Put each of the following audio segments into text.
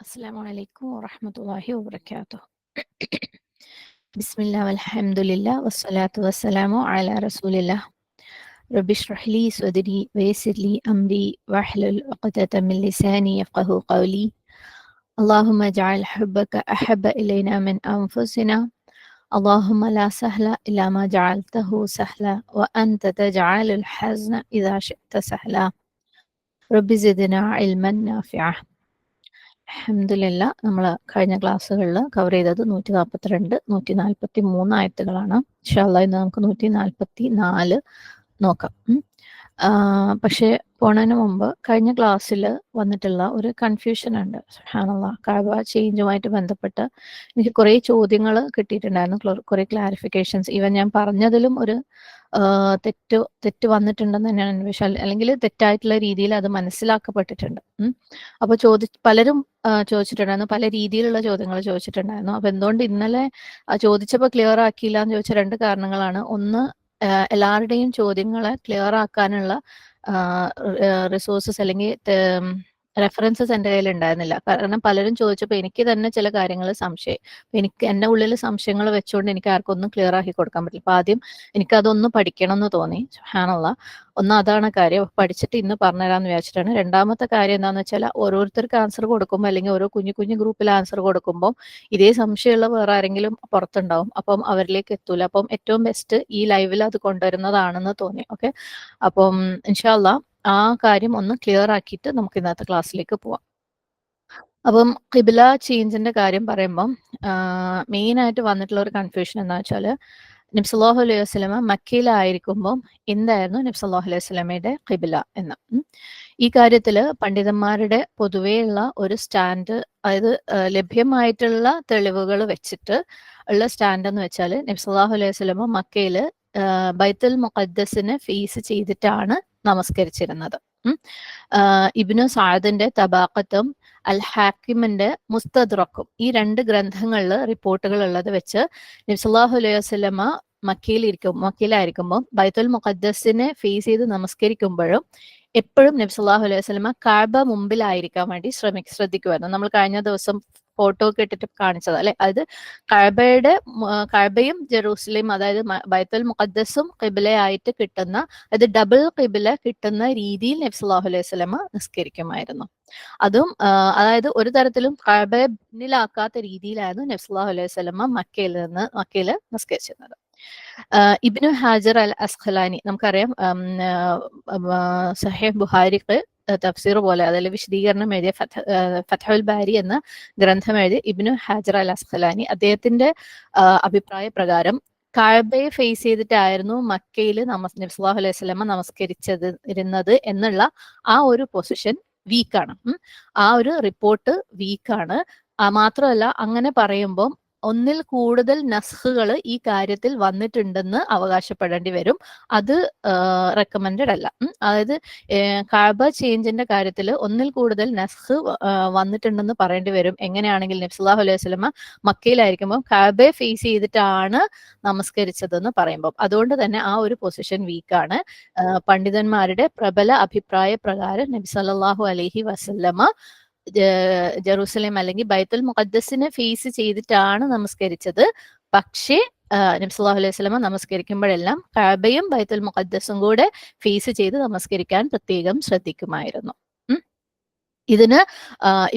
السلام عليكم ورحمة الله وبركاته. بسم الله والحمد لله والصلاة والسلام على رسول الله. رب اشرح لي صدري ويسر لي أمري واحلل عقدة من لساني يفقه قولي. اللهم اجعل حبك أحب إلينا من أنفسنا. اللهم لا سهل إلا ما جعلته سهلا وأنت تجعل الحزن إذا شئت سهلا. رب زدنا علما نافعا. അൽഹംദുലില്ല, നമ്മൾ കഴിഞ്ഞ ക്ലാസ്സുകളിൽ കവർ ചെയ്തത് 142, 143 ആയത്തുകളാണ്. ഇൻഷാ അല്ലാഹ് ഇന്ന് നമുക്ക് 144 നോക്കാം. പക്ഷേ പോണതിന് മുമ്പ് കഴിഞ്ഞ ക്ലാസ്സിൽ വന്നിട്ടുള്ള ഒരു കൺഫ്യൂഷൻ ഉണ്ട്. സുബ്ഹാനല്ലാഹ്, കഅബ ചേഞ്ചുമായിട്ട് ബന്ധപ്പെട്ട് എനിക്ക് കുറേ ചോദ്യങ്ങൾ കിട്ടിയിട്ടുണ്ടായിരുന്നു, കുറേ ക്ലാരിഫിക്കേഷൻസ്. ഈവൻ ഞാൻ പറഞ്ഞതിലും ഒരു തെറ്റ് വന്നിട്ടുണ്ടെന്ന് തന്നെയാണ് വിശ്വാസം, അല്ലെങ്കിൽ തെറ്റായിട്ടുള്ള രീതിയിൽ അത് മനസ്സിലാക്കപ്പെട്ടിട്ടുണ്ട്. അപ്പോൾ പലരും ചോദിച്ചിട്ടുണ്ടായിരുന്നു, പല രീതിയിലുള്ള ചോദ്യങ്ങൾ ചോദിച്ചിട്ടുണ്ടായിരുന്നു. അപ്പോൾ എന്തുകൊണ്ട് ഇന്നലെ ചോദിച്ചപ്പോൾ ക്ലിയർ ആക്കിയില്ല എന്ന് ചോദിച്ച രണ്ട് കാരണങ്ങളാണ്. ഒന്ന്, എല്ലാവരുടെയും ചോദ്യങ്ങളെ ക്ലിയർ ആക്കാനുള്ള റിസോഴ്സസ് അല്ലെങ്കിൽ റെഫറൻസസ് എൻ്റെ കയ്യിൽ ഉണ്ടായിരുന്നില്ല. കാരണം പലരും ചോദിച്ചപ്പോൾ എനിക്ക് തന്നെ ചില കാര്യങ്ങൾ എൻ്റെ ഉള്ളിൽ സംശയങ്ങൾ വെച്ചുകൊണ്ട് എനിക്ക് ആർക്കൊന്നും ക്ലിയർ ആക്കി കൊടുക്കാൻ പറ്റില്ല. അപ്പോൾ ആദ്യം എനിക്കതൊന്ന് പഠിക്കണം എന്ന് തോന്നി. സുബ്ഹാനല്ലാഹ്, ഒന്ന് അതാണ് കാര്യം. പഠിച്ചിട്ട് ഇന്ന് പറഞ്ഞുതരാമെന്ന് വിചാരിച്ചിട്ടാണ്. രണ്ടാമത്തെ കാര്യം എന്താണെന്ന് വെച്ചാൽ, ഓരോരുത്തർക്ക് ആൻസർ കൊടുക്കുമ്പോൾ അല്ലെങ്കിൽ ഓരോ കുഞ്ഞു ഗ്രൂപ്പിൽ ആൻസർ കൊടുക്കുമ്പോൾ ഇതേ സംശയമുള്ള വേറെ ആരെങ്കിലും പുറത്തുണ്ടാവും, അപ്പം അവരിലേക്ക് എത്തൂല. അപ്പം ഏറ്റവും ബെസ്റ്റ് ഈ ലൈവിൽ അത് കൊണ്ടുവരുന്നതാണെന്ന് തോന്നി. ഓക്കെ, അപ്പം ഇൻഷാ അല്ലാഹ് ആ കാര്യം ഒന്ന് ക്ലിയർ ആക്കിയിട്ട് നമുക്ക് ഇന്നത്തെ ക്ലാസ്സിലേക്ക് പോവാം. അപ്പം ഖിബ്ല ചേഞ്ചിന്റെ കാര്യം പറയുമ്പം മെയിനായിട്ട് വന്നിട്ടുള്ള ഒരു കൺഫ്യൂഷൻ എന്താ വെച്ചാൽ, നബി സല്ലല്ലാഹു അലൈഹി വസല്ലമ മക്കയിലായിരിക്കുമ്പം എന്തായിരുന്നു നബി സല്ലല്ലാഹു അലൈഹി വസല്ലമയുടെ ഖിബ്ല എന്ന്. ഈ കാര്യത്തിൽ പണ്ഡിതന്മാരുടെ പൊതുവെയുള്ള ഒരു സ്റ്റാൻഡ്, അതായത് ലഭ്യമായിട്ടുള്ള തെളിവുകൾ വെച്ചിട്ട് ഉള്ള സ്റ്റാൻഡ് എന്ന് വെച്ചാൽ, നബി സല്ലല്ലാഹു അലൈഹി വസല്ലമ മക്കയിൽ ബൈത്തുൽ മുഖദ്ദസിനെ ഫേസ് ചെയ്തിട്ടാണ് നമസ്കരിച്ചിരുന്നത്. ഇബ്നു സഅദിന്റെ തബാഖത്തും അൽ ഹാക്കിമിന്റെ മുസ്തദ്റക്കും, ഈ രണ്ട് ഗ്രന്ഥങ്ങളിൽ റിപ്പോർട്ടുകൾ ഉള്ളത് വെച്ച് നബി സല്ലല്ലാഹു അലൈഹി വസല്ലമ മക്കയിലായിരിക്കുമ്പോൾ ബൈത്തുൽ മുഖദ്ദസിനെ ഫേസ് ചെയ്ത് നമസ്കരിക്കുമ്പോഴും എപ്പോഴും നബി സല്ലല്ലാഹു അലൈഹി വസല്ലമ കഅബ മുമ്പിലായിരിക്കാൻ വേണ്ടി ശ്രദ്ധിക്കുമായിരുന്നു. നമ്മൾ കഴിഞ്ഞ ദിവസം ഫോട്ടോ ഒക്കെ ഇട്ടിട്ട് കാണിച്ചത് അല്ലെ, അതായത് കഅബയും ജെറൂസലേം, അതായത് ബൈത്തുൽ മുഖദ്ദസും ഖിബ്ലയായിട്ട് കിട്ടുന്ന, അതായത് ഡബിൾ ഖിബ്ല കിട്ടുന്ന രീതിയിൽ നബി സല്ലല്ലാഹു അലൈഹി വസല്ലമ നിസ്കരിക്കുമായിരുന്നു. അതും അതായത് ഒരു തരത്തിലും കഅബയെ പിന്നിലാക്കാത്ത രീതിയിലായിരുന്നു നബി സല്ലല്ലാഹു അലൈഹി വസല്ലമ മക്കയിൽ നിസ്കരിച്ചിരുന്നത്. ഇബ്നു ഹാജർ അൽ അസ്ഖലാനി, നമുക്കറിയാം, സഹീഹ് ബുഖാരിക്ക് തഫ്സീർ പോലെ, അതിൽ വിശദീകരണം എഴുതിയ ഫത്ഹുൽ ബാരി എന്ന ഗ്രന്ഥം എഴുതി ഇബ്നു ഹാജർ അൽ അസ്ഖലാനി, അദ്ദേഹത്തിന്റെ അഭിപ്രായ പ്രകാരം കഅബയെ ഫേസ് ചെയ്തിട്ടായിരുന്നു മക്കയിൽ നബി സല്ലല്ലാഹു അലൈഹി വസല്ലമ നമസ്കരിച്ചിരുന്നത് എന്നുള്ള ആ ഒരു പൊസിഷൻ വീക്കാണ്. ആ ഒരു റിപ്പോർട്ട് വീക്കാണ്. മാത്രമല്ല, അങ്ങനെ പറയുമ്പോൾ ഒന്നിൽ കൂടുതൽ നസ്ഖുകൾ ഈ കാര്യത്തിൽ വന്നിട്ടുണ്ടെന്ന് അവകാശപ്പെടേണ്ടി വരും. അത് റെക്കമെൻഡഡ് അല്ല. അതായത് കഅബ ചേഞ്ചിന്റെ കാര്യത്തിൽ ഒന്നിൽ കൂടുതൽ നസ്ഖ് വന്നിട്ടുണ്ടെന്ന് പറയേണ്ടി വരും. എങ്ങനെയാണെങ്കിൽ നബി സല്ലല്ലാഹു അലൈഹി വസല്ലമ മക്കയിലായിരിക്കുമ്പോൾ കഅബയെ ഫേസ് ചെയ്തിട്ടാണ് നമസ്കരിച്ചതെന്ന് പറയുമ്പോൾ, അതുകൊണ്ട് തന്നെ ആ ഒരു പൊസിഷൻ വീക്കാണ്. പണ്ഡിതന്മാരുടെ പ്രബല അഭിപ്രായ പ്രകാരം നബി സല്ലല്ലാഹു അലൈഹി വസല്ലമ ജെറൂസലേം അല്ലെങ്കിൽ ബൈത്തുൽ മുഖദ്ദസിനെ ഫേസ് ചെയ്തിട്ടാണ് നമസ്കരിച്ചത്. പക്ഷേ നബി സല്ലല്ലാഹു അലൈഹി വസല്ലമ നമസ്കരിക്കുമ്പോഴെല്ലാം കഅബയും ബൈത്തുൽ മുഖദ്ദസും കൂടെ ഫേസ് ചെയ്ത് നമസ്കരിക്കാൻ പ്രത്യേകം ശ്രദ്ധിക്കുമായിരുന്നു. ഇതിന്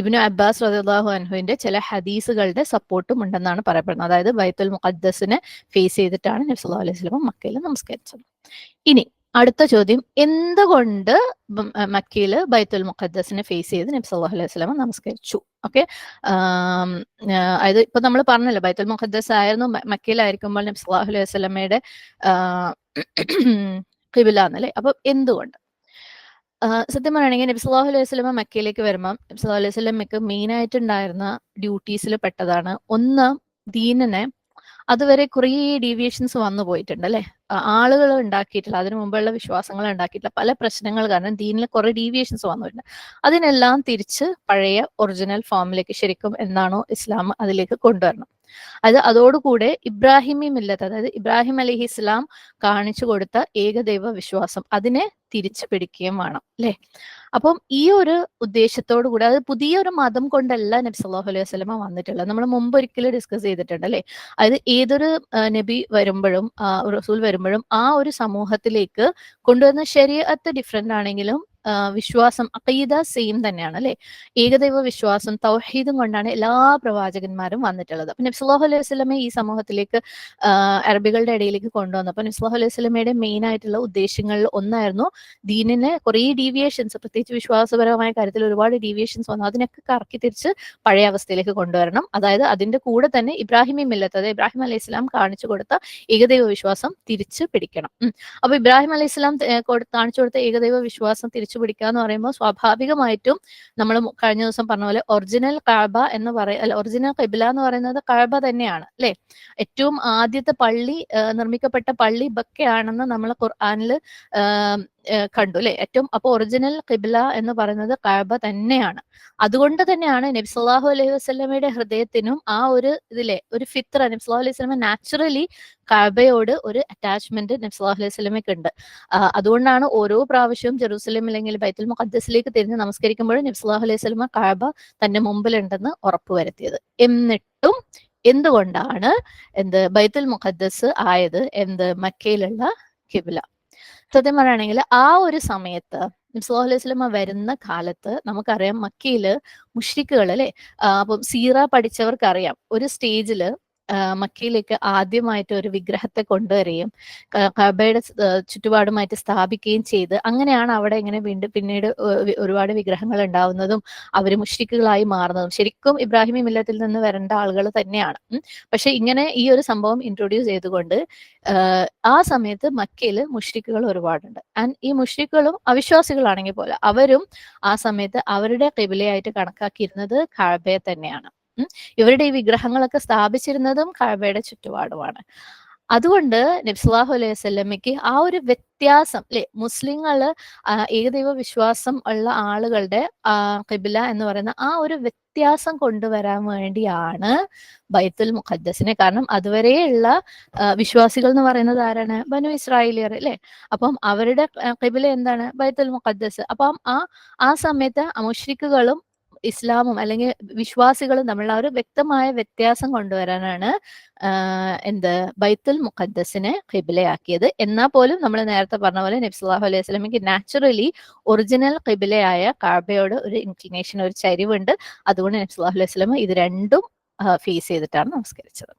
ഇബ്നു അബ്ബാസ് റളിയല്ലാഹു അൻഹുവിന്റെ ചില ഹദീസുകളുടെ സപ്പോർട്ടും ഉണ്ടെന്നാണ് പറയപ്പെടുന്നത്. അതായത് ബൈത്തുൽ മുഖദ്ദസിനെ ഫേസ് ചെയ്തിട്ടാണ് നബി സല്ലല്ലാഹു അലൈഹി വസല്ലമ മക്കയിൽ നമസ്കരിച്ചത്. ഇനി അടുത്ത ചോദ്യം, എന്തുകൊണ്ട് മക്കയിൽ ബൈത്തുൽ മുഖദ്ദസിനെ ഫേസ് ചെയ്ത് നബി സല്ലല്ലാഹു അലൈഹി വസല്ലമ നമസ്കരിച്ചു? ഓക്കെ, അതായത് ഇപ്പൊ നമ്മൾ പറഞ്ഞല്ലോ, ബൈത്തുൽ മുഖദ്ദസ് ആയിരുന്നു മക്കയിലായിരിക്കുമ്പോൾ നബി സല്ലല്ലാഹു അലൈഹി വസല്ലമയുടെ ഖിബ്ല എന്നല്ലേ. അപ്പൊ എന്തുകൊണ്ട്? സത്യം പറയുകയാണെങ്കിൽ നബി സല്ലല്ലാഹു അലൈഹി വസല്ലമ മക്കയിലേക്ക് വരുമ്പോൾ നബി സല്ലല്ലാഹു അലൈഹി വസല്ലമയ്ക്ക് മെയിൻ ആയിട്ടുണ്ടായിരുന്ന ഡ്യൂട്ടീസിൽ പെട്ടതാണ് ഒന്ന്, ദീനിനെ അതുവരെ കുറേ ഡീവിയേഷൻസ് വന്നു പോയിട്ടുണ്ട് അല്ലെ. ആളുകൾ ഉണ്ടാക്കിയിട്ടില്ല, അതിനു മുമ്പുള്ള വിശ്വാസങ്ങൾ ഉണ്ടാക്കിയിട്ടില്ല പല പ്രശ്നങ്ങൾ കാരണം ദീനിൽ കുറെ ഡീവിയേഷൻസ് വന്നിട്ടുണ്ട്. അതിനെല്ലാം തിരിച്ച് പഴയ ഒറിജിനൽ ഫോമിലേക്ക്, ശരിക്കും എന്താണോ ഇസ്ലാം അതിലേക്ക് കൊണ്ടുവരണം. അതോടുകൂടെ ഇബ്രാഹിമി മില്ലത്ത്, അതായത് ഇബ്രാഹിം അലൈഹിസ്സലാം കാണിച്ചു കൊടുത്ത ഏകദൈവ വിശ്വാസം അതിനെ തിരിച്ചു പിടിക്കുകയും വേണം അല്ലെ. അപ്പം ഈ ഒരു ഉദ്ദേശത്തോടു കൂടി, അത് പുതിയൊരു മതം കൊണ്ടല്ല നബി സല്ലല്ലാഹു അലൈഹി വസല്ലമ വന്നിട്ടുള്ളത്. നമ്മൾ മുമ്പ് ഒരിക്കലും ഡിസ്കസ് ചെയ്തിട്ടുണ്ട് അല്ലെ. അതായത് ഏതൊരു നബി വരുമ്പോഴും റസൂൽ വരുമ്പോഴും ആ ഒരു സമൂഹത്തിലേക്ക് കൊണ്ടുവന്ന ശരീഅത്ത് ഡിഫറെന്റ് ആണെങ്കിലും വിശ്വാസം അഖീദ സെയിം തന്നെയാണ് അല്ലെ. ഏകദൈവ വിശ്വാസം തൗഹീദും കൊണ്ടാണ് എല്ലാ പ്രവാചകന്മാരും വന്നിട്ടുള്ളത്. അപ്പൊ നബി സല്ലല്ലാഹു അലൈഹി വസല്ലമയെ ഈ സമൂഹത്തിലേക്ക് അറബികളുടെ ഇടയിലേക്ക് കൊണ്ടുവന്നപ്പോൾ നബി സല്ലല്ലാഹു അലൈഹി വസല്ലമയുടെ മെയിൻ ആയിട്ടുള്ള ഉദ്ദേശങ്ങളിൽ ഒന്നായിരുന്നു ദീനിനെ കുറേ ഡീവിയേഷൻസ്, പ്രത്യേകിച്ച് വിശ്വാസപരമായ കാര്യത്തിൽ ഒരുപാട് ഡീവിയേഷൻസ് വന്നു, അതിനൊക്കെ കറക്കി തിരിച്ച് പഴയ അവസ്ഥയിലേക്ക് കൊണ്ടുവരണം. അതായത് അതിന്റെ കൂടെ തന്നെ ഇബ്രാഹിമി മില്ലത്ത്, അതായത് ഇബ്രാഹിം അലൈഹി സ്വലാം കാണിച്ചു കൊടുത്ത ഏകദൈവ വിശ്വാസം തിരിച്ചു പിടിക്കണം. അപ്പൊ ഇബ്രാഹിം അലൈഹി സ്വലാം കാണിച്ചു കൊടുത്ത ഏകദൈവ വിശ്വാസം തിരിച്ചു പിടിക്കുക എന്ന് പറയുമ്പോൾ സ്വാഭാവികമായിട്ടും നമ്മൾ കഴിഞ്ഞ ദിവസം പറഞ്ഞ പോലെ ഒറിജിനൽ കഅബ എന്ന് ഒറിജിനൽ ഖിബ്ല എന്ന് പറയുന്നത് കഅബ തന്നെയാണ് അല്ലെ. ഏറ്റവും ആദ്യത്തെ പള്ളി നിർമ്മിക്കപ്പെട്ട പള്ളി ബക്കയാണെന്ന് നമ്മൾ ഖുർആനിൽ കണ്ടു അല്ലെ. അപ്പൊ ഒറിജിനൽ ഖിബ്ല എന്ന് പറയുന്നത് കഅബ തന്നെയാണ്. അതുകൊണ്ട് തന്നെയാണ് നബി സല്ലല്ലാഹു അലൈഹി വസല്ലമയുടെ ഹൃദയത്തിനും ആ ഒരു ഇതിലെ ഒരു ഫിത്ര, നബി സല്ലല്ലാഹു അലൈഹി വസല്ലമ നാച്ചുറലി കഅബയോട് ഒരു അറ്റാച്ച്മെന്റ് നബി സല്ലല്ലാഹു അലൈഹി വസല്ലമയ്ക്ക് ഉണ്ട്. അതുകൊണ്ടാണ് ഓരോ പ്രാവശ്യവും ജെറൂസലേം അല്ലെങ്കിൽ ബൈത്തുൽ മുഖദ്ദസിലേക്ക് തിരിഞ്ഞ് നമസ്കരിക്കുമ്പോഴും നബി സല്ലല്ലാഹു അലൈഹി വസല്ലമ കഅബ തന്റെ മുമ്പിലുണ്ടെന്ന് ഉറപ്പുവരുത്തിയത്. എന്നിട്ടും എന്തുകൊണ്ടാണ് ബൈത്തുൽ മുഖദ്ദസ് ആയത് മക്കയിലുള്ള ഖിബ്ല? സത്യം പറയുകയാണെങ്കിൽ ആ ഒരു സമയത്ത് നബി സല്ലല്ലാഹു അലൈഹി വസല്ലമ വരുന്ന കാലത്ത് നമുക്കറിയാം മക്കയില് മുശ്രിക്കുകൾ അല്ലെ. അപ്പം സീറ പഠിച്ചവർക്കറിയാം ഒരു സ്റ്റേജില് മക്കയിലേക്ക് ആദ്യമായിട്ട് ഒരു വിഗ്രഹത്തെ കൊണ്ടുവരികയും കഅബയുടെ ചുറ്റുപാടുമായിട്ട് സ്ഥാപിക്കുകയും ചെയ്ത് അങ്ങനെയാണ് അവിടെ ഇങ്ങനെ പിന്നീട് ഒരുപാട് വിഗ്രഹങ്ങൾ ഉണ്ടാവുന്നതും അവർ മുശ്രിക്കുകളായി മാറുന്നതും. ശരിക്കും ഇബ്രാഹിമി മില്ലത്തിൽ നിന്ന് വരേണ്ട ആളുകൾ തന്നെയാണ്. പക്ഷെ ഇങ്ങനെ ഈ ഒരു സംഭവം ഇൻട്രൊഡ്യൂസ് ചെയ്തുകൊണ്ട് ആ സമയത്ത് മക്കയിൽ മുശ്രിക്കുകൾ ഒരുപാടുണ്ട്. ആൻഡ് ഈ മുശ്രിക്കുകളും അവിശ്വാസികളാണെങ്കിൽ പോലെ അവരും ആ സമയത്ത് അവരുടെ ഖിബ്ലയായിട്ട് കണക്കാക്കിയിരുന്നത് കഅബയെ തന്നെയാണ്. ഇവരുടെ ഈ വിഗ്രഹങ്ങളൊക്കെ സ്ഥാപിച്ചിരുന്നതും കഅബയുടെ ചുറ്റുപാടുമാണ്. അതുകൊണ്ട് നബി സല്ലല്ലാഹു അലൈഹി വസല്ലമയ്ക്ക് ആ ഒരു വ്യത്യാസം അല്ലെ, മുസ്ലിങ്ങള് ഏകദൈവ വിശ്വാസം ഉള്ള ആളുകളുടെ ഖിബ്ല എന്ന് പറയുന്ന ആ ഒരു വ്യത്യാസം കൊണ്ടുവരാൻ വേണ്ടിയാണ് ബൈത്തുൽ മുഖദ്ദസിനെ, കാരണം അതുവരെയുള്ള വിശ്വാസികൾ എന്ന് പറയുന്നത് ആരാണ്? ബനു ഇസ്രായേലിയർ അല്ലെ. അപ്പം അവരുടെ ഖിബ്ല എന്താണ്? ബൈത്തുൽ മുഖദ്ദസ്. അപ്പം ആ സമയത്ത് മുശ്രിക്കുകളും ഇസ്ലാമും അല്ലെങ്കിൽ വിശ്വാസികളും തമ്മിലുള്ള ഒരു വ്യക്തമായ വ്യത്യാസം കൊണ്ടുവരാനാണ് ബൈത്തുൽ മുഖദ്ദസിനെ ഖിബ്ലയാക്കിയത്. എന്നാൽ പോലും നമ്മൾ നേരത്തെ പറഞ്ഞ പോലെ നബി സല്ലല്ലാഹു അലൈഹി വസല്ലമയ്ക്ക് നാച്ചുറലി ഒറിജിനൽ ഖിബ്ലയായ കഅബയോട് ഒരു ഇൻക്ലിനേഷൻ, ഒരു ചരിവുണ്ട്. അതുകൊണ്ട് നബി സല്ലല്ലാഹു അലൈഹി വസല്ലമ ഇത് രണ്ടും ഫേസ് ചെയ്തിട്ടാണ് നമസ്കരിച്ചത്.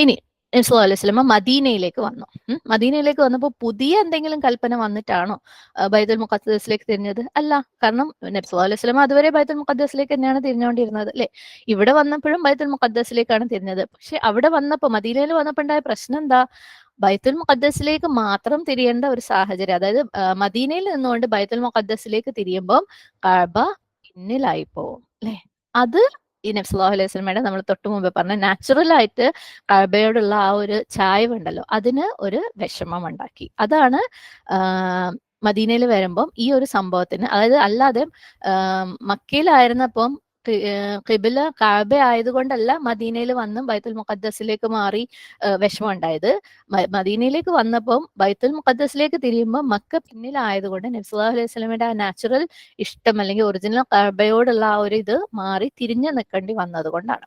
ഇനി നബി സല്ലല്ലാഹു അലൈഹി വസല്ലമ മദീനയിലേക്ക് വന്നു. മദീനയിലേക്ക് വന്നപ്പോൾ പുതിയ എന്തെങ്കിലും കൽപ്പന വന്നിട്ടാണോ ബൈത്തുൽ മുഖദ്ദസിലേക്ക് തിരിഞ്ഞത്? അല്ല. കാരണം നബി സല്ലല്ലാഹു അലൈഹി വസല്ലമ അതുവരെ ബൈത്തുൽ മുഖദ്ദസിലേക്ക് തന്നെയാണ് തിരിഞ്ഞുകൊണ്ടിരുന്നത് അല്ലെ. ഇവിടെ വന്നപ്പോഴും ബൈത്തുൽ മുഖദ്ദസിലേക്കാണ് തിരിഞ്ഞത്. പക്ഷെ അവിടെ വന്നപ്പോൾ, മദീനയിൽ വന്നപ്പോൾ ഉണ്ടായ പ്രശ്നം എന്താ? ബൈത്തുൽ മുഖദ്ദസിലേക്ക് മാത്രം തിരിയേണ്ട ഒരു സാഹചര്യം. അതായത് മദീനയിൽ നിന്നുകൊണ്ട് ബൈത്തുൽ മുഖദ്ദസിലേക്ക് തിരിയുമ്പോൾ കഅബ പിന്നിലായി പോവും അല്ലെ. അത് ഈ നബി സല്ലല്ലാഹു അലൈഹി വസല്ലമയുടെ നമ്മൾ തൊട്ട് മുമ്പ് പറഞ്ഞ നാച്ചുറൽ ആയിട്ട് കഅബയോടുള്ള ആ ഒരു ചായ്വുണ്ടല്ലോ, അതിന് ഒരു വിഷമം ഉണ്ടാക്കി. അതാണ് മദീനയിൽ വരുമ്പം ഈ ഒരു സംഭവത്തിന്, അതായത് അല്ലാതെ മക്കയിലായിരുന്നപ്പം ഖിബ്ല കഅബ ആയതുകൊണ്ടല്ല മദീനയിൽ വന്നും ബൈത്തുൽ മുഖദ്ദസിലേക്ക് മാറി വിഷമം ഉണ്ടായത്. മദീനയിലേക്ക് വന്നപ്പം ബൈത്തുൽ മുഖദ്ദസിലേക്ക് തിരിയുമ്പോൾ മക്ക പിന്നിലായതുകൊണ്ട് നബി സല്ലല്ലാഹു അലൈഹി വസല്ലമയുടെ ആ നാച്ചുറൽ ഇഷ്ടം അല്ലെങ്കിൽ ഒറിജിനൽ കഅബയോടുള്ള ആ ഒരു ഇത് മാറി തിരിഞ്ഞു നിൽക്കേണ്ടി വന്നത് കൊണ്ടാണ്.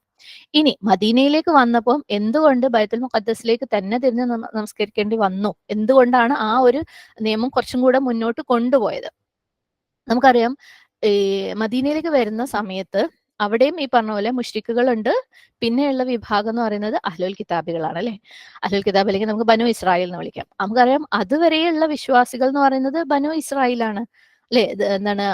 ഇനി മദീനയിലേക്ക് വന്നപ്പം എന്തുകൊണ്ട് ബൈത്തുൽ മുഖദ്ദസിലേക്ക് തന്നെ തിരിഞ്ഞ് നമസ്കരിക്കേണ്ടി വന്നു? എന്തുകൊണ്ടാണ് ആ ഒരു നിയമം കുറച്ചും കൂടെ മുന്നോട്ട് കൊണ്ടുപോയത്? നമുക്കറിയാം മദീനയിലേക്ക് വരുന്ന സമയത്ത് അവിടെയും ഈ പറഞ്ഞ പോലെ മുശ്രിക്കുകളുണ്ട്. പിന്നെയുള്ള വിഭാഗം എന്ന് പറയുന്നത് അഹ്ലുൽ കിതാബികളാണ് അല്ലെ. അഹ്ലുൽ കിതാബ് അല്ലെങ്കിൽ നമുക്ക് ബനു ഇസ്രായേൽ എന്ന് വിളിക്കാം. നമുക്കറിയാം അതുവരെയുള്ള വിശ്വാസികൾ എന്ന് പറയുന്നത് ബനു ഇസ്രായേലാണ് അല്ലെ. എന്താണ്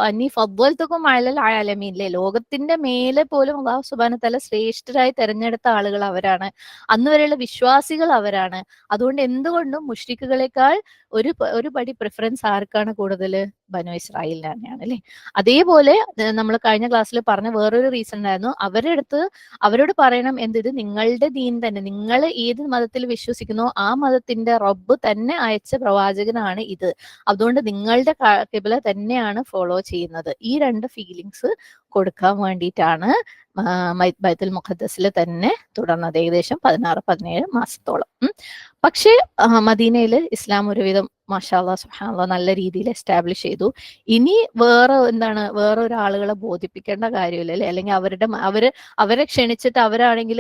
അന്നി ഫദ്വൽതുകും അലൽ ആലമീൻ അല്ലെ. ലോകത്തിന്റെ മേലെ പോലും അല്ലാഹു സുബ്ഹാനഹു വ തആല ശ്രേഷ്ഠരായി തെരഞ്ഞെടുത്ത ആളുകൾ അവരാണ്. അന്ന് വരെയുള്ള വിശ്വാസികൾ അവരാണ്. അതുകൊണ്ട് എന്തുകൊണ്ടും മുശ്രിക്കുകളെക്കാൾ ഒരു പടി പ്രിഫറൻസ് ആർക്കാണ് കൂടുതൽ? ബനു ഇസ്രായേലിന് തന്നെയാണ് അല്ലെ. അതേപോലെ നമ്മൾ കഴിഞ്ഞ ക്ലാസ്സിൽ പറഞ്ഞ വേറൊരു റീസൺ ഉണ്ടായിരുന്നു. അവരോട് പറയണം ഇത് നിങ്ങളുടെ ദീൻ തന്നെ, നിങ്ങൾ ഏത് മതത്തിൽ വിശ്വസിക്കുന്നോ ആ മതത്തിന്റെ റബ്ബ് തന്നെ അയച്ച പ്രവാചകനാണ് ഇത്. അതുകൊണ്ട് നിങ്ങളുടെ ഖിബ്ല തന്നെയാണ് ഫോളോ ചെയ്യുന്നത്. ഈ രണ്ട് ഫീലിങ്സ് കൊടുക്കാൻ വേണ്ടിയിട്ടാണ് ബൈത്തുൽ മുഖദ്ദസിൽ തന്നെ തുടർന്നത് ഏകദേശം 16-17 മാസത്തോളം. പക്ഷേ മദീനയിൽ ഇസ്ലാം ഒരുവിധം മാഷാ അല്ലാഹ് സുബ്ഹാനല്ലാഹ് നല്ല രീതിയിൽ എസ്റ്റാബ്ലിഷ് ചെയ്തു. ഇനി വേറെ ഒരാളുകളെ ബോധിപ്പിക്കേണ്ട കാര്യമില്ല അല്ലെ, അല്ലെങ്കിൽ അവരെ ക്ഷണിച്ചിട്ട് അവരാണെങ്കിൽ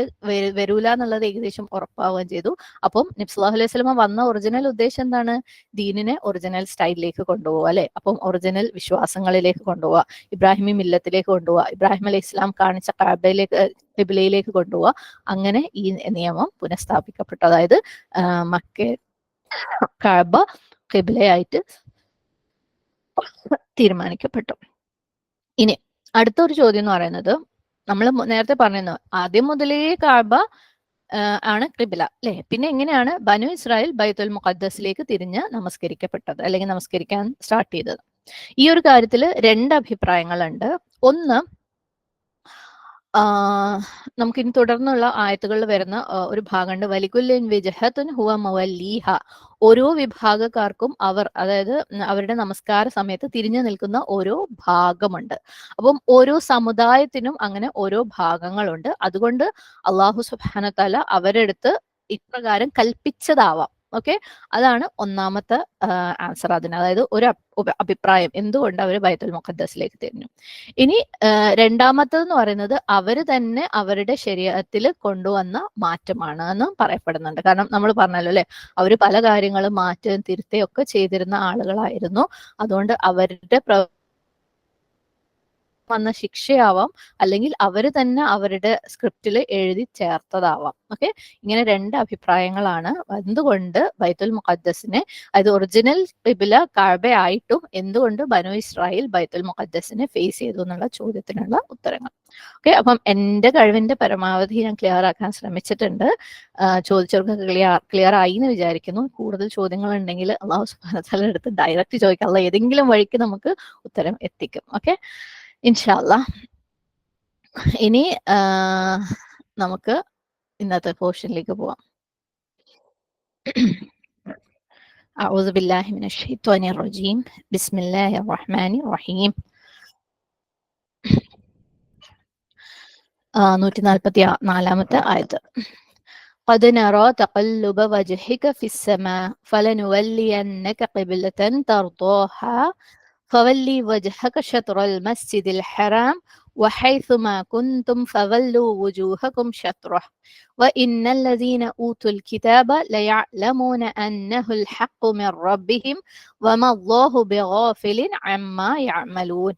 വരൂല എന്നുള്ളത് ഏകദേശം ഉറപ്പാവുകയും ചെയ്തു. അപ്പം നബി സല്ലല്ലാഹു അലൈഹി വസല്ലമ വന്ന ഒറിജിനൽ ഉദ്ദേശം എന്താണ്? ദീനിനെ ഒറിജിനൽ സ്റ്റൈലിലേക്ക് കൊണ്ടുപോവുക അല്ലെ, അപ്പം ഒറിജിനൽ വിശ്വാസങ്ങളിലേക്ക് കൊണ്ടുപോവുക, ഇബ്രാഹിമി മില്ലത്തിലേക്ക് കൊണ്ടുപോവുക, ഇബ്രാഹിം അലൈഹി ഇസ്ലാം കാണിച്ച ഖിബ്ലയിലേക്ക് കൊണ്ടുപോവുക. അങ്ങനെ ഈ നിയമം പുനഃസ്ഥാപിക്കപ്പെട്ടു. അതായത് മക്ക കഅബ ഖിബ്ലയായിട്ട് തീരുമാനിക്കപ്പെട്ടു. ഇനി അടുത്തൊരു ചോദ്യം എന്ന് പറയുന്നത്, നമ്മൾ നേരത്തെ പറഞ്ഞിരുന്നു ആദ്യം മുതലേ കഅബ ആണ് ഖിബ്ല അല്ലെ, പിന്നെ എങ്ങനെയാണ് ബനു ഇസ്രായേൽ ബൈത്തുൽ മുഖദ്ദസിലേക്ക് തിരിഞ്ഞ് നമസ്കരിക്കപ്പെട്ടത് അല്ലെങ്കിൽ നമസ്കരിക്കാൻ സ്റ്റാർട്ട് ചെയ്തത്? ഈ ഒരു കാര്യത്തിൽ 2 അഭിപ്രായങ്ങളുണ്ട്. ഒന്ന്, നമുക്കിനി തുടർന്നുള്ള ആയത്തുകളിൽ വരുന്ന ഒരു ഭാഗമുണ്ട്, വലികുല്ലിൻ വിജ്ഹത്തുൻ ഹുവ മവല്ലിഹ, ഓരോ വിഭാഗക്കാർക്കും അതായത് അവരുടെ നമസ്കാര സമയത്ത് തിരിഞ്ഞു നിൽക്കുന്ന ഓരോ ഭാഗമുണ്ട്. അപ്പം ഓരോ സമുദായത്തിനും അങ്ങനെ ഓരോ ഭാഗങ്ങളുണ്ട്. അതുകൊണ്ട് അല്ലാഹു സുബ്ഹാനഹു വ തആല അവരെടുത്ത് ഇപ്രകാരം കൽപ്പിച്ചതാവാം. ഓക്കെ, അതാണ് ഒന്നാമത്തെ ആൻസർ അതിന്, അതായത് ഒരു അഭിപ്രായം എന്തുകൊണ്ട് അവർ ബൈത്തുൽ മുഖദ്ദസിലേക്ക് തിരിഞ്ഞു. ഇനി രണ്ടാമത്തേന്ന് പറയുന്നത് അവര് തന്നെ അവരുടെ ശരീഅത്തിൽ കൊണ്ടുവന്ന മാറ്റമാണ് എന്ന് പറയപ്പെടുന്നുണ്ട്. കാരണം നമ്മൾ പറഞ്ഞല്ലോ അല്ലെ, അവര് പല കാര്യങ്ങളും മാറ്റുകയും തിരുത്തുകയും ഒക്കെ ചെയ്തിരുന്ന ആളുകളായിരുന്നു. അതുകൊണ്ട് അവരുടെ വന്ന ശിക്ഷയാവാം, അല്ലെങ്കിൽ അവര് തന്നെ അവരുടെ സ്ക്രിപ്റ്റിൽ എഴുതി ചേർത്തതാവാം. ഓക്കെ, ഇങ്ങനെ 2 അഭിപ്രായങ്ങളാണ് എന്തുകൊണ്ട് ബൈത്തുൽ മുഖദ്ദസിനെ, അതായത് ഒറിജിനൽ ഖിബ്ല കഅബ ആയിട്ടും എന്തുകൊണ്ട് ബനു ഇസ്രായേൽ ബൈത്തുൽ മുഖദ്ദസിനെ ഫേസ് ചെയ്തു എന്നുള്ള ചോദ്യത്തിനുള്ള ഉത്തരങ്ങൾ. ഓക്കെ, അപ്പം എന്റെ കഴിവിന്റെ പരമാവധി ഞാൻ ക്ലിയർ ആക്കാൻ ശ്രമിച്ചിട്ടുണ്ട്. ചോദിച്ചവർക്ക് ക്ലിയർ ആയി എന്ന് വിചാരിക്കുന്നു. കൂടുതൽ ചോദ്യങ്ങൾ ഉണ്ടെങ്കിൽ അല്ലാഹു സുബ്ഹാനഹു വ തആല അടുത്ത് ഡയറക്റ്റ് ചോദിക്കാം, അല്ലാഹ് ഏതെങ്കിലും വഴിക്ക് നമുക്ക് ഉത്തരം എത്തിക്കും. ഓക്കെ, ഇൻഷാ അല്ലാഹ്. ഇനി നമുക്ക് ഇന്നത്തെ പോർഷനിലേക്ക് പോവാം. അഊദു ബില്ലാഹി മിനശ് ശൈത്വാനിർ റജീം. ബിസ്മില്ലാഹിർ റഹ്മാനിർ റഹീം. 144-ാമത്തെ ആയത്ത്. قد نرى تقلب وجهك في السماء فلنولينك قبلة ترضاها فولي وجهك شطر المسجد الحرام وحيثما كنتم فولوا وجوهكم شطره وإن الذين أوتوا الكتاب ليعلمون أنه الحق من ربهم وما الله بغافل عما يعملون.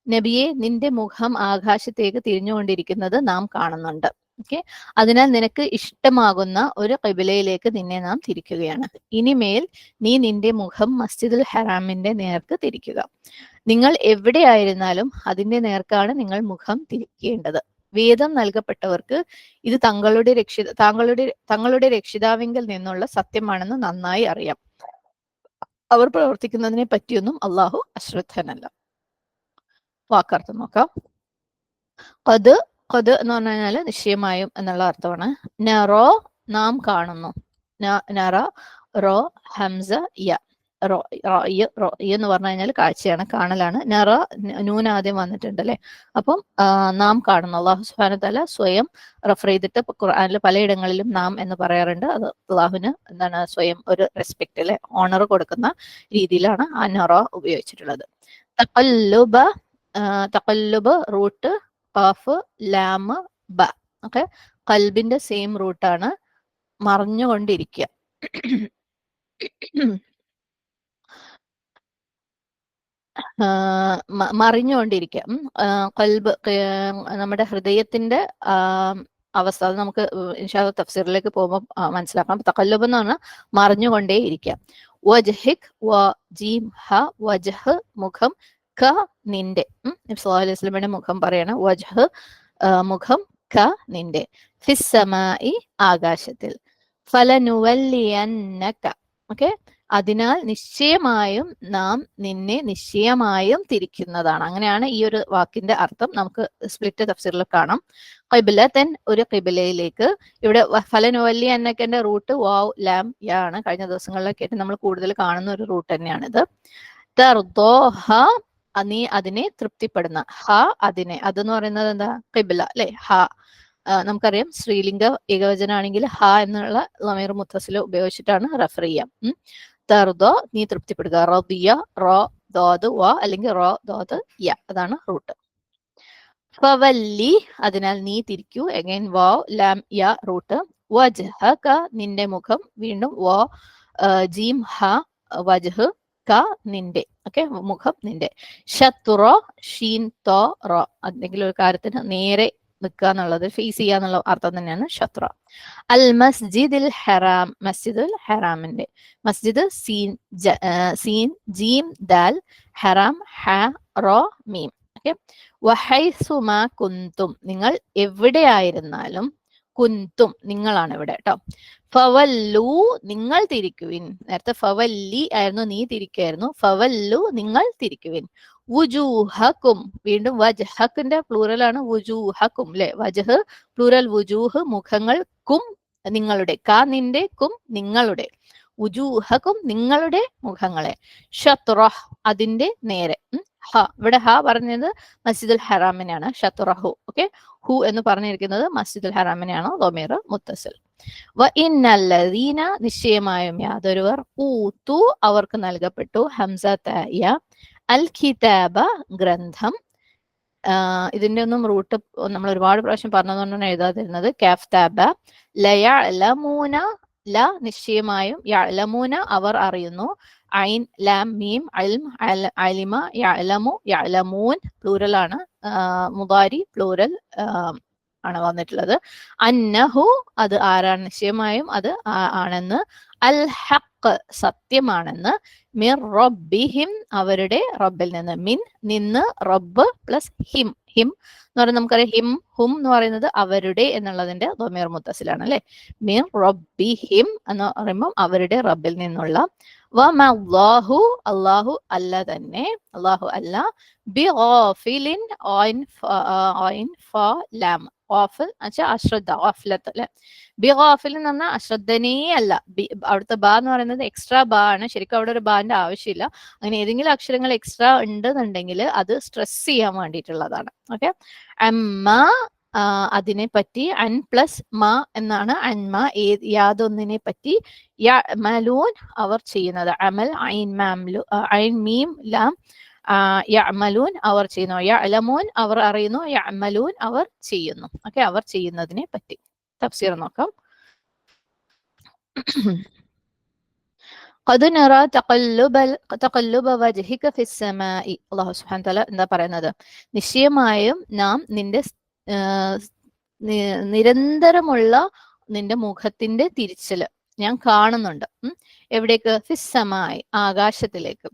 നബിയെ, നിന്റെ മുഖം ആകാശത്തേക്ക് തിരിഞ്ഞുകൊണ്ടിരിക്കുന്നത് നാം കാണുന്നുണ്ട്. ഓക്കെ, അതിനാൽ നിനക്ക് ഇഷ്ടമാകുന്ന ഒരു ഖിബ്ലയിലേക്ക് നിന്നെ നാം തിരിക്കുകയാണ്. ഇനിമേൽ നീ നിന്റെ മുഖം മസ്ജിദുൽ ഹറാമിന്റെ നേർക്ക് തിരിക്കുക. നിങ്ങൾ എവിടെയായിരുന്നാലും അതിന്റെ നേർക്കാണ് നിങ്ങൾ മുഖം തിരിക്കേണ്ടത്. വേദം നൽകപ്പെട്ടവർക്ക് ഇത് തങ്ങളുടെ രക്ഷിതാവിങ്കിൽ നിന്നുള്ള സത്യമാണെന്ന് നന്നായി അറിയാം. അവർ പ്രവർത്തിക്കുന്നതിനെ പറ്റിയൊന്നും അള്ളാഹു അശ്രദ്ധനല്ല. വാക്കർത്ഥം നോക്കാം. ഖദ് എന്ന് പറഞ്ഞു കഴിഞ്ഞാൽ നിശ്ചയമായും എന്നുള്ള അർത്ഥമാണ്. നറോ, നാം കാണുന്നു. നറ റോ ഹംസ യ, റോ എന്ന് പറഞ്ഞു കഴിഞ്ഞാൽ കാഴ്ചയാണ്, കാണലാണ്. നറ നൂൻ ആദ്യം വന്നിട്ടുണ്ട് അല്ലെ, അപ്പം നാം കാണുന്നു. അല്ലാഹു സുബ്ഹാനഹു വ തആല സ്വയം റെഫർ ചെയ്തിട്ട് ഖുർആനിൽ പലയിടങ്ങളിലും നാം എന്ന് പറയാറുണ്ട്. അത് അള്ളാഹുവിന് എന്താണ് സ്വയം ഒരു റെസ്പെക്ട് അല്ലെ, ഓണർ കൊടുക്കുന്ന രീതിയിലാണ് ആ നറ ഉപയോഗിച്ചിട്ടുള്ളത്. തഖല്ലുബ് റൂട്ട് ഖാഫ് ലാം ബ. ഓക്കെ, ഖൽബിന്റെ സെയിം റൂട്ടാണ്, മറിഞ്ഞുകൊണ്ടിരിക്കുക. മറിഞ്ഞുകൊണ്ടിരിക്കുക. ഖൽബ് നമ്മുടെ ഹൃദയത്തിന്റെ അവസ്ഥ, അത് നമുക്ക് ഇൻഷാ അല്ലാഹ് തഫ്സീറിലേക്ക് പോകുമ്പോൾ മനസ്സിലാക്കാം. തഖല്ലുബ് എന്ന് പറഞ്ഞാൽ മറിഞ്ഞുകൊണ്ടേ ഇരിക്കുക. വജ്ഹിക് വജീം ഹ, വജ്ഹ് മുഖം, ക നിന്റെ. നബി സല്ലല്ലാഹു അലൈഹി വസല്ലമയുടെ മുഖം പറയാണ്, വജ്ഹ് മുഖം, ക നിന്റെ, ഫിസ്സമായി ആകാശത്തിൽ, ഫലനുവല്ലിയന്നക. ഓക്കെ, അതിനാൽ നിശ്ചയമായും നാം നിന്നെ നിശ്ചയമായും തിരിക്കുന്നതാണ്. അങ്ങനെയാണ് ഈ ഒരു വാക്കിന്റെ അർത്ഥം. നമുക്ക് സ്പ്ലിറ്റ് തഫ്സീറിൽ കാണാം. ഖിബ്ലതൻ, ഒരു ഖിബ്ലയിലേക്ക്. ഇവിടെ ഫലനുവല്ലിയന്നകന്റെ റൂട്ട് വാവ് ലാം യ ആണ്. കഴിഞ്ഞ ദിവസങ്ങളിലൊക്കെ ആയിട്ട് നമ്മൾ കൂടുതൽ കാണുന്ന ഒരു റൂട്ട് തന്നെയാണിത്. തർദോഹ, നീ അതിനെ തൃപ്തിപ്പെടുന്ന. ഹ അതിനെ, അതെന്ന് പറയുന്നത് എന്താ? ഖിബ്ല അല്ലെ? ഹ നമുക്കറിയാം സ്ത്രീലിംഗ ഏകവചനാണെങ്കിൽ ഹ എന്നുള്ള ലമീർ മുത്തസിൽ ഉപയോഗിച്ചിട്ടാണ് റെഫർ ചെയ്യാം. തർദോ നീ തൃപ്തിപ്പെടുക. റദിയ റോ ദോത് വ അല്ലെങ്കിൽ റോ ദോത് യ, അതാണ് റൂട്ട്. ഫവല്ലി അതിനാൽ നീ തിരിക്കൂ. അഗൈൻ വാവ് ലാം യ റൂട്ട്. വജ്ഹക നിന്റെ മുഖം, വീണ്ടും വ ജീം ഹ വജ്ഹ് ക നിന്റെ, ഓക്കെ മുഖം നിന്റെ. ഷത്തുറോ ഷീൻ തോ റോ, എന്തെങ്കിലും ഒരു കാര്യത്തിന് നേരെ നിൽക്കുക എന്നുള്ളത്, ഫേസ് ചെയ്യുക എന്നുള്ള അർത്ഥം തന്നെയാണ് ഷത്ര. അൽ മസ്ജിദുൽ ഹറാം മസ്ജിദുൽ ഹറാമിന്റെ. മസ്ജിദ് സീൻ ജീം ദാൽ, ഹറാം ഹ റോ മീം. ഓക്കെ. വഹൈസുമാ കുന്തും നിങ്ങൾ എവിടെയായിരുന്നാലും, കുന്തും നിങ്ങളാണ് ഇവിടെ കേട്ടോ. ഫവല്ലു നിങ്ങൾ തിരിക്കുവിൻ. നേരത്തെ ഫവല്ലി ആയിരുന്നു, നീ തിരിക്കായിരുന്നു. ഫവല്ലു നിങ്ങൾ തിരിക്കുവിൻ. വുജൂഹക്കും വീണ്ടും വജ്ഹക്കിന്റെ പ്ലൂറലാണ് വുജൂഹക്കും അല്ലെ? വജ്ഹ് പ്ലൂറൽ, വുജൂഹ് മുഖങ്ങൾ, കും നിങ്ങളുടെ, ക നിന്റെ, കും നിങ്ങളുടെ. വുജൂഹക്കും നിങ്ങളുടെ മുഖങ്ങളെ. ഷത്റഹ് അതിന്റെ നേരെ. ഹ ഇവിടെ ഹ പറഞ്ഞത് മസ്ജിദുൽ ഹറാമിനെയാണ്, ഷത്റഹു. ഓക്കെ, ഹു എന്ന് പറഞ്ഞിരിക്കുന്നത് മസ്ജിദുൽ ഹറാമിനെയാണ്, ദമീർ മുത്തസിൽ. വ ഇന്നല്ലദീന നിശ്ചയമായും യാതൊരുവർ, ഊതു അവർക്ക് നൽകപ്പെട്ടു, ഹംസ തായ, അൽ കിതാബ ഗ്രന്ഥം. ഇതിന്റെ ഒന്നും റൂട്ട് നമ്മൾ ഒരുപാട് പ്രാവശ്യം പറഞ്ഞതുകൊണ്ടാണ് എഴുതാതിരുന്നത്. കാഫ് താബ. ലയഅലമൂന ല നിശ്ചയമായും, യഅലമൂന അവർ അറിയുന്നു, ഐൻ ലാം മീം ഇൽം അലിമ യഅലമു യഅലമൂൻ പ്ലൂറലാണ്, മുദാരി പ്ലൂറൽ ആണ് വന്നിട്ടുള്ളത്. അന്നഹു അത് ആരാണ്? നിശ്ചയമായും അത് ആണെന്ന്. അൽ ഹഖ് സത്യമാണെന്ന്. മിർ റബ്ബിഹിം അവരുടെ റബ്ബിൽ നിന്ന്. മിൻ നിന്ന്, റബ്ബ് പ്ലസ് ഹിം. ഹിം എന്ന് പറയുന്നത് നമുക്കറിയാം, ഹിം ഹും എന്ന് പറയുന്നത് അവരുടെ എന്നുള്ളതിന്റെ ദമീർ മുത്തസിലാണ് അല്ലെ? മിർ റബ്ബിഹിം എന്ന് പറയുമ്പോൾ അവരുടെ റബ്ബിൽ നിന്നുള്ള. വമല്ലാഹു അല്ലാഹു അല്ല തന്നെ, അല്ലാഹു അല്ല. ബിഗാഫിലിൻ ഐൻ ഫ ലാം, ഗാഫിൽ എന്നുവെച്ചാൽ അശ്രദ്ധ, ഗാഫിലത്ത് അല്ലെ? ബിഗാഫിൽ എന്ന് പറഞ്ഞാൽ അശ്രദ്ധനേ അല്ല. അവിടുത്തെ ബാ എന്ന് പറയുന്നത് എക്സ്ട്രാ ബാ ആണ്. ശരിക്കും അവിടെ ഒരു ബാന്റെ ആവശ്യമില്ല. അങ്ങനെ ഏതെങ്കിലും അക്ഷരങ്ങൾ എക്സ്ട്രാ ഉണ്ടെന്നുണ്ടെങ്കിൽ അത് സ്ട്രെസ് ചെയ്യാൻ വേണ്ടിയിട്ടുള്ളതാണ്. ഓക്കെ. അമ്മ അതിനെ പറ്റി, അൻ പ്ലസ് മ എന്നാണ്. അന്മ യാതൊന്നിനെ പറ്റി. യഅമലൂൻ അവർ ചെയ്യുന്നത്. അമൽ ഐൻ മാംലു ഐൻ മീം ലാം, യഅമലൂൻ അവർ ചെയ്യുന്നു. യഅലമൂൻ അവർ അറിയുന്നു. യഅമലൂൻ അവർ ചെയ്യുന്നു. ഓക്കെ, അവർ ചെയ്യുന്നതിനെ പറ്റി. തഫ്സീർ നോക്കാം. ഖദ് നറാ തഖല്ലുബ വജ്ഹിക ഫിസ്സമാഇ. അല്ലാഹു സുബ്ഹാനഹു വ തആല എന്താ പറയുന്നത്? നിശ്ചയമായും നാം നിന്റെ നിരന്തരമുള്ള നിന്റെ മുഖത്തിന്റെ തിരിച്ചില് ഞാൻ കാണുന്നുണ്ട്. എവിടേക്ക്? ഫിസ്സമായി ആകാശത്തിലേക്ക്.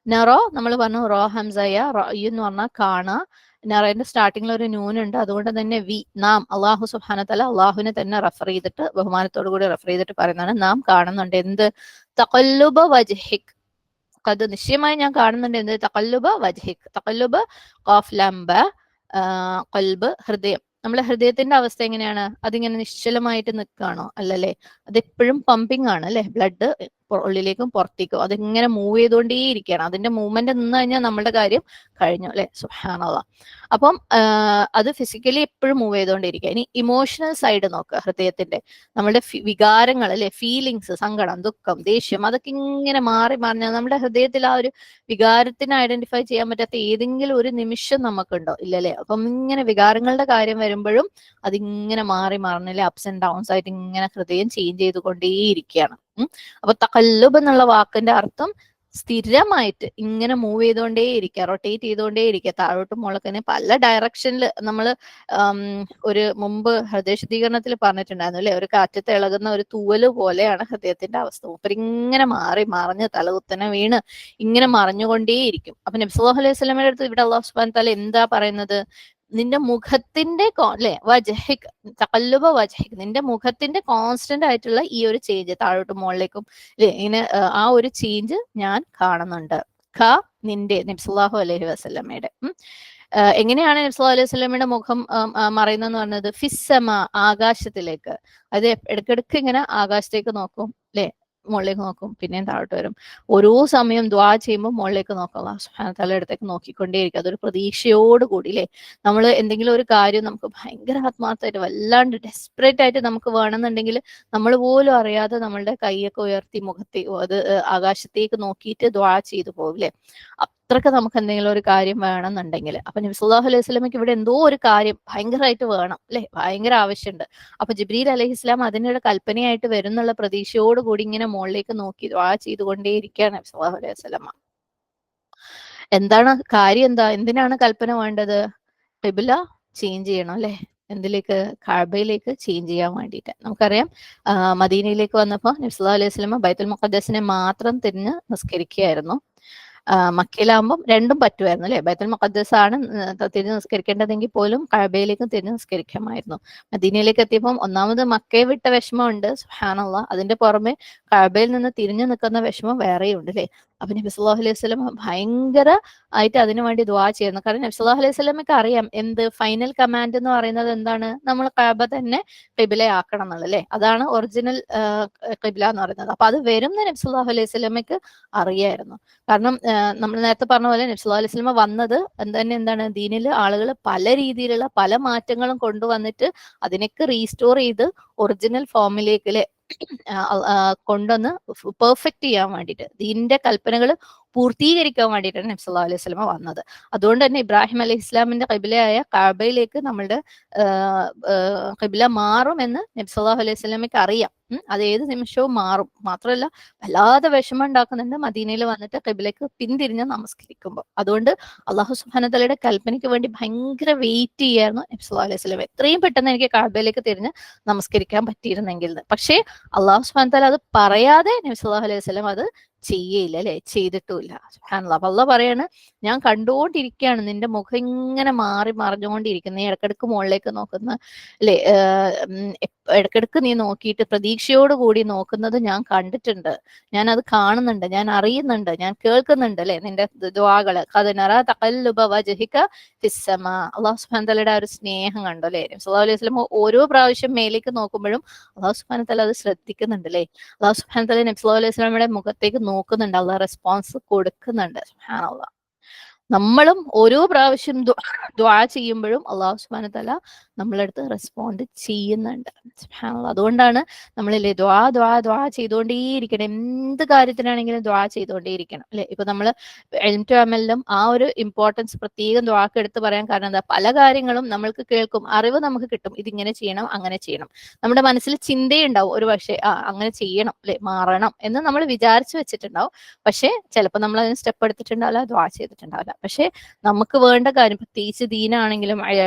നറോ നമ്മൾ പറഞ്ഞു റോ ഹംസയ, റഅയു എന്ന് പറഞ്ഞാൽ കാണുക. നറേന്റെ സ്റ്റാർട്ടിങ്ങിൽ ഒരു നൂനുണ്ട്, അതുകൊണ്ട് തന്നെ വി നാം, അള്ളാഹു സുബ്ഹാനഹു വ തആല അള്ളാഹുവിനെ തന്നെ റെഫർ ചെയ്തിട്ട്, ബഹുമാനത്തോടു കൂടി റെഫർ ചെയ്തിട്ട് പറയുന്നതാണ് നാം കാണുന്നുണ്ട്. എന്ത്? തഖല്ലുബ വജ്ഹിക്. അത് നിശ്ചയമായി ഞാൻ കാണുന്നുണ്ട്. എന്ത്? തഖല്ലുബ വജ്ഹിക്. തഖല്ലുബ ഖാഫ് ലാം ബ, ഖൽബ് ഹൃദയം. നമ്മളെ ഹൃദയത്തിന്റെ അവസ്ഥ എങ്ങനെയാണ്? അതിങ്ങനെ നിശ്ചലമായിട്ട് നിൽക്കുകയാണോ? അല്ലല്ലേ, അതെപ്പോഴും പമ്പിങ് ആണ് അല്ലെ? ബ്ലഡ് ഉള്ളിലേക്കും പുറത്തേക്കും അതിങ്ങനെ മൂവ് ചെയ്തുകൊണ്ടേയിരിക്കുകയാണ്. അതിന്റെ മൂവ്മെന്റ് നിന്ന് കഴിഞ്ഞാൽ നമ്മളുടെ കാര്യം കഴിഞ്ഞു അല്ലെ? സുബ്ഹാനല്ലാഹ്. അപ്പം അത് ഫിസിക്കലി എപ്പോഴും മൂവ് ചെയ്തുകൊണ്ടിരിക്കുക. ഇനി ഇമോഷണൽ സൈഡ് നോക്കുക ഹൃദയത്തിന്റെ. നമ്മളുടെ വികാരങ്ങൾ അല്ലെ, ഫീലിങ്സ്, സങ്കടം, ദുഃഖം, ദേഷ്യം, അതൊക്കെ ഇങ്ങനെ മാറി മാറിഞ്ഞാൽ നമ്മുടെ ഹൃദയത്തിൽ ആ ഒരു വികാരത്തിനെ ഐഡന്റിഫൈ ചെയ്യാൻ പറ്റാത്ത ഏതെങ്കിലും ഒരു നിമിഷം നമുക്കുണ്ടോ? ഇല്ലല്ലേ? അപ്പം ഇങ്ങനെ വികാരങ്ങളുടെ കാര്യം വരുമ്പോഴും അതിങ്ങനെ മാറി മാറുന്നില്ലേ? അപ്സ് ആൻഡ് ഡൗൺസ് ആയിട്ട് ഇങ്ങനെ ഹൃദയം ചേഞ്ച് ചെയ്തുകൊണ്ടേയിരിക്കുകയാണ്. അപ്പൊ തഖല്ലുബ് എന്നുള്ള വാക്കിന്റെ അർത്ഥം സ്ഥിരമായിട്ട് ഇങ്ങനെ മൂവ് ചെയ്തുകൊണ്ടേയിരിക്കുക, റൊട്ടേറ്റ് ചെയ്തുകൊണ്ടേയിരിക്കുക, താഴോട്ടും മുളക്കിനെ പല ഡയറക്ഷനിൽ. നമ്മൾ ഒരു മുമ്പ് ഹൃദയശുദ്ധീകരണത്തിൽ പറഞ്ഞിട്ടുണ്ടായിരുന്നു അല്ലെ? ഒരു കാറ്റത്ത് ഇളകുന്ന ഒരു തൂവല് പോലെയാണ് ഹൃദയത്തിന്റെ അവസ്ഥ. മൂപ്പര് ഇങ്ങനെ മാറി മറിഞ്ഞ് തലകുത്തനെ വീണ് ഇങ്ങനെ മറിഞ്ഞുകൊണ്ടേയിരിക്കും. അപ്പൊ നബി സല്ലല്ലാഹു അലൈഹി വസല്ലമയുടെ അടുത്ത് ഇവിടെ അല്ലാഹു സുബ്ഹാനഹു വ തആല എന്താ പറയുന്നത്? നിന്റെ മുഖത്തിന്റെ അല്ലെ, വജ്ഹിക്, തഖല്ലുബ വജ്ഹിക്, നിന്റെ മുഖത്തിന്റെ കോൺസ്റ്റന്റ് ആയിട്ടുള്ള ഈ ഒരു ചേഞ്ച്, താഴോട്ടും മുകളിലേക്കും അല്ലെ, ഇങ്ങനെ ആ ഒരു ചേഞ്ച് ഞാൻ കാണുന്നുണ്ട്. ഖ നിന്റെ, നബി സല്ലല്ലാഹു അലൈഹി വസല്ലമയുടെ. എങ്ങനെയാണ് നബി സല്ലല്ലാഹു അലൈഹി വസല്ലമയുടെ മുഖം മറയുന്നതെന്ന് പറഞ്ഞത്? ഫിസ്സമ ആകാശത്തിലേക്ക്. അത് ഇടയ്ക്കിടയ്ക്ക് ഇങ്ങനെ ആകാശത്തേക്ക് നോക്കും അല്ലെ? മുകളിലേക്ക് നോക്കും, പിന്നെയും താഴോട്ട് വരും. ഓരോ സമയം ദ്വാ ചെയ്യുമ്പോൾ മുകളിലേക്ക് നോക്കും, അല്ലാഹു സുബ്ഹാനഹു വതആലയുടെ അടുത്തേക്ക് നോക്കിക്കൊണ്ടേയിരിക്കും. അതൊരു പ്രതീക്ഷയോട് കൂടി അല്ലേ. നമ്മൾ എന്തെങ്കിലും ഒരു കാര്യം നമുക്ക് ഭയങ്കര ആത്മാർത്ഥമായിട്ട് വല്ലാണ്ട് ഡെസ്പറേറ്റ് ആയിട്ട് നമുക്ക് വേണമെന്നുണ്ടെങ്കിൽ നമ്മൾ പോലും അറിയാതെ നമ്മളുടെ കൈയൊക്കെ ഉയർത്തി അത് ആകാശത്തേക്ക് നോക്കിയിട്ട് ദ്വാ ചെയ്തു പോകില്ലേ. അത്രയ്ക്ക് നമുക്ക് എന്തെങ്കിലും ഒരു കാര്യം വേണമെന്നുണ്ടെങ്കിൽ, അപ്പൊ നബി സല്ലല്ലാഹു അലൈഹി വസല്ലമയ്ക്ക് ഇവിടെ എന്തോ ഒരു കാര്യം ഭയങ്കരമായിട്ട് വേണം അല്ലെ, ഭയങ്കര ആവശ്യമുണ്ട്. അപ്പൊ ജിബ്രീൽ അലൈഹിസ്ലാം അതിനൊരു കൽപ്പനയായിട്ട് വരുന്നുള്ള പ്രതീക്ഷയോട് കൂടി ഇങ്ങനെ മുകളിലേക്ക് നോക്കി ദ്വാ ചെയ്തുകൊണ്ടേയിരിക്കുകയാണ് നബി സല്ലല്ലാഹു അലൈഹി വസല്ലമ. എന്താണ് കാര്യം, എന്തിനാണ് കൽപ്പന വേണ്ടത്? ഖിബ്ല ചേഞ്ച് ചെയ്യണം അല്ലെ, എന്തിലേക്ക്? കഅബയിലേക്ക് ചേഞ്ച് ചെയ്യാൻ വേണ്ടിയിട്ട്. നമുക്കറിയാം മദീനയിലേക്ക് വന്നപ്പോൾ നബി സല്ലല്ലാഹു അലൈഹി വസല്ലമ ബൈത്തുൽ മുഖദ്ദസിനെ മാത്രം തിരിഞ്ഞ് നിസ്കരിക്കുകയായിരുന്നു. മക്കയിലാകുമ്പോൾ രണ്ടും പറ്റുമായിരുന്നു അല്ലെ. ബൈത്തുൽ മുഖദ്ദസ് ആണ് തിരിഞ്ഞ് നിസ്കരിക്കേണ്ടതെങ്കിൽ പോലും കഅബയിലേക്കും തിരിഞ്ഞ് നിസ്കരിക്കാമായിരുന്നു. മദീനയിലേക്ക് എത്തിയപ്പോൾ ഒന്നാമത് മക്കയെ വിട്ട വിഷമമുണ്ട്, സുബ്ഹാനല്ലാഹ്. അതിന്റെ പുറമെ കഅബയിൽ നിന്ന് തിരിഞ്ഞു നിൽക്കുന്ന വിഷമം വേറെയുണ്ട് അല്ലെ. അപ്പൊ നബി സല്ലല്ലാഹു അലൈഹി വസല്ലം ഭയങ്കര ആയിട്ട് അതിനു വേണ്ടി ദുആ ചെയ്യുന്നു. കാരണം നബി സല്ലല്ലാഹു അലൈഹി വസല്ലമയ്ക്ക് അറിയാം എന്ത് ഫൈനൽ കമാൻഡ് എന്ന് പറയുന്നത് എന്താണ്, നമ്മൾ കഅബ തന്നെ ഖിബ്ലയാക്കണം എന്നുള്ളത് അല്ലെ. അതാണ് ഒറിജിനൽ ഖിബ്ല എന്ന് പറയുന്നത്. അപ്പൊ അത് വരും നബി സല്ലല്ലാഹു അലൈഹി വസല്ലമയ്ക്ക് അറിയായിരുന്നു. കാരണം നമ്മൾ നേരത്തെ പറഞ്ഞ പോലെ നബി സല്ലല്ലാഹു അലൈഹി വസല്ലമ വന്നത് എന്താണ് ദീനിൽ ആളുകൾ പല രീതിയിലുള്ള പല മാറ്റങ്ങളും കൊണ്ടുവന്നിട്ട് അതിനൊക്കെ റീസ്റ്റോർ ചെയ്ത് ഒറിജിനൽ ഫോമിലേക്ക് അല്ലെ കൊണ്ടുവന്ന് പെർഫെക്റ്റ് ചെയ്യാൻ വേണ്ടിയിട്ട്, ദീനിന്റെ കൽപ്പനകൾ പൂർത്തീകരിക്കാൻ വേണ്ടിയിട്ടാണ് നബി സല്ലല്ലാഹു അലൈഹി വസല്ലമ വന്നത്. അതുകൊണ്ട് തന്നെ ഇബ്രാഹിം അലൈഹി ഇസ്ലാമിന്റെ ഖിബ്ലയായ കഅബയിലേക്ക് നമ്മളുടെ ഖിബ്ല മാറുമെന്ന് നബി സല്ലല്ലാഹു അലൈഹി വസല്ലമയ്ക്ക് അറിയാം. അത് ഏത് നിമിഷവും മാറും. മാത്രമല്ല വല്ലാതെ വിഷമം ഉണ്ടാക്കുന്നുണ്ട് മദീനയിൽ വന്നിട്ട് ഖിബ്ലയ്ക്ക് പിന്തിരിഞ്ഞ് നമസ്കരിക്കുമ്പോൾ. അതുകൊണ്ട് അല്ലാഹു സുബ്ഹാനഹു വ തആലയുടെ കൽപ്പനയ്ക്ക് വേണ്ടി ഭയങ്കര വെയിറ്റ് ചെയ്യായിരുന്നു നബി സല്ലല്ലാഹു അലൈഹി വസല്ലം. എത്രയും പെട്ടെന്ന് എനിക്ക് കഅബയിലേക്ക് തിരിഞ്ഞ് നമസ്കരിക്കാൻ പറ്റിയിരുന്നെങ്കിൽ. പക്ഷേ അല്ലാഹു സുബ്ഹാനഹു വ തആല അത് പറയാതെ നബി സല്ലല്ലാഹു അലൈഹി വസല്ലം അത് ചെയ്യയില്ല അല്ലെ, ചെയ്തിട്ടുമില്ല. സുബ്ഹാനല്ലാഹ്. അപ്പൊ അല്ലാഹ് പറയാണ്, ഞാൻ കണ്ടുകൊണ്ടിരിക്കുകയാണ്, നിന്റെ മുഖം ഇങ്ങനെ മാറി മറിഞ്ഞുകൊണ്ടിരിക്കുന്നു, നീ ഇടക്കിടക്ക് മുകളിലേക്ക് നോക്കുന്ന അല്ലെ, ഇടക്കിടക്ക് നീ നോക്കിയിട്ട് പ്രതീക്ഷയോട് കൂടി നോക്കുന്നത് ഞാൻ കണ്ടിട്ടുണ്ട്, ഞാൻ അത് കാണുന്നുണ്ട്, ഞാൻ അറിയുന്നുണ്ട്, ഞാൻ കേൾക്കുന്നുണ്ട് അല്ലെ നിന്റെ ദുആകള്. ഖദ് നറാ തഖല്ലുബ വജ്ഹിക ഫിസ്സമാ. അല്ലാഹു സുബ്ഹാനഹു വ തആലയുടെ ആ ഒരു സ്നേഹം കണ്ടു അല്ലെ. നബി സല്ലല്ലാഹു അലൈഹി വസല്ലം ഓരോ പ്രാവശ്യം മേലേക്ക് നോക്കുമ്പോഴും അല്ലാഹു സുബ്ഹാനഹു വ തആല അത് ശ്രദ്ധിക്കുന്നുണ്ട് അല്ലെ. അല്ലാഹു സുബ്ഹാനഹു വ തആല നബി സല്ലല്ലാഹു അലൈഹി വസല്ലമയുടെ മുഖത്തേക്ക് നോക്കുന്നുണ്ട്, അല്ലാഹ് റെസ്പോൺസ് കൊടുക്കുന്നുണ്ട്. സുബ്ഹാനല്ലാഹ്. നമ്മളും ഓരോ പ്രാവശ്യം ദുആ ചെയ്യുമ്പോഴും അല്ലാഹു സുബ്ഹാനഹു വ തആല നമ്മളടുത്ത് റെസ്പോണ്ട് ചെയ്യുന്നുണ്ട്. സുബ്ഹാനല്ലാഹ്. അതുകൊണ്ടാണ് നമ്മളില്ലേ ദുആ ചെയ്തുകൊണ്ടേയിരിക്കണം. എന്ത് കാര്യത്തിനാണെങ്കിലും ദുആ ചെയ്തുകൊണ്ടേയിരിക്കണം അല്ലെ. ഇപ്പൊ നമ്മൾ ഇൽം ടു അമലിലും ആ ഒരു ഇമ്പോർട്ടൻസ് പ്രത്യേകം ദുആക്ക് എടുത്ത് പറയാൻ കാരണം എന്താ, പല കാര്യങ്ങളും നമ്മൾക്ക് കേൾക്കും, അറിവ് നമുക്ക് കിട്ടും, ഇതിങ്ങനെ ചെയ്യണം അങ്ങനെ ചെയ്യണം. നമ്മുടെ മനസ്സിൽ ചിന്തയുണ്ടാവും ഒരു പക്ഷേ അങ്ങനെ ചെയ്യണം അല്ലെ, മാറണം എന്ന് നമ്മൾ വിചാരിച്ചു വെച്ചിട്ടുണ്ടാവും. പക്ഷെ ചിലപ്പോൾ നമ്മൾ അതിന് സ്റ്റെപ്പ് എടുത്തിട്ടുണ്ടാവില്ല, ദുആ ചെയ്തിട്ടുണ്ടാവില്ല. പക്ഷെ നമുക്ക് വേണ്ട കാര്യം പ്രത്യേകിച്ച് ദീനാണെങ്കിലും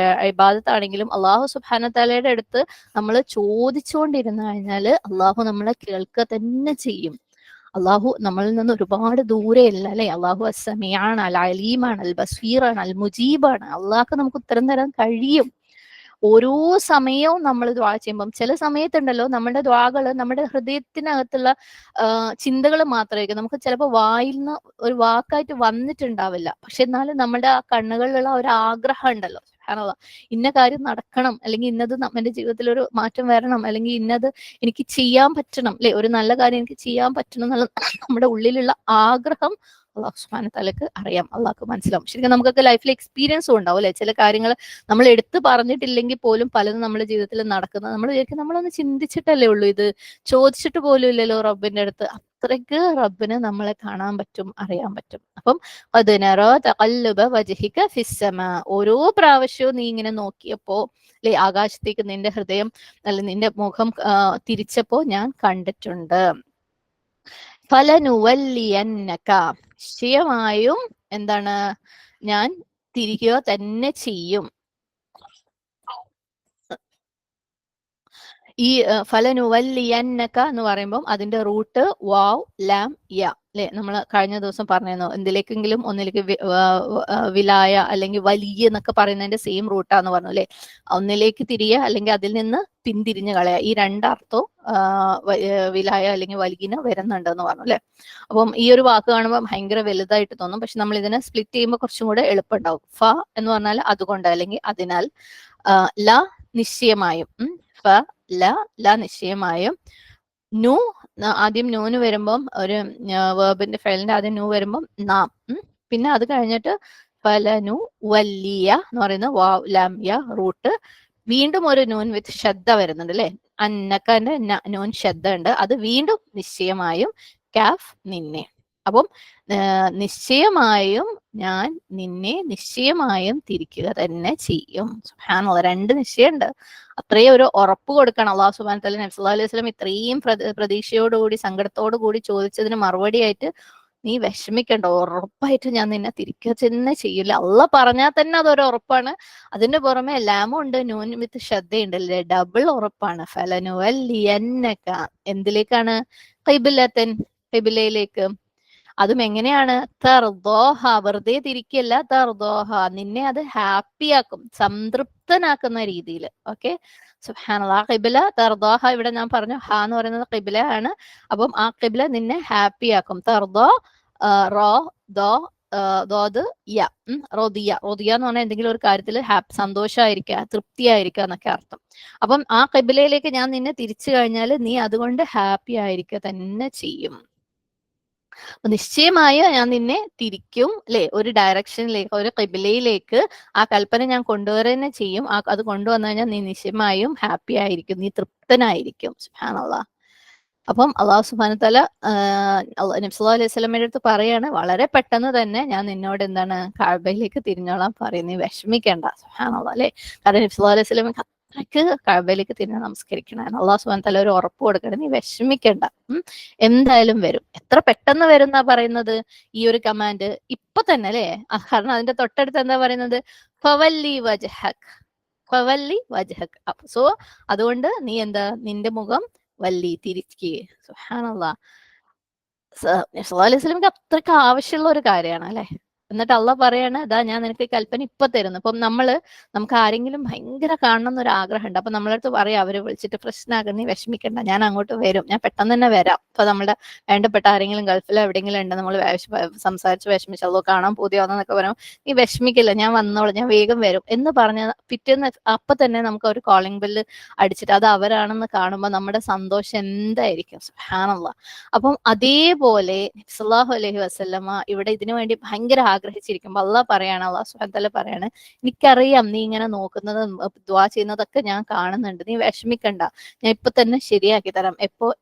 ഇബാദത്താണെങ്കിലും അല്ലാഹു സുബ്ഹാനഹു വ തആലയുടെ അടുത്ത് നമ്മൾ ചോദിച്ചുകൊണ്ടിരുന്നു കഴിഞ്ഞാൽ അല്ലാഹു നമ്മളെ കേൾക്കുക തന്നെ ചെയ്യും. അല്ലാഹു നമ്മളിൽ നിന്ന് ഒരുപാട് ദൂരെയല്ല അല്ലെ. അല്ലാഹു അസ്സമീആണ്, അൽ അലീമാണ്, അൽ ബസീറാണ്, അൽ മുജീബാണ്. അല്ലാഹുക്ക് നമുക്ക് ഉത്തരം തരാൻ കഴിയും. ഓരോ സമയവും നമ്മൾ ദ്വാ ചെയ്യുമ്പം ചില സമയത്തുണ്ടല്ലോ നമ്മുടെ ദ്വാകള് നമ്മുടെ ഹൃദയത്തിനകത്തുള്ള ചിന്തകൾ മാത്രമായിരിക്കും, നമുക്ക് ചിലപ്പോൾ വായിൽ നിന്ന് ഒരു വാക്കായിട്ട് വന്നിട്ടുണ്ടാവില്ല. പക്ഷെ എന്നാലും നമ്മുടെ ആ കണ്ണുകളിലുള്ള ഒരു ആഗ്രഹം ഉണ്ടല്ലോ, ഇന്ന കാര്യം നടക്കണം, അല്ലെങ്കിൽ ഇന്നത് നമ്മുടെ ജീവിതത്തിൽ ഒരു മാറ്റം വരണം, അല്ലെങ്കിൽ ഇന്നത് എനിക്ക് ചെയ്യാൻ പറ്റണം അല്ലെ, ഒരു നല്ല കാര്യം എനിക്ക് ചെയ്യാൻ പറ്റണം എന്നുള്ള നമ്മുടെ ഉള്ളിലുള്ള ആഗ്രഹം അല്ലാഹു സുബ്ഹാനഹു വ തആലക്ക് അറിയാം, അള്ളാഹ്ക്ക് മനസ്സിലാവും. ശരിക്കും നമുക്കൊക്കെ ലൈഫിൽ എക്സ്പീരിയൻസും ഉണ്ടാവും അല്ലെ. ചില കാര്യങ്ങൾ നമ്മൾ എടുത്തു പറഞ്ഞിട്ടില്ലെങ്കിൽ പോലും പലതും നമ്മുടെ ജീവിതത്തിൽ നടക്കുന്നത് നമ്മൾ വിചാരിക്കും നമ്മളൊന്ന് ചിന്തിച്ചിട്ടല്ലേ ഉള്ളൂ, ഇത് ചോദിച്ചിട്ട് പോലും ഇല്ലല്ലോ റബ്ബിന്റെ അടുത്ത്. അത്രയ്ക്ക് റബ്ബിന് നമ്മളെ കാണാൻ പറ്റും, അറിയാൻ പറ്റും. അപ്പം ഖദ് നറാ തഖല്ലുബ വജ്ഹിക ഫിസ്സമാ. ഓരോ പ്രാവശ്യവും നീ ഇങ്ങനെ നോക്കിയപ്പോ അല്ലെ, ആകാശത്തേക്ക് നിന്റെ ഹൃദയം അല്ലെ നിന്റെ മുഖം തിരിച്ചപ്പോ ഞാൻ കണ്ടിട്ടുണ്ട്. ഫലനുവല്ലിയന്നക. നിശ്ചയമായും എന്താണ്, ഞാൻ തിരിക്കുക തന്നെ ചെയ്യും. ഈ ഫലനുവല്ലിയന്നക എന്ന് പറയുമ്പോൾ അതിന്റെ റൂട്ട് വാവ് ലാം യ അല്ലെ. നമ്മൾ കഴിഞ്ഞ ദിവസം പറഞ്ഞിരുന്നു, എന്തിലേക്കെങ്കിലും ഒന്നിലേക്ക് വിലായ അല്ലെങ്കിൽ വലിയ എന്നൊക്കെ പറയുന്നതിന്റെ സെയിം റൂട്ടാന്ന് പറഞ്ഞു അല്ലെ. ഒന്നിലേക്ക് തിരിയുക അല്ലെങ്കിൽ അതിൽ നിന്ന് പിന്തിരിഞ്ഞ് കളയുക, ഈ രണ്ടർത്ഥവും വിലായ അല്ലെങ്കിൽ വലിയ വരുന്നുണ്ട് എന്ന് പറഞ്ഞു അല്ലെ. അപ്പം ഈ ഒരു വാക്ക് കാണുമ്പോൾ ഭയങ്കര വലുതായിട്ട് തോന്നും, പക്ഷെ നമ്മൾ ഇതിനെ സ്പ്ലിറ്റ് ചെയ്യുമ്പോൾ കുറച്ചും കൂടെ എളുപ്പമുണ്ടാവും. ഫ എന്ന് പറഞ്ഞാൽ അതുകൊണ്ട് അല്ലെങ്കിൽ അതിനാൽ, ല നിശ്ചയമായും, ഫ ല നിശ്ചയമായും, നു ആദ്യം നൂന് വരുമ്പം ഒരു വേർബിന്റെ ഫെലിന്റെ ആദ്യം നു വരുമ്പം നാം, പിന്നെ അത് കഴിഞ്ഞിട്ട് ഫലനു വല്ലിയ എന്ന് പറയുന്ന വാവ് ലാം യ റൂട്ട്, വീണ്ടും ഒരു നൂൻ വിത്ത് ശ്രദ്ധ വരുന്നുണ്ട് അല്ലെ, അന്നക്കന്റെ നൂൻ ശ്രദ്ധ ഉണ്ട്, അത് വീണ്ടും നിശ്ചയമായും കാഫ് നിന്നെ. അപ്പം നിശ്ചയമായും ഞാൻ നിന്നെ നിശ്ചയമായും തിരിക്കുക തന്നെ ചെയ്യും. സുബ്ഹാനല്ലാഹ്, രണ്ട് നിശ്ചയമുണ്ട്. അത്രയും ഒരു ഉറപ്പ് കൊടുക്കണം അള്ളാഹു സുബ്ഹാനഹു വ തആല നബി സല്ലല്ലാഹു അലൈഹി വസല്ലം ഇത്രയും പ്രതീക്ഷയോടുകൂടി സങ്കടത്തോടു കൂടി ചോദിച്ചതിന് മറുപടിയായിട്ട് നീ വിഷമിക്കണ്ട, ഉറപ്പായിട്ട് ഞാൻ നിന്നെ തിരിക്കുക തന്നെ ചെയ്യില്ല. അള്ളാഹ് പറഞ്ഞാൽ തന്നെ അതൊരു ഉറപ്പാണ്. അതിന്റെ പുറമെ ലാമും ഉണ്ട്, നൂൻ വിത്ത് ശ്രദ്ധയുണ്ട് അല്ലേ, ഡബിൾ ഉറപ്പാണ്. ഫലനുവല്ലിയന്നക എന്തിലേക്കാണ്? ഖിബ്ലതൻ, ഖിബ്ലയിലേക്ക്. അതും എങ്ങനെയാണ്? തർദോഹ, വെറുതെ തിരിക്കല്ല, തർദോഹ നിന്നെ അത് ഹാപ്പിയാക്കും, സംതൃപ്തനാക്കുന്ന രീതിയിൽ. ഓക്കെ, സുബ്ഹാനല്ലാഹ്. ഖിബ്ല തർദോഹ, ഇവിടെ ഞാൻ പറഞ്ഞു ഹ എന്ന് പറയുന്നത് ഖിബ്ല ആണ്. അപ്പം ആ ഖിബ്ല നിന്നെ ഹാപ്പിയാക്കും. തർദോ റോ ദോ ദോത് യ, റോദിയ. റോദിയ എന്ന് പറഞ്ഞാൽ എന്തെങ്കിലും ഒരു കാര്യത്തിൽ സന്തോഷമായിരിക്കുക, തൃപ്തിയായിരിക്കുക എന്നൊക്കെ അർത്ഥം. അപ്പം ആ ഖിബ്ലയിലേക്ക് ഞാൻ നിന്നെ തിരിച്ചു കഴിഞ്ഞാൽ നീ അതുകൊണ്ട് ഹാപ്പി ആയിരിക്കുക തന്നെ ചെയ്യും. നിശ്ചയമായും ഞാൻ നിന്നെ തിരിക്കും അല്ലെ, ഒരു ഡയറക്ഷനിലേക്ക്, ഒരു ഖിബ്ലയിലേക്ക് ആ കൽപ്പന ഞാൻ കൊണ്ടുവരുന്ന ചെയ്യും. അത് കൊണ്ടുവന്നു കഴിഞ്ഞാൽ നീ നിശ്ചയമായും ഹാപ്പി ആയിരിക്കും, നീ തൃപ്തനായിരിക്കും. സുബ്ഹാനല്ലാഹ്. അപ്പം അള്ളാഹു സുബ്ഹാനഹു തആല നബി സല്ലല്ലാഹു അലൈഹി വസല്ലമയുടെ അടുത്ത് പറയാണ്, വളരെ പെട്ടെന്ന് തന്നെ ഞാൻ നിന്നോട് എന്താണ് കഅബയിലേക്ക് തിരിഞ്ഞോളാൻ പറയും, നീ വിഷമിക്കേണ്ട. സുബ്ഹാനല്ലാഹ് അല്ലെ, കാരണം നബി സല്ലല്ലാഹു അലൈഹി വസല്ലം അത്രയ്ക്ക് കഅബയിലേക്ക് തിരിഞ്ഞ് നമസ്കരിക്കണം. അള്ളാഹു സുബ്ഹാനഹു തആല ഒരു ഉറപ്പ് കൊടുക്കണം, നീ വിഷമിക്കേണ്ട, എന്തായാലും വരും. എത്ര പെട്ടെന്ന് വരും എന്നാ പറയുന്നത് ഈ ഒരു കമാൻഡ്? ഇപ്പൊ തന്നെ അല്ലെ, കാരണം അതിന്റെ തൊട്ടടുത്ത് എന്താ പറയുന്നത്? ഫവല്ലി വജ്ഹക്, ഫവല്ലി വജ്ഹക്. സോ അതുകൊണ്ട് നീ എന്താ, നിന്റെ മുഖം വല്ലി, തിരിക്കുക. സുബ്ഹാനല്ലാഹ്. നബി അലൈഹി സ്വലമിക്ക് അത്രയ്ക്ക് ആവശ്യമുള്ള ഒരു കാര്യമാണ് അല്ലെ. എന്നിട്ട് അള്ളാഹ് പറയാണ്, ഇതാ ഞാൻ നിനക്ക് കൽപ്പന ഇപ്പൊ തരുന്നു. അപ്പം നമുക്ക് ആരെങ്കിലും ഭയങ്കര കാണണം എന്നൊരു ആഗ്രഹമുണ്ട്. അപ്പൊ നമ്മളടുത്ത് പറയാം, അവരെ വിളിച്ചിട്ട് പ്രശ്നമാകുന്ന, നീ വിഷമിക്കണ്ട, ഞാൻ അങ്ങോട്ട് വരും, ഞാൻ പെട്ടെന്ന് തന്നെ വരാം. അപ്പൊ നമ്മുടെ വേണ്ടപ്പെട്ട ആരെങ്കിലും ഗൾഫിലോ എവിടെയെങ്കിലും ഉണ്ട്, നമ്മൾ സംസാരിച്ച് വിഷമിച്ചല്ലോ, കാണാൻ പൂതിയാവുന്നൊക്കെ പറയുമ്പോൾ നീ വിഷമിക്കില്ല, ഞാൻ വന്നോളാം, ഞാൻ വേഗം വരും എന്ന് പറഞ്ഞ പിറ്റേന്ന് അപ്പൊ തന്നെ നമുക്ക് ഒരു കോളിംഗ് ബെല്ല് അടിച്ചിട്ട് അത് അവരാണെന്ന് കാണുമ്പോൾ നമ്മുടെ സന്തോഷം എന്തായിരിക്കും. സുബ്ഹാനല്ലാഹ്. അപ്പം അതേപോലെ സല്ലല്ലാഹു അലൈഹി വസല്ലമ ഇവിടെ ഇതിനു വേണ്ടി ഭയങ്കര ആഗ്രഹിച്ചിരിക്കുമ്പോൾ അള്ളാഹ് പറയാണ്, അള്ളാഹു സുബ്ഹാനഹു വ തആല പറയാണ്, എനിക്കറിയാം നീ ഇങ്ങനെ നോക്കുന്നതും ദുആ ചെയ്യുന്നതൊക്കെ ഞാൻ കാണുന്നുണ്ട്, നീ വിഷമിക്കണ്ട, ഞാൻ ഇപ്പൊ തന്നെ ശരിയാക്കി തരാം.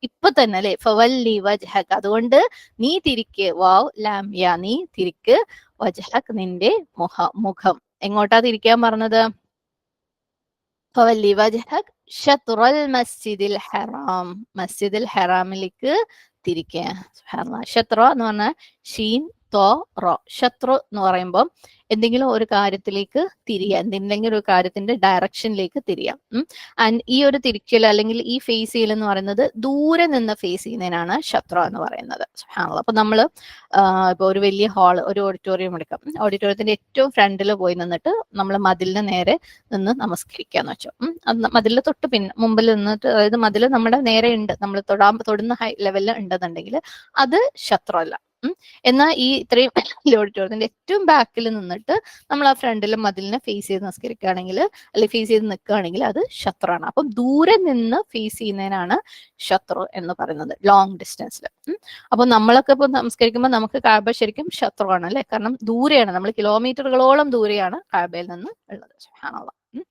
ഇപ്പൊ തന്നെ അല്ലെ, ഫവല്ലി വജ്ഹക, അതുകൊണ്ട് നീ തിരിക്ക്, വാവ് ലാം യ, നീ തിരിക്ക്, വജ്ഹക് നിന്റെ മുഖം. എങ്ങോട്ടാ തിരിക്കാൻ പറഞ്ഞത്? ഫവല്ലി വജ്ഹക് ഷത്റൽ മസ്ജിദിൽ ഹറാം, മസ്ജിദിൽ ഹറാമിലേക്ക് തിരിക്കുക. സുബ്ഹാനല്ലാഹ്. ഷത്ര എന്ന് പറഞ്ഞാൽ ഷീൻ തോ റോ. ശത്രു എന്ന് പറയുമ്പോൾ എന്തെങ്കിലും ഒരു കാര്യത്തിലേക്ക് തിരിയാം, എന്തെങ്കിലും ഒരു കാര്യത്തിന്റെ ഡയറക്ഷനിലേക്ക് തിരിയാം. ആൻഡ് ഈ ഒരു തിരിക്കൽ അല്ലെങ്കിൽ ഈ ഫേസ് ചെയ്യൽ എന്ന് പറയുന്നത് ദൂരെ നിന്ന് ഫേസ് ചെയ്യുന്നതിനാണ് ശത്രു എന്ന് പറയുന്നത്. സുബ്ഹാനല്ലാഹ്. അപ്പൊ നമ്മള് ഇപ്പൊ ഒരു വലിയ ഹാൾ, ഒരു ഓഡിറ്റോറിയം എടുക്കാം. ഓഡിറ്റോറിയത്തിന്റെ ഏറ്റവും ഫ്രണ്ടിൽ പോയി നിന്നിട്ട് നമ്മൾ മതിലിന് നേരെ നിന്ന് നമസ്കരിക്കാന്ന് വെച്ചോ. മതിലിന് തൊട്ട് മുമ്പിൽ നിന്നിട്ട്, അതായത് മതിൽ നമ്മുടെ നേരെ ഉണ്ട്, നമ്മൾ തൊടുന്ന ഹൈ ലെവലിൽ ഉണ്ടെന്നുണ്ടെങ്കിൽ അത് ശത്രു അല്ല. എന്നാൽ ഈ ഇത്രയും ഓഡിറ്റോറിയത്തിന്റെ ഏറ്റവും ബാക്കിൽ നിന്നിട്ട് നമ്മൾ ആ ഫ്രണ്ടിലും മതിലിനെ ഫേസ് ചെയ്ത് നമസ്കരിക്കുകയാണെങ്കിൽ, അല്ലെങ്കിൽ ഫേസ് ചെയ്ത് നിൽക്കുകയാണെങ്കിൽ അത് ശത്രുവാണ്. അപ്പം ദൂരെ നിന്ന് ഫേസ് ചെയ്യുന്നതിനാണ് ശത്രു എന്ന് പറയുന്നത്, ലോങ് ഡിസ്റ്റൻസിൽ. അപ്പൊ നമ്മളൊക്കെ ഇപ്പൊ നമസ്കരിക്കുമ്പോൾ നമുക്ക് കഅബ ശരിക്കും ശത്രുവാണ് അല്ലെ, കാരണം ദൂരെയാണ്, നമ്മൾ കിലോമീറ്ററുകളോളം ദൂരെയാണ് കഅബയിൽ നിന്ന് ഉള്ളത്. സുബ്ഹാനല്ലാഹ്.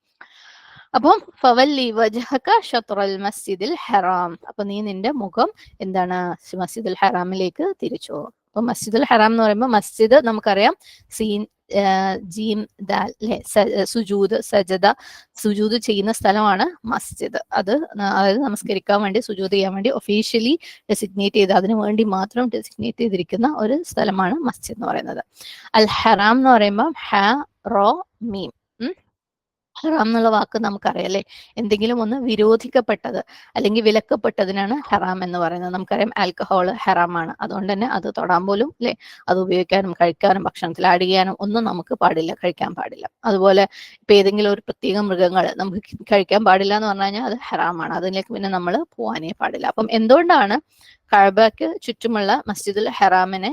അപ്പം ഫവല്ലി വജ്ഹക ഷത്റൽ മസ്ജിദിൽ ഹറാം, അപ്പൊ നീ നിന്റെ മുഖം എന്താണ്, മസ്ജിദുൽ ഹറാമിലേക്ക് തിരിച്ചു. അപ്പൊ മസ്ജിദുൽ ഹറാം എന്ന് പറയുമ്പോൾ മസ്ജിദ് നമുക്കറിയാം, സീൻ ജീം ദാൽ അല്ലെ, സുജൂദ് സജദ, സുജൂദ് ചെയ്യുന്ന സ്ഥലമാണ് മസ്ജിദ്. അതായത് നമസ്കരിക്കാൻ വേണ്ടി, സുജൂദ് ചെയ്യാൻ വേണ്ടി ഒഫീഷ്യലി ഡെസിഗ്നേറ്റ് ചെയ്ത്, അതിനു വേണ്ടി മാത്രം ഡെസിഗ്നേറ്റ് ചെയ്തിരിക്കുന്ന ഒരു സ്ഥലമാണ് മസ്ജിദ് എന്ന് പറയുന്നത്. അൽ ഹറാം എന്ന് പറയുമ്പോൾ ഹ റോ മീം. ഹറാം എന്നുള്ള വാക്ക് നമുക്കറിയാം അല്ലെ, എന്തെങ്കിലും ഒന്ന് വിരോധിക്കപ്പെട്ടത് അല്ലെങ്കിൽ വിലക്കപ്പെട്ടതിനാണ് ഹറാം എന്ന് പറയുന്നത്. നമുക്കറിയാം ആൽക്കഹോൾ ഹറാമാണ്, അതുകൊണ്ട് തന്നെ അത് തൊടാൻ പോലും അല്ലെ, അത് ഉപയോഗിക്കാനും കഴിക്കാനും ഭക്ഷണത്തിൽ ആഡ് ചെയ്യാനും ഒന്നും നമുക്ക് പാടില്ല, കഴിക്കാൻ പാടില്ല. അതുപോലെ ഇപ്പൊ ഏതെങ്കിലും ഒരു പ്രത്യേക മൃഗങ്ങൾ നമുക്ക് കഴിക്കാൻ പാടില്ല എന്ന് പറഞ്ഞു കഴിഞ്ഞാൽ അത് ഹറാമാണ്, അതിലേക്ക് പിന്നെ നമ്മൾ പോകാനേ പാടില്ല. അപ്പം എന്തുകൊണ്ടാണ് കഅബയ്ക്ക് ചുറ്റുമുള്ള മസ്ജിദുൽ ഹറാമിനെ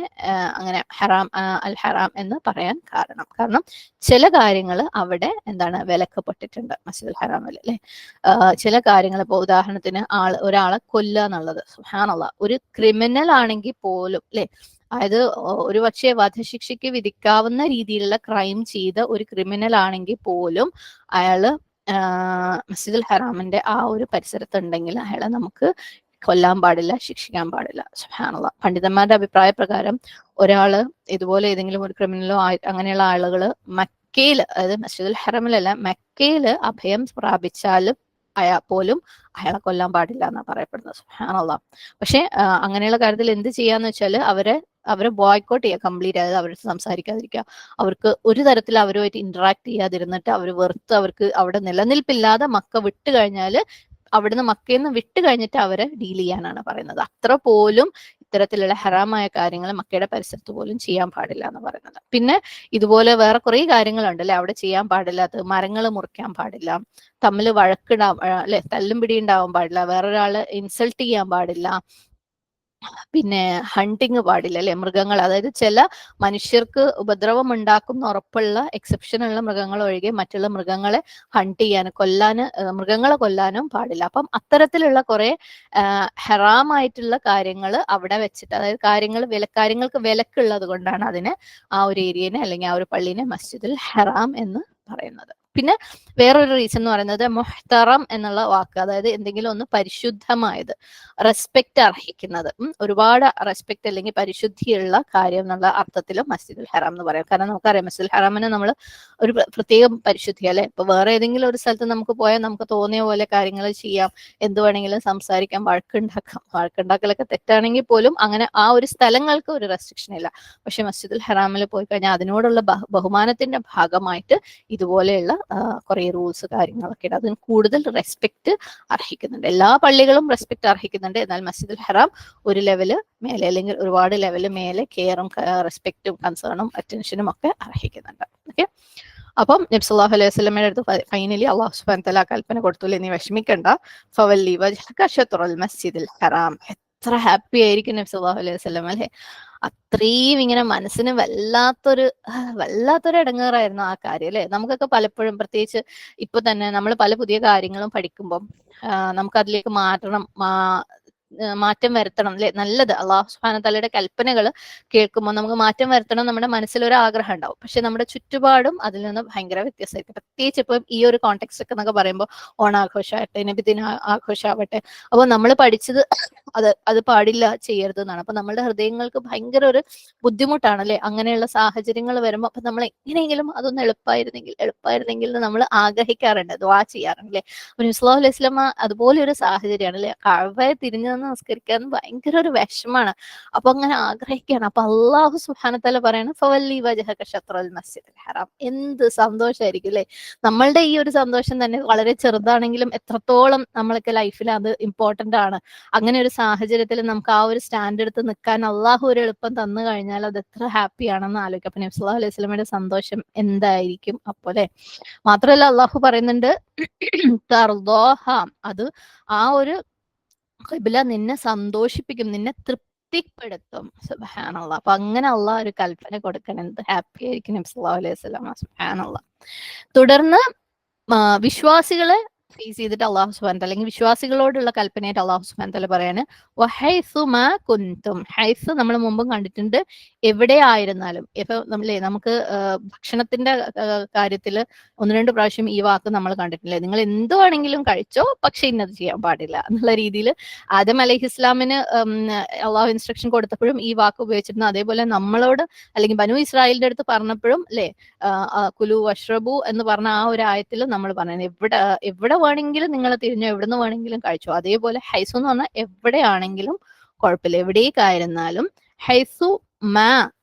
അങ്ങനെ ഹറാം അൽ ഹറാം എന്ന് പറയാൻ കാരണം ചില കാര്യങ്ങൾ അവിടെ എന്താണ് വിലക്കപ്പെട്ടിട്ടുണ്ട് മസ്ജിദുൽ ഹറാമിൽ അല്ലെ. ചില കാര്യങ്ങൾ, ഇപ്പോൾ ഉദാഹരണത്തിന് ഒരാളെ കൊല്ലുക എന്നുള്ളത് സുബ്ഹാനല്ലാഹ് ഒരു ക്രിമിനൽ ആണെങ്കിൽ പോലും അല്ലെ, അതായത് ഒരു പക്ഷേ വധശിക്ഷയ്ക്ക് വിധിക്കാവുന്ന രീതിയിലുള്ള ക്രൈം ചെയ്ത ഒരു ക്രിമിനൽ ആണെങ്കിൽ പോലും അയാള് മസ്ജിദുൽ ഹറാമിന്റെ ആ ഒരു പരിസരത്തുണ്ടെങ്കിൽ അയാളെ നമുക്ക് കൊല്ലാൻ പാടില്ല, ശിക്ഷിക്കാൻ പാടില്ല. സുബ്ഹാനല്ലാഹ്. പണ്ഡിതന്മാരുടെ അഭിപ്രായ പ്രകാരം ഒരാള് ഇതുപോലെ ഏതെങ്കിലും ഒരു ക്രിമിനലോ അങ്ങനെയുള്ള ആളുകള് മക്കയില്, അതായത് മസ്ജിദുൽ ഹറമിലല്ല മക്കയില് അഭയം പ്രാപിച്ചാലും പോലും അയാളെ കൊല്ലാൻ പാടില്ല എന്നാണ് പറയപ്പെടുന്നത്. സുബ്ഹാനല്ലാഹ്. പക്ഷെ അങ്ങനെയുള്ള കാര്യത്തിൽ എന്ത് ചെയ്യാന്ന് വെച്ചാൽ അവരെ ബോയ്ക്കോട്ട് ചെയ്യുക കംപ്ലീറ്റ്, അതായത് അവരുടെ സംസാരിക്കാതിരിക്കുക, അവർക്ക് ഒരു തരത്തിൽ അവരുമായിട്ട് ഇന്ററാക്ട് ചെയ്യാതിരുന്നിട്ട് അവർ വെറുത്ത് അവർക്ക് അവിടെ നിലനിൽപ്പില്ലാതെ മക്ക വിട്ട് കഴിഞ്ഞാൽ അവിടുന്ന് മക്കയിൽ നിന്ന് വിട്ട് കഴിഞ്ഞിട്ട് അവരെ ഡീൽ ചെയ്യാനാണ് പറയുന്നത്. അത്ര പോലും ഇത്തരത്തിലുള്ള ഹറാമായ കാര്യങ്ങൾ മക്കയുടെ പരിസരത്ത് പോലും ചെയ്യാൻ പാടില്ല എന്ന് പറയുന്നത്. പിന്നെ ഇതുപോലെ വേറെ കുറെ കാര്യങ്ങളുണ്ട് അല്ലെ അവിടെ ചെയ്യാൻ പാടില്ലാത്തത്. മരങ്ങൾ മുറിക്കാൻ പാടില്ല, തമ്മിൽ അല്ലെ തല്ലും പിടി ഉണ്ടാവാൻ പാടില്ല, വേറൊരാള് ഇൻസൾട്ട് ചെയ്യാൻ പാടില്ല, പിന്നെ ഹണ്ടിങ് പാടില്ല അല്ലെ, മൃഗങ്ങൾ, അതായത് ചില മനുഷ്യർക്ക് ഉപദ്രവം ഉണ്ടാക്കുന്ന ഉറപ്പുള്ള എക്സെപ്ഷനുള്ള മൃഗങ്ങൾ ഒഴികെ മറ്റുള്ള മൃഗങ്ങളെ ഹണ്ട് ചെയ്യാനും മൃഗങ്ങളെ കൊല്ലാനും പാടില്ല. അപ്പം അത്തരത്തിലുള്ള കുറെ ഹറാമായിട്ടുള്ള കാര്യങ്ങൾ അവിടെ വെച്ചിട്ട്, അതായത് കാര്യങ്ങൾക്ക് വിലക്കുള്ളത് കൊണ്ടാണ് അതിനെ ആ ഒരു ഏരിയനെ അല്ലെങ്കിൽ ആ ഒരു പള്ളീനെ മസ്ജിദുൽ ഹറാം എന്ന് പറയുന്നത്. പിന്നെ വേറൊരു റീസൺ എന്ന് പറയുന്നത് മുഹ്തറം എന്നുള്ള വാക്ക്, അതായത് എന്തെങ്കിലും ഒന്ന് പരിശുദ്ധമായത്, റെസ്പെക്ട് അർഹിക്കുന്നത്, ഒരുപാട് റെസ്പെക്ട് അല്ലെങ്കിൽ പരിശുദ്ധിയുള്ള കാര്യം എന്നുള്ള അർത്ഥത്തിലും മസ്ജിദുൽ ഹറാം എന്ന് പറയാം. കാരണം നമുക്കറിയാം മസ്ജിദുൽ ഹറാമിന് നമ്മൾ ഒരു പ്രത്യേകം പരിശുദ്ധി അല്ലെ. ഇപ്പൊ വേറെ ഏതെങ്കിലും ഒരു സ്ഥലത്ത് നമുക്ക് പോയാൽ നമുക്ക് തോന്നിയ പോലെ കാര്യങ്ങൾ ചെയ്യാം, എന്ത് വേണമെങ്കിലും സംസാരിക്കാം, വഴക്കുണ്ടാക്കലൊക്കെ തെറ്റാണെങ്കിൽ പോലും അങ്ങനെ ആ ഒരു സ്ഥലങ്ങൾക്ക് ഒരു റെസ്ട്രിക്ഷൻ ഇല്ല. പക്ഷെ മസ്ജിദുൽ ഹറാമിൽ പോയി കഴിഞ്ഞാൽ അതിനോടുള്ള ബഹുമാനത്തിന്റെ ഭാഗമായിട്ട് ഇതുപോലെയുള്ള കുറെ റൂൾസ് കാര്യങ്ങളൊക്കെ ഉണ്ട്. അതിന് കൂടുതൽ റെസ്പെക്ട് അർഹിക്കുന്നുണ്ട്. എല്ലാ പള്ളികളും റെസ്പെക്ട് അർഹിക്കുന്നുണ്ട്, എന്നാൽ മസ്ജിദുൽ ഹറാം ഒരു ലെവല് മേലെ അല്ലെങ്കിൽ ഒരുപാട് ലെവല് മേലെ കെയറും റെസ്പെക്റ്റും കൺസേണും അറ്റൻഷനും ഒക്കെ അർഹിക്കുന്നുണ്ട്. ഓക്കെ, അപ്പം നബി സല്ലല്ലാഹു അലൈഹി വസല്ലമയുടെ അടുത്ത് ഫൈനലി അല്ലാഹു സുബ്ഹാനഹു വ തആല കൽപ്പന കൊടുത്തു, നീ വിഷമിക്കണ്ട, ഫവല്ലി വജ്ഹക ശത്റുൽ മസ്ജിദിൽ ഹറാം. എത്ര ഹാപ്പി ആയിരിക്കും നബി സല്ലല്ലാഹു അലൈഹി വസല്ലം അല്ലെ. അത്രയും ഇങ്ങനെ മനസ്സിന് വല്ലാത്തൊരു ഇടങ്ങേറായിരുന്നു ആ കാര്യം അല്ലെ. നമുക്കൊക്കെ പലപ്പോഴും, പ്രത്യേകിച്ച് ഇപ്പൊ തന്നെ നമ്മൾ പല പുതിയ കാര്യങ്ങളും പഠിക്കുമ്പോൾ നമുക്ക് അതിലേക്ക് മാറ്റം വരുത്തണം അല്ലെ. നല്ലത് അള്ളാഹു സുബ്ഹാനഹു വ തആലയുടെ കൽപ്പനകൾ കേൾക്കുമ്പോൾ നമുക്ക് മാറ്റം വരുത്തണം, നമ്മുടെ മനസ്സിലൊരു ആഗ്രഹം ഉണ്ടാവും. പക്ഷെ നമ്മുടെ ചുറ്റുപാടും അതിൽ നിന്ന് ഭയങ്കര വ്യത്യാസമായിരിക്കും. പ്രത്യേകിച്ച് ഇപ്പം ഈ ഒരു കോണ്ടെക്സ്റ്റ് ഒക്കെ എന്നൊക്കെ പറയുമ്പോൾ ഓണാഘോഷമാവട്ടെ, നബിദിന ആഘോഷമാവട്ടെ, അപ്പോൾ നമ്മൾ പഠിച്ചത് അത് പാടില്ല, ചെയ്യരുത് എന്നാണ്. അപ്പൊ നമ്മുടെ ഹൃദയങ്ങൾക്ക് ഭയങ്കര ഒരു ബുദ്ധിമുട്ടാണ് അല്ലെ അങ്ങനെയുള്ള സാഹചര്യങ്ങൾ വരുമ്പോൾ. അപ്പൊ നമ്മൾ എങ്ങനെയെങ്കിലും അതൊന്ന് എളുപ്പമായിരുന്നെങ്കിൽ എന്ന് നമ്മൾ ആഗ്രഹിക്കാറുണ്ട്, ദുആ ചെയ്യാറുണ്ട് അല്ലെ. അപ്പൊ നബി സല്ലല്ലാഹു അലൈഹി വസല്ലമ അതുപോലെ ഒരു സാഹചര്യമാണ് അല്ലെ. കഅബയെ തിരിഞ്ഞു നിന്ന് നമസ്കരിക്കാൻ ഭയങ്കര ഒരു വിഷമാണ്. അപ്പൊ അങ്ങനെ ആഗ്രഹിക്കുകയാണ്. അപ്പൊ അല്ലാഹു സുബ്ഹാനഹു വ തആല പറയണം ഫവല്ലി വജ്ഹക ശത്റൽ മസ്ജിദിൽ ഹറാം. എന്ത് സന്തോഷമായിരിക്കും അല്ലെ. നമ്മളുടെ ഈ ഒരു സന്തോഷം തന്നെ വളരെ ചെറുതാണെങ്കിലും എത്രത്തോളം നമ്മളൊക്കെ ലൈഫിൽ അത് ഇമ്പോർട്ടന്റ് ആണ്. അങ്ങനെ ഒരു സാഹചര്യത്തിൽ നമുക്ക് ആ ഒരു സ്റ്റാൻഡ് എടുത്ത് നിൽക്കാൻ അള്ളാഹു ഒരു എളുപ്പം തന്നു കഴിഞ്ഞാൽ അത് എത്ര ഹാപ്പി ആണെന്ന് ആലോചിക്കും. അപ്പൊ നബി സല്ലല്ലാഹു അലൈഹി വസല്ലമയുടെ സന്തോഷം എന്തായിരിക്കും അപ്പോലെ. മാത്രമല്ല അള്ളാഹു പറയുന്നുണ്ട് തർദോഹ, അത് ആ ഒരു ഖിബ്ല നിന്നെ സന്തോഷിപ്പിക്കും, നിന്നെ തൃപ്തിപ്പെടുത്തും. സുബ്ഹാനല്ലാഹ്. അപ്പൊ അങ്ങനെ അള്ളാഹ് ഒരു കൽപ്പന കൊടുക്കണം, എന്ത് ഹാപ്പി ആയിരിക്കും നബി സല്ലല്ലാഹു അലൈഹി വസല്ലമ. സുബ്ഹാനല്ലാഹ്. തുടർന്ന് വിശ്വാസികളെ ഫേസ് ചെയ്തിട്ട് അള്ളാഹു സുബ്ഹാനഹു വ തആല, അല്ലെങ്കിൽ വിശ്വാസികളോടുള്ള കൽപ്പനയായിട്ട് അള്ളാഹു സുബ്ഹാനഹു വ തആല പറയാണ് വഹൈസു മാ കുൻതും. ഹൈസ് നമ്മൾ മുമ്പും കണ്ടിട്ടുണ്ട്, എവിടെ ആയിരുന്നാലും. ഇപ്പൊ നമുക്ക് ഭക്ഷണത്തിന്റെ കാര്യത്തിൽ ഒന്ന് രണ്ട് പ്രാവശ്യം ഈ വാക്ക് നമ്മൾ കണ്ടിട്ടില്ലേ, നിങ്ങൾ എന്ത് വേണമെങ്കിലും കഴിച്ചോ, പക്ഷെ ഇന്നത് ചെയ്യാൻ പാടില്ല എന്നുള്ള രീതിയിൽ ആദം അലൈഹിസ്ലാമിന് അള്ളാഹു ഇൻസ്ട്രക്ഷൻ കൊടുത്തപ്പോഴും ഈ വാക്ക് ഉപയോഗിച്ചിരുന്നു. അതേപോലെ നമ്മളോട് അല്ലെങ്കിൽ ബനു ഇസ്രായേലിന്റെ അടുത്ത് പറഞ്ഞപ്പോഴും അല്ലെ, കുലു വഷ്റബു എന്ന് പറഞ്ഞ ആ ഒരു ആയത്തിൽ നമ്മൾ പറയുന്നത് എവിടെ വേണമെങ്കിലും നിങ്ങൾ തിരിഞ്ഞോ, എവിടുന്ന് വേണമെങ്കിലും കഴിച്ചോ. അതേപോലെ ഹൈസു എന്ന് പറഞ്ഞാൽ എവിടെയാണെങ്കിലും കുഴപ്പമില്ല, എവിടേക്കായിരുന്നാലും. ഹൈസു മാ,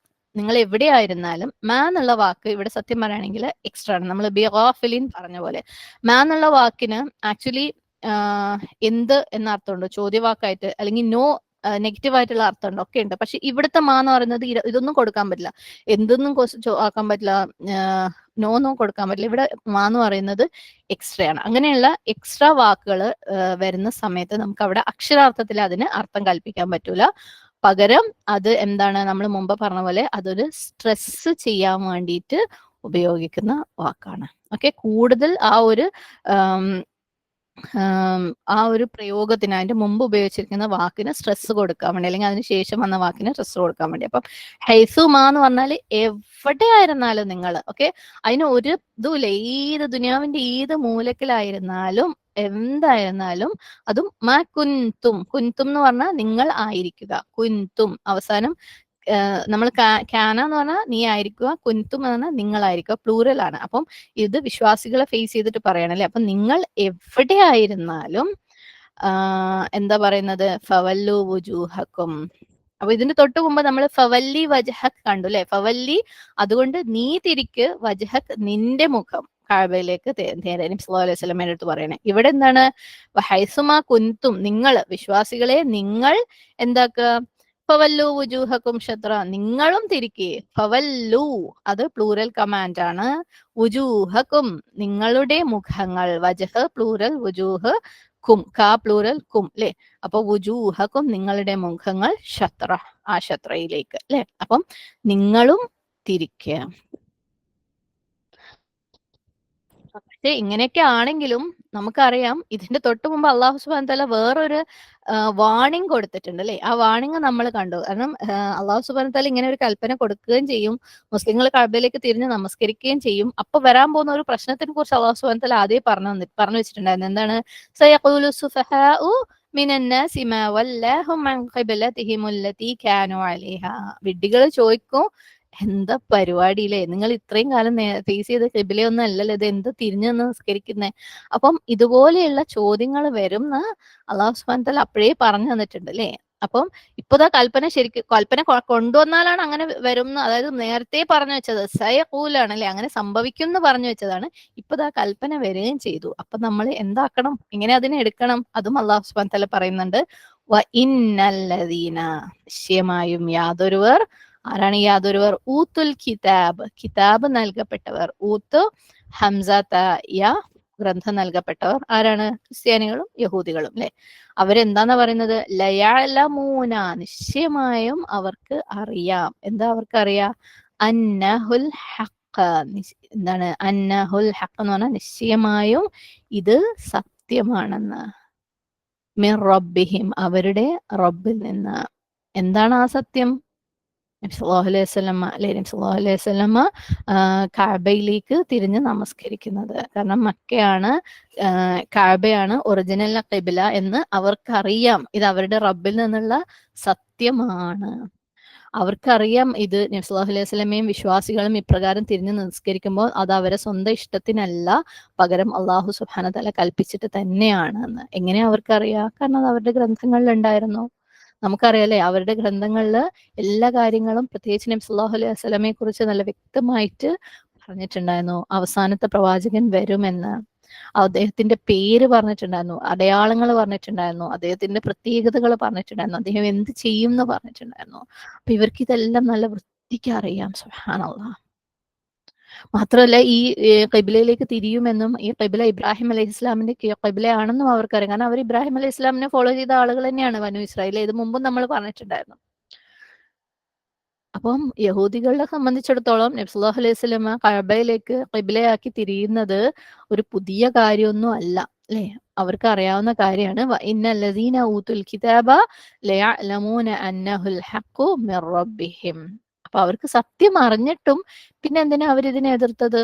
നിങ്ങൾ എവിടെയായിരുന്നാലും. മാ എന്നുള്ള വാക്ക് ഇവിടെ സത്യം പറയുകയാണെങ്കിൽ എക്സ്ട്രാ ആണ്. നമ്മൾ ബിഗാഫിലിൻ പറഞ്ഞ പോലെ മാ എന്നുള്ള വാക്കിന് ആക്ച്വലി എന്ത് എന്ന അർത്ഥമുണ്ട് ചോദ്യവാക്കായിട്ട്, അല്ലെങ്കിൽ നോ നെഗറ്റീവ് ആയിട്ടുള്ള അർത്ഥമുണ്ട്, ഒക്കെ ഉണ്ട്. പക്ഷെ ഇവിടുത്തെ മാ എന്ന് പറയുന്നത് ഇതൊന്നും കൊടുക്കാൻ പറ്റില്ല, എന്തൊന്നും ആക്കാൻ പറ്റില്ല, നോ ഒന്നും കൊടുക്കാൻ പറ്റില്ല. ഇവിടെ മാ എന്ന് പറയുന്നത് എക്സ്ട്രാ ആണ്. അങ്ങനെയുള്ള എക്സ്ട്രാ വാക്കുകൾ വരുന്ന സമയത്ത് നമുക്ക് അവിടെ അക്ഷരാർത്ഥത്തിൽ അതിന് അർത്ഥം കൽപ്പിക്കാൻ പറ്റൂല. പകരം അത് എന്താണ്, നമ്മൾ മുമ്പ് പറഞ്ഞ പോലെ അതൊരു സ്ട്രെസ് ചെയ്യാൻ വേണ്ടിയിട്ട് ഉപയോഗിക്കുന്ന വാക്കാണ്. ഓക്കെ, കൂടുതൽ ആ ഒരു പ്രയോഗത്തിന്, അതിന്റെ മുമ്പ് ഉപയോഗിച്ചിരിക്കുന്ന വാക്കിന് സ്ട്രെസ് കൊടുക്കാൻ വേണ്ടി, അല്ലെങ്കിൽ അതിന് ശേഷം വന്ന വാക്കിന് സ്ട്രെസ് കൊടുക്കാൻ വേണ്ടി. അപ്പം ഹൈസുമാ എന്ന് പറഞ്ഞാൽ എവിടെയായിരുന്നാലും നിങ്ങൾ, ഓക്കെ, അതിന് ഒരു ഇതുമില്ല, ഏത് ദുനിയാവിന്റെ ഏത് മൂലക്കിലായിരുന്നാലും എന്തായിരുന്നാലും അതും മാ കുൻതും, കുൻതും എന്ന് പറഞ്ഞാൽ നിങ്ങൾ ആയിരിക്കുക, കുൻതും അവസാനം നമ്മൾ കാന എന്ന് പറഞ്ഞാൽ നീ ആയിരിക്കുക, കുൻതും എന്ന് പറഞ്ഞാൽ നിങ്ങളായിരിക്കുക, പ്ലൂറൽ ആണ്. അപ്പം ഇത് വിശ്വാസികളെ ഫേസ് ചെയ്തിട്ട് പറയണല്ലേ. അപ്പൊ നിങ്ങൾ എവിടെയായിരുന്നാലും എന്താ പറയുന്നത്, ഫവല്ലു വുജൂഹക്കും. അപ്പൊ ഇതിന്റെ തൊട്ട് മുമ്പ് നമ്മൾ ഫവല്ലി വജഹക് കണ്ടു അല്ലെ, ഫവല്ലി അതുകൊണ്ട് നീ തിരിക്ക്, വജഹക് നിന്റെ മുഖം കഅബയിലേക്ക് നേരെ. നബി സല്ലല്ലാഹു അലൈഹി വസല്ലമയുടെ അടുത്ത് പറയണേ. ഇവിടെ എന്താണ്, ഹൈസുമാ കുൻതും, നിങ്ങൾ വിശ്വാസികളെ നിങ്ങൾ എന്താക്കുക, ഫവല്ലു വുജൂഹക്കും ഷത്ര, നിങ്ങളും തിരിക്ക്, ഫവല്ലു അത് പ്ലൂറൽ കമാൻഡ് ആണ്, വുജൂഹക്കും നിങ്ങളുടെ മുഖങ്ങൾ, വജഹ് പ്ലൂറൽ, വുജൂഹ് കും, കാ പ്ലൂറൽ, കും അല്ലെ. അപ്പൊ വുജൂഹക്കും നിങ്ങളുടെ മുഖങ്ങൾ, ഷത്ര ആ ഷത്രയിലേക്ക് അല്ലെ. അപ്പം നിങ്ങളും തിരിക്കുക. പക്ഷെ ഇങ്ങനെയൊക്കെ ആണെങ്കിലും നമുക്കറിയാം ഇതിന്റെ തൊട്ട് മുമ്പ് അള്ളാഹു സുബ്ഹാനഹു വ തആല വേറൊരു വാണിംഗ് കൊടുത്തിട്ടുണ്ട് അല്ലെ. ആ വാണിംഗ് നമ്മൾ കണ്ടു. കാരണം അള്ളാഹു സുബ്ഹാനഹു വ തആല ഇങ്ങനെ ഒരു കൽപ്പന കൊടുക്കുകയും ചെയ്യും, മുസ്ലിങ്ങൾ കഅബയിലേക്ക് തിരിഞ്ഞ് നമസ്കരിക്കുകയും ചെയ്യും. അപ്പൊ വരാൻ പോകുന്ന ഒരു പ്രശ്നത്തിനെ കുറിച്ച് അള്ളാഹു സുബ്ഹാനഹു വ തആല ആദ്യം പറഞ്ഞു വെച്ചിട്ടുണ്ടായിരുന്നു. എന്താണ്, സയഖൂലു സുഫഹാഉ മിനൻ നാസി മാ വല്ലഹും അൻ ഖിബ്ലതിഹിം അല്ലതി കാനൂ അലൈഹാ. വിഡ്ഢികൾ ചോദിക്കും, എന്താ പരിപാടിയില്ലേ, നിങ്ങൾ ഇത്രയും കാലം ഫേസ് ചെയ്ത ഖിബിലയൊന്നും അല്ലല്ലോ, ഇത് എന്ത് തിരിഞ്ഞു നിസ്കരിക്കുന്നേ. അപ്പം ഇതുപോലെയുള്ള ചോദ്യങ്ങൾ വരും എന്ന് അള്ളാഹു സുബ്ഹാനഹു വ തആല അപ്പോഴേ പറഞ്ഞു തന്നിട്ടുണ്ട് അല്ലേ. അപ്പം ഇപ്പതാ കൽപ്പന കൊണ്ടുവന്നാലാണ് അങ്ങനെ വരും, അതായത് നേരത്തെ പറഞ്ഞു വെച്ചത് സയഖൂലാണ് അല്ലെ, അങ്ങനെ സംഭവിക്കും എന്ന് പറഞ്ഞു വെച്ചതാണ്. ഇപ്പതാ കൽപ്പന വരികയും ചെയ്തു. അപ്പൊ നമ്മൾ എന്താക്കണം, എങ്ങനെ അതിനെ എടുക്കണം, അതും അള്ളാഹു സുബ്ഹാനഹു വ തആല പറയുന്നുണ്ട്. വ ഇന്നല്ലദീന, നിശ്ചയമായും യാതൊരുവർ, ആരാണ് യാതൊരുവർ, ഊത്തുൽ കിതാബ്, കിതാബ് നൽകപ്പെട്ടവർ, ഊത്ത് ഹംസ യ ഗ്രന്ഥം നൽകപ്പെട്ടവർ ആരാണ്, ക്രിസ്ത്യാനികളും യഹൂദികളും അല്ലെ. അവരെന്താന്നാ പറയുന്നത്, ലയഅലമൂന, നിശ്ചയമായും അവർക്ക് അറിയാം. എന്താ അവർക്ക് അറിയാം, അന്നഹുൽ ഹഖ്, എന്താണ് അന്നഹുൽ ഹഖ് എന്ന് പറഞ്ഞാൽ നിശ്ചയമായും ഇത് സത്യമാണെന്ന്, മിർ റബ്ബിഹിം അവരുടെ റബ്ബിൽ നിന്ന്. എന്താണ് ആ സത്യം, നബി സല്ലല്ലാഹു അലൈഹി വസല്ലമ അല്ലെ, നബി സല്ലല്ലാഹു അലൈഹി വസല്ലമ കഅബയിലേക്ക് തിരിഞ്ഞ് നമസ്കരിക്കുന്നത്. കാരണം മക്കയാണ്, കഅബയാണ് ഒറിജിനൽ ഖിബ്ല എന്ന് അവർക്കറിയാം. ഇത് അവരുടെ റബ്ബിൽ നിന്നുള്ള സത്യമാണ്. അവർക്കറിയാം ഇത് നബി സല്ലല്ലാഹു അലൈഹി വസല്ലമയും വിശ്വാസികളും ഇപ്രകാരം തിരിഞ്ഞ് നിസ്കരിക്കുമ്പോൾ അത് അവരെ സ്വന്തം ഇഷ്ടത്തിനല്ല, പകരം അള്ളാഹു സുബ്ഹാനഹു വ തആല കൽപ്പിച്ചിട്ട് തന്നെയാണ് എന്ന്. എങ്ങനെയാ അവർക്കറിയാം, കാരണം അത് അവരുടെ ഗ്രന്ഥങ്ങളിൽ ഉണ്ടായിരുന്നു. നമുക്കറിയാലേ, അവരുടെ ഗ്രന്ഥങ്ങളിൽ എല്ലാ കാര്യങ്ങളും, പ്രത്യേകിച്ച് നബി സല്ലല്ലാഹു അലൈഹി വസല്ലമയെ കുറിച്ച് നല്ല വ്യക്തമായിട്ട് പറഞ്ഞിട്ടുണ്ടായിരുന്നു. അവസാനത്തെ പ്രവാചകൻ വരുമെന്ന്, അദ്ദേഹത്തിന്റെ പേര് പറഞ്ഞിട്ടുണ്ടായിരുന്നു, അടയാളങ്ങൾ പറഞ്ഞിട്ടുണ്ടായിരുന്നു, അദ്ദേഹത്തിന്റെ പ്രത്യേകതകൾ പറഞ്ഞിട്ടുണ്ടായിരുന്നു, അദ്ദേഹം എന്ത് ചെയ്യും എന്ന് പറഞ്ഞിട്ടുണ്ടായിരുന്നു. അപ്പൊ ഇവർക്ക് ഇതെല്ലാം നല്ല വൃത്തിക്ക് അറിയാം. സുബ്ഹാനല്ലാഹ്. മാത്രമല്ല ഈ ഖിബ്ലയിലേക്ക് തിരിയുമെന്നും, ഈ ഖിബ്ല ഇബ്രാഹിം അലൈഹി ഇസ്ലാമിന്റെ ഖിബ്ലയാണെന്നും അവർക്കറിയാം. കാരണം അവർ ഇബ്രാഹിം അലൈഹി ഇസ്ലാമിനെ ഫോളോ ചെയ്ത ആളുകൾ തന്നെയാണ് ബനു ഇസ്രായേൽ. ഇത് മുമ്പും നമ്മൾ പറഞ്ഞിട്ടുണ്ടായിരുന്നു. അപ്പം യഹൂദികളെ സംബന്ധിച്ചിടത്തോളം നബി സല്ലല്ലാഹു അലൈഹി വസല്ലമ കഅബയിലേക്ക് ഖിബ്ലയാക്കി തിരിയുന്നത് ഒരു പുതിയ കാര്യമൊന്നും അല്ല അല്ലെ. അവർക്ക് അറിയാവുന്ന കാര്യമാണ്. വ ഇന്നല്ലദീന ഊതുൽ കിതാബ ലയഅലമൂന അന്നഹുൽ ഹഖു മിർ റബ്ബിഹിം. അപ്പൊ അവർക്ക് സത്യം അറിഞ്ഞിട്ടും പിന്നെ എന്തിനാ അവരിതിനെ എതിർത്തത്?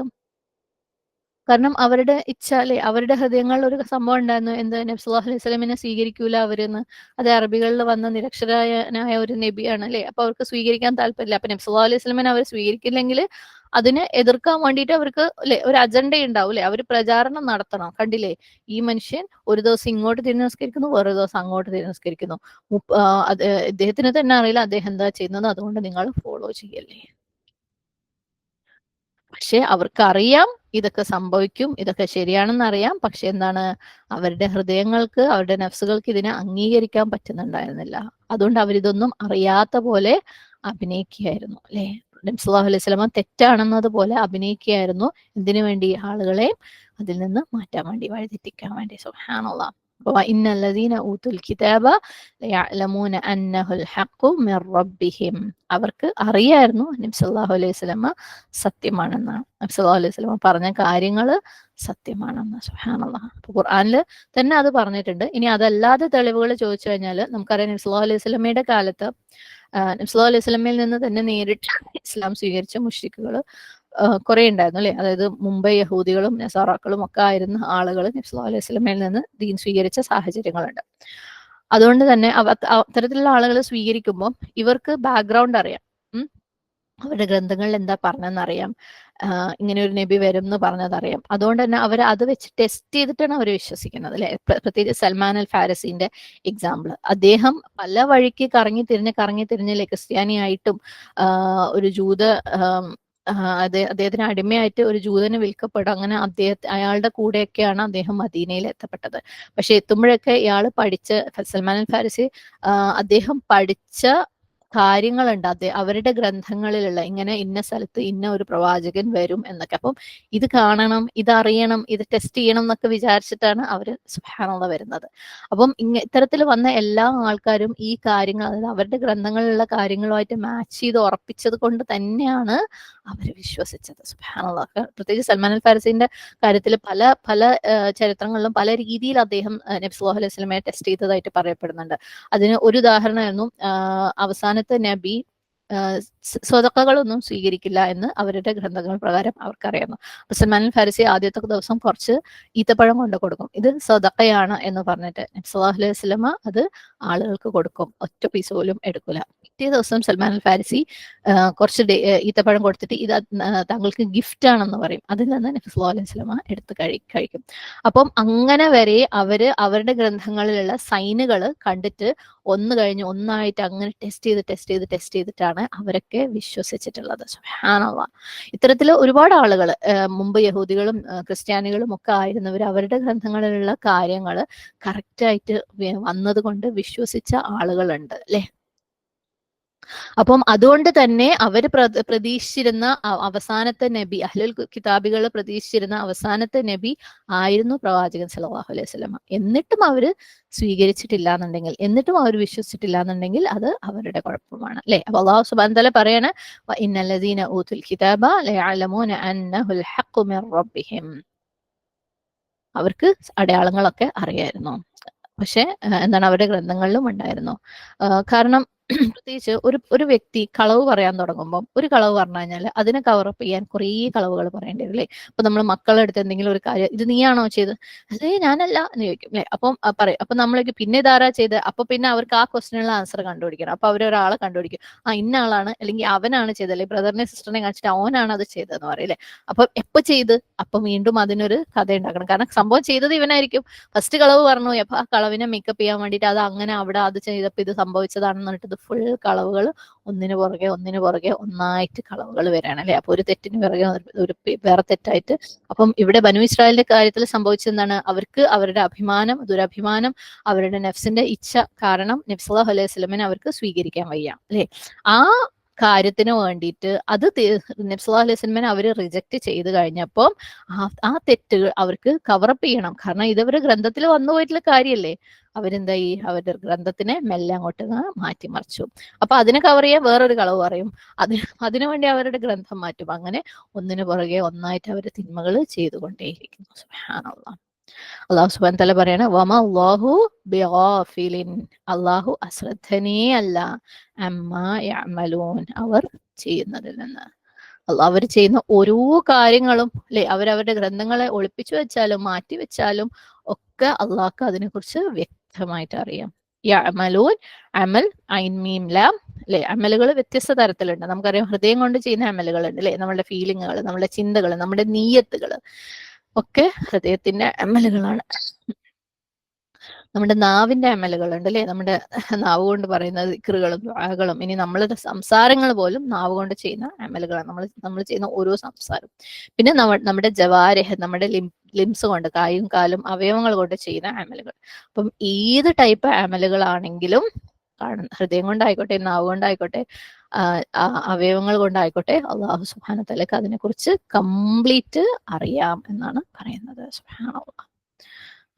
കാരണം അവരുടെ ഇച്ഛ അല്ലെ, അവരുടെ ഹൃദയങ്ങളിൽ ഒരു സംഭവം ഉണ്ടായിരുന്നു, എന്ത്, നബി സല്ലല്ലാഹു അലൈഹി വസല്ലമയെ സ്വീകരിക്കൂല അവരെന്ന്. അത് അറബികളിൽ വന്ന നിരക്ഷരായനായ ഒരു നബിയാണ് അല്ലെ. അപ്പൊ അവർക്ക് സ്വീകരിക്കാൻ താല്പര്യമില്ല. അപ്പൊ നബി സല്ലല്ലാഹു അലൈഹി വസല്ലമയെ അവർ സ്വീകരിക്കില്ലെങ്കിൽ അതിനെ എതിർക്കാൻ വേണ്ടിയിട്ട് അവർക്ക് അല്ലെ ഒരു അജണ്ട ഉണ്ടാവും അല്ലെ, അവർ പ്രചാരണം നടത്തണം. കണ്ടില്ലേ, ഈ മനുഷ്യൻ ഒരു ദിവസം ഇങ്ങോട്ട് തിരിഞ്ഞ് നിസ്കരിക്കുന്നു, വേറെ ദിവസം അങ്ങോട്ട് തിരിഞ്ഞ് നിസ്കരിക്കുന്നു, അദ്ദേഹത്തിന് തന്നെ അറിയില്ല അദ്ദേഹം എന്താ ചെയ്യുന്നത്, അതുകൊണ്ട് നിങ്ങൾ ഫോളോ ചെയ്യല്ലേ. പക്ഷെ അവർക്കറിയാം ഇതൊക്കെ സംഭവിക്കും, ഇതൊക്കെ ശരിയാണെന്നറിയാം. പക്ഷെ എന്താണ്, അവരുടെ ഹൃദയങ്ങൾക്ക്, അവരുടെ നഫ്സുകൾക്ക് ഇതിനെ അംഗീകരിക്കാൻ പറ്റുന്നുണ്ടായിരുന്നില്ല. അതുകൊണ്ട് അവരിതൊന്നും അറിയാത്ത പോലെ അഭിനയിക്കുകയായിരുന്നു, അല്ലെ? നബി സല്ലല്ലാഹു അലൈഹി വസല്ലമ തെറ്റാണെന്നതുപോലെ അഭിനയിക്കുകയായിരുന്നു. എന്തിനു വേണ്ടി? ആളുകളെ അതിൽ നിന്ന് മാറ്റാൻ വേണ്ടി, വഴിതെറ്റിക്കാൻ വേണ്ടി. സുബ്ഹാനല്ലാഹ്. വഇന്നല്ലദീന ഊതുൽ കിതാബ ലയഅലമൂന അന്നഹുൽ ഹഖ്ഖു മിർ റബ്ബിഹിം. അവർക്ക് അറിയായിരുന്നു നബി സല്ലല്ലാഹു അലൈഹി വസല്ലമ സത്യമാണെന്ന്. നബി സല്ലല്ലാഹു അലൈഹി വസല്ലമ പറഞ്ഞ കാര്യങ്ങൾ സത്യമാണെന്ന്. സുബ്ഹാനല്ലാഹ്. അപ്പൊ ഖുർആനിൽ തന്നെ അത് പറഞ്ഞിട്ടുണ്ട്. ഇനി അതല്ലാതെ തെളിവുകൾ ചോദിച്ചു കഴിഞ്ഞാൽ നമുക്കറിയാം നബി സല്ലല്ലാഹു അലൈഹി വസല്ലമയുടെ കാലത്ത് നബി സല്ലല്ലാഹു അലൈഹി വസല്ലമയിൽ നിന്ന് തന്നെ നേരിട്ട് ഇസ്ലാം സ്വീകരിച്ച മുശ്രിക്കുകൾ കുറെ ഉണ്ടായിരുന്നു, അല്ലെ? അതായത് മുമ്പ് യഹൂദികളും നസാറാക്കളും ഒക്കെ ആയിരുന്ന ആളുകൾ നബി സല്ലല്ലാഹു അലൈഹി വസല്ലമയിൽ നിന്ന് ദീൻ സ്വീകരിച്ച സാഹചര്യങ്ങളുണ്ട്. അതുകൊണ്ട് തന്നെ അത്തരത്തിലുള്ള ആളുകൾ സ്വീകരിക്കുമ്പോൾ ഇവർക്ക് ബാക്ക്ഗ്രൗണ്ട് അറിയാം. അവരുടെ ഗ്രന്ഥങ്ങളിൽ എന്താ പറഞ്ഞെന്നറിയാം. ഇങ്ങനെ ഒരു നബി വരും എന്ന് പറഞ്ഞതറിയാം. അതുകൊണ്ട് തന്നെ അവർ അത് വെച്ച് ടെസ്റ്റ് ചെയ്തിട്ടാണ് അവർ വിശ്വസിക്കുന്നത്, അല്ലെ? പ്രത്യേകിച്ച് സൽമാൻ അൽ ഫാരസിന്റെ എക്സാമ്പിൾ. അദ്ദേഹം പല വഴിക്ക് കറങ്ങി തിരിഞ്ഞ് ക്രിസ്ത്യാനിയായിട്ടും ഒരു ജൂത അദ്ദേഹത്തിന് അടിമയായിട്ട് ഒരു ജൂതന് വിൽക്കപ്പെടും. അങ്ങനെ അയാളുടെ കൂടെയൊക്കെയാണ് അദ്ദേഹം മദീനയിൽ എത്തപ്പെട്ടത്. പക്ഷെ എത്തുമ്പോഴൊക്കെ ഇയാൾ സൽമാൻ അൽ ഫാരിസി അദ്ദേഹം പഠിച്ച കാര്യങ്ങളുണ്ട് അവരുടെ ഗ്രന്ഥങ്ങളിലുള്ള, ഇങ്ങനെ ഇന്ന സ്ഥലത്ത് ഇന്ന ഒരു പ്രവാചകൻ വരും എന്നൊക്കെ. അപ്പം ഇത് കാണണം, ഇതറിയണം, ഇത് ടെസ്റ്റ് ചെയ്യണം എന്നൊക്കെ വിചാരിച്ചിട്ടാണ് അവർ സുബ്ഹാനല്ലാഹ് വരുന്നത്. അപ്പം ഇത്തരത്തിൽ വന്ന എല്ലാ ആൾക്കാരും ഈ കാര്യങ്ങൾ, അതായത് അവരുടെ ഗ്രന്ഥങ്ങളിലുള്ള കാര്യങ്ങളുമായിട്ട് മാച്ച് ചെയ്ത് ഉറപ്പിച്ചത് കൊണ്ട് തന്നെയാണ് അവർ വിശ്വസിച്ചത്. സുബ്ഹാനല്ലാഹ്. പ്രത്യേകിച്ച് സൽമാൻ അൽ ഫാരിസിന്റെ കാര്യത്തിൽ പല പല ചരിത്രങ്ങളിലും പല രീതിയിൽ അദ്ദേഹം നബി സല്ലല്ലാഹു അലൈഹി വസല്ലമയെ ടെസ്റ്റ് ചെയ്തതായിട്ട് പറയപ്പെടുന്നുണ്ട്. അതിന് ഒരു ഉദാഹരണമായിരുന്നു അവസാനത്തെ നബി സ്വതക്കകളൊന്നും സ്വീകരിക്കില്ല എന്ന് അവരുടെ ഗ്രന്ഥങ്ങൾ പ്രകാരം അവർക്കറിയായിരുന്നു. സൽമാൻ അൽ ഫാരിസി ആദ്യത്തെ ദിവസം കുറച്ച് ഈത്തപ്പഴം കൊണ്ട് കൊടുക്കും, ഇത് സ്വതക്കയാണ് എന്ന് പറഞ്ഞിട്ട്. നബി സല്ലല്ലാഹു അലൈഹി വസല്ലമ അത് ആളുകൾക്ക് കൊടുക്കും, ഒറ്റ പീസ് പോലും എടുക്കില്ല. പിറ്റേ ദിവസം സൽമാൻ അൽ ഫാരിസി കുറച്ച് ഈത്തപ്പഴം കൊടുത്തിട്ട് ഇത് താങ്കൾക്ക് ഗിഫ്റ്റ് ആണെന്ന് പറയും. അതിൽ നിന്ന് നബി സല്ലല്ലാഹു അലൈഹി വസല്ലമ എടുത്ത് കഴിക്കും. അപ്പം അങ്ങനെ വരെ അവരുടെ ഗ്രന്ഥങ്ങളിലുള്ള സൈനുകൾ കണ്ടിട്ട് ഒന്ന് കഴിഞ്ഞ് ഒന്നായിട്ട് അങ്ങനെ ടെസ്റ്റ് ചെയ്തിട്ടാണ് അവരൊക്കെ വിശ്വസിച്ചിട്ടുള്ളത്. സുബ്ഹാനല്ലാഹ്. ഇത്തരത്തിൽ ഒരുപാട് ആളുകൾ, മുമ്പ് യഹൂദികളും ക്രിസ്ത്യാനികളും ഒക്കെ ആയിരുന്നവർ അവരുടെ ഗ്രന്ഥങ്ങളിലുള്ള കാര്യങ്ങൾ കറക്റ്റായിട്ട് വന്നത് കൊണ്ട് വിശ്വസിച്ച ആളുകളുണ്ട്, അല്ലെ? അപ്പം അതുകൊണ്ട് തന്നെ അവര് പ്രതീക്ഷിച്ചിരുന്ന അവസാനത്തെ നബി, അഹ്ലുൽ കിതാബികൾ പ്രതീക്ഷിച്ചിരുന്ന അവസാനത്തെ നബി ആയിരുന്നു പ്രവാചകൻ സല്ലല്ലാഹു അലൈഹി വസല്ലമ. എന്നിട്ടും അവര് സ്വീകരിച്ചിട്ടില്ല എന്നുണ്ടെങ്കിൽ, എന്നിട്ടും അവർ വിശ്വസിച്ചിട്ടില്ല എന്നുണ്ടെങ്കിൽ അത് അവരുടെ കുഴപ്പമാണ്, അല്ലെ? അപ്പൊ അല്ലാഹു സുബ്ഹാനഹു വ തആല പറയാണ്, ഇന്നല്ലദീന ഊതുൽ കിതാബ ലയഅലമൂന അന്നഹുൽ ഹഖ്ഖു മിർ റബ്ബിഹിം. അവർക്ക് അടയാളങ്ങളൊക്കെ അറിയായിരുന്നു. പക്ഷെ എന്താണ്, അവരുടെ ഗ്രന്ഥങ്ങളിലും ഉണ്ടായിരുന്നു. കാരണം പ്രത്യേകിച്ച് ഒരു വ്യക്തി കളവ് പറയാൻ തുടങ്ങുമ്പോൾ, ഒരു കളവ് പറഞ്ഞു കഴിഞ്ഞാൽ അതിനെ കവറപ്പ് ചെയ്യാൻ കുറേ കളവുകൾ പറയേണ്ടി വരും, അല്ലേ? അപ്പൊ നമ്മൾ മക്കളുടെ അടുത്ത് എന്തെങ്കിലും ഒരു കാര്യം, ഇത് നീയാണോ ചെയ്ത്, അതേ ഞാനല്ല എന്ന് ചോദിക്കും, അല്ലെ? അപ്പം പറയും. അപ്പൊ നമ്മളേക്ക് പിന്നെ ഇതാരാ ചെയ്ത്, അപ്പൊ പിന്നെ അവർക്ക് ആ ക്വസ്റ്റിനുള്ള ആൻസർ കണ്ടുപിടിക്കണം. അപ്പൊ അവരൊരാളെ കണ്ടുപിടിക്കും, ഇന്ന ആളാണ്, അല്ലെങ്കിൽ അവനാണ് ചെയ്തത്, അല്ലെങ്കിൽ ബ്രദറിനെ സിസ്റ്ററിനെ കാണിച്ചിട്ട് അവനാണ് അത് ചെയ്തതെന്ന് പറയില്ലേ? അപ്പൊ എപ്പോ ചെയ്ത്, അപ്പൊ വീണ്ടും അതിനൊരു കഥ ഉണ്ടാക്കണം. കാരണം സംഭവം ചെയ്തത് ഇവനായിരിക്കും. ഫസ്റ്റ് കളവ് പറഞ്ഞു, അപ്പൊ ആ കളവിനെ മേക്കപ്പ് ചെയ്യാൻ വേണ്ടിയിട്ട് അത് അങ്ങനെ അവിടെ അത് ചെയ്തപ്പോ ഇത് സംഭവിച്ചതാണെന്ന് പറഞ്ഞിട്ട് ഫുൾ കളവുകൾ ഒന്നിനു പുറകെ ഒന്നായിട്ട് കളവുകൾ വരാണ്, അല്ലെ? അപ്പൊ ഒരു തെറ്റിന് പിറകെ ഒരു വേറെ തെറ്റായിട്ട്. അപ്പം ഇവിടെ ബനു ഇസ്രായേലിന്റെ കാര്യത്തിൽ സംഭവിച്ചെന്താണ്, അവർക്ക് അവരുടെ ദുരഭിമാനം, അവരുടെ നഫ്സിന്റെ ഇച്ഛ കാരണം നബി സല്ലല്ലാഹു അലൈഹി വസല്ലമയെ അവർക്ക് സ്വീകരിക്കാൻ വയ്യ, അല്ലെ? ആ കാര്യത്തിന് വേണ്ടിയിട്ട് അത് നബി സല്ലല്ലാഹു അലൈഹി വസല്ലമയെ അവര് റിജക്ട് ചെയ്ത് കഴിഞ്ഞപ്പോൾ ആ തെറ്റുകൾ അവർക്ക് കവറപ്പ് ചെയ്യണം. കാരണം ഇതവരുടെ ഗ്രന്ഥത്തിൽ വന്നു പോയിട്ടുള്ള കാര്യമല്ലേ. അവരെന്തായി, അവരുടെ ഗ്രന്ഥത്തിനെ മെല്ലെ അങ്ങോട്ട് മാറ്റിമറിച്ചു. അപ്പൊ അതിനെ കവർ ചെയ്യാൻ വേറൊരു കളവ് പറയും, അതിനുവേണ്ടി അവരുടെ ഗ്രന്ഥം മാറ്റും. അങ്ങനെ ഒന്നിനു പുറകെ ഒന്നായിട്ട് അവർ തിന്മകൾ ചെയ്തുകൊണ്ടേയിരിക്കുന്നു. സുബ്ഹാനല്ലാഹ്. അള്ളാഹു സുബ്ഹാനഹു വ തആല പറയാണ്, വമല്ലാഹു ബിഗാഫിലിൻ. അള്ളാഹു അശ്രദ്ധനേ അല്ല, അമ്മാ യഅമലൂൻ, അവർ ചെയ്യുന്നതിൽ നിന്ന്. അവർ ചെയ്യുന്ന ഓരോ കാര്യങ്ങളും, അല്ലെ, അവരവരുടെ ഗ്രന്ഥങ്ങളെ ഒളിപ്പിച്ചു വെച്ചാലും മാറ്റി വെച്ചാലും ഒക്കെ അള്ളാഹ്ക്ക് അതിനെക്കുറിച്ച് വ്യക്തമായിട്ട് അറിയാം. യഅമലൂൻ, അമൽ ഐൻ മീം ലാം, അല്ലെ? അമലുകൾ വ്യത്യസ്ത തരത്തിലുണ്ട്. നമുക്കറിയാം ഹൃദയം കൊണ്ട് ചെയ്യുന്ന അമലുകളുണ്ട്, അല്ലെ? നമ്മുടെ ഫീലിങ്ങുകൾ, നമ്മുടെ ചിന്തകൾ, നമ്മുടെ നീയത്തുകൾ ഒക്കെ ഹൃദയത്തിന്റെ അമലുകളാണ്. നമ്മുടെ നാവിന്റെ അമലുകളുണ്ട് അല്ലെ, നമ്മുടെ നാവ് കൊണ്ട് പറയുന്ന ദിക്റുകളും ദുആകളും, ഇനി നമ്മളുടെ സംസാരങ്ങൾ പോലും നാവ് കൊണ്ട് ചെയ്യുന്ന അമലുകളാണ്, നമ്മൾ ചെയ്യുന്ന ഓരോ സംസാരം. പിന്നെ നമ്മുടെ ജവാരഹ്, നമ്മുടെ ലിംസ് കൊണ്ട്, കായും കാലും അവയവങ്ങൾ കൊണ്ട് ചെയ്യുന്ന അമലുകൾ. അപ്പം ഏത് ടൈപ്പ് അമലുകളാണെങ്കിലും ഹൃദയം കൊണ്ടായിക്കോട്ടെ, നാവ് കൊണ്ടായിക്കോട്ടെ, അവയവങ്ങൾ കൊണ്ടായിക്കോട്ടെ, അള്ളാഹു സുബ്ഹാനഹു വ തആലക്ക് അതിനെക്കുറിച്ച് കംപ്ലീറ്റ് അറിയാം എന്നാണ് പറയുന്നത്. സുബ്ഹാനല്ലാഹ്.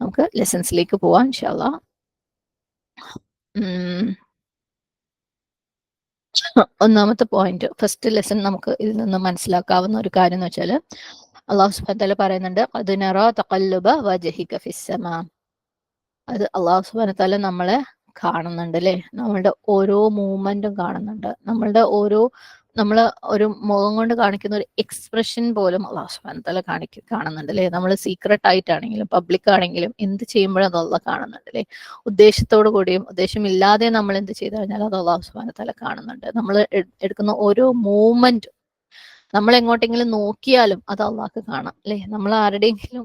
നമുക്ക് ലെസൺസിലേക്ക് പോവാം ഇൻഷാ അല്ലാഹ്. ഒന്നാമത്തെ പോയിന്റ്, ഫസ്റ്റ് ലെസൺ നമുക്ക് ഇതിൽ നിന്ന് മനസ്സിലാക്കാവുന്ന ഒരു കാര്യം എന്ന് വെച്ചാൽ, അള്ളാഹു സുബ്ഹാനഹു വ തആല പറയുന്നുണ്ട്, ഖദ് നറാ തഖല്ലുബ വജ്ഹിക ഫിസ്സമാ. അത് അള്ളാഹു സുബ്ഹാനഹു വ തആല നമ്മളെ കാണുന്നുണ്ട് അല്ലെ, നമ്മളുടെ ഓരോ മൂവ്മെന്റും കാണുന്നുണ്ട്, നമ്മൾ ഒരു മുഖം കൊണ്ട് കാണിക്കുന്ന ഒരു എക്സ്പ്രഷൻ പോലും അള്ളാഹു സുബ്ഹാനഹു വ തആല കാണുന്നുണ്ട് അല്ലെ. നമ്മൾ സീക്രട്ട് ആയിട്ടാണെങ്കിലും പബ്ലിക് ആണെങ്കിലും എന്ത് ചെയ്യുമ്പോഴും അത് അള്ളാഹ് കാണുന്നുണ്ട് അല്ലെ. ഉദ്ദേശത്തോടു കൂടിയും ഉദ്ദേശമില്ലാതെ നമ്മൾ എന്ത് ചെയ്തു കഴിഞ്ഞാൽ അത് അള്ളാഹു സുബ്ഹാനഹു വ തആല കാണുന്നുണ്ട്. നമ്മൾ എടുക്കുന്ന ഓരോ മൂവ്മെന്റും, നമ്മൾ എങ്ങോട്ടെങ്കിലും നോക്കിയാലും അത് അള്ളാഹ്ക്ക് കാണാം അല്ലെ. നമ്മൾ ആരുടെയെങ്കിലും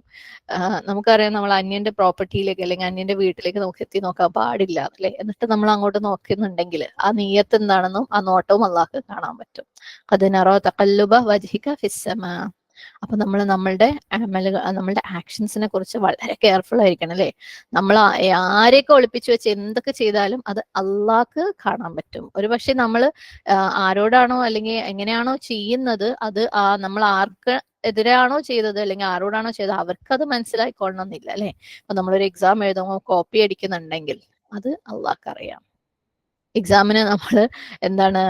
നമുക്കറിയാം, നമ്മൾ അന്യന്റെ പ്രോപ്പർട്ടിയിലേക്ക് അല്ലെങ്കിൽ അന്യന്റെ വീട്ടിലേക്ക് എത്തി നോക്കാൻ പാടില്ല അല്ലെ. എന്നിട്ട് നമ്മൾ അങ്ങോട്ട് നോക്കുന്നുണ്ടെങ്കിൽ ആ നീയത്ത് എന്താണെന്നും ആ നോട്ടവും അള്ളാഹ്ക്ക് കാണാൻ പറ്റും. ഖദ് നറാ തഖല്ലുബ വജ്ഹിക ഫിസ്സമാ. അപ്പൊ നമ്മൾ നമ്മളുടെ ആക്ഷൻസിനെ കുറിച്ച് വളരെ കെയർഫുൾ ആയിരിക്കണം അല്ലെ. നമ്മൾ ആരെയൊക്കെ ഒളിപ്പിച്ചു വെച്ച് എന്തൊക്കെ ചെയ്താലും അത് അള്ളാഹ്ക്ക് കാണാൻ പറ്റും. ഒരുപക്ഷെ നമ്മൾ ആരോടാണോ അല്ലെങ്കിൽ എങ്ങനെയാണോ ചെയ്യുന്നത്, അത് നമ്മൾ ആർക്ക് എതിരാണോ ചെയ്തത് അല്ലെങ്കിൽ ആരോടാണോ ചെയ്തത് അവർക്കത് മനസ്സിലായിക്കൊള്ളണം എന്നില്ല അല്ലെ. അപ്പൊ നമ്മളൊരു എക്സാം എഴുതുമ്പോൾ കോപ്പി അടിക്കുന്നുണ്ടെങ്കിൽ അത് അള്ളാഹ്ക്ക് അറിയാം. എക്സാമിന് നമ്മൾ എന്താണ്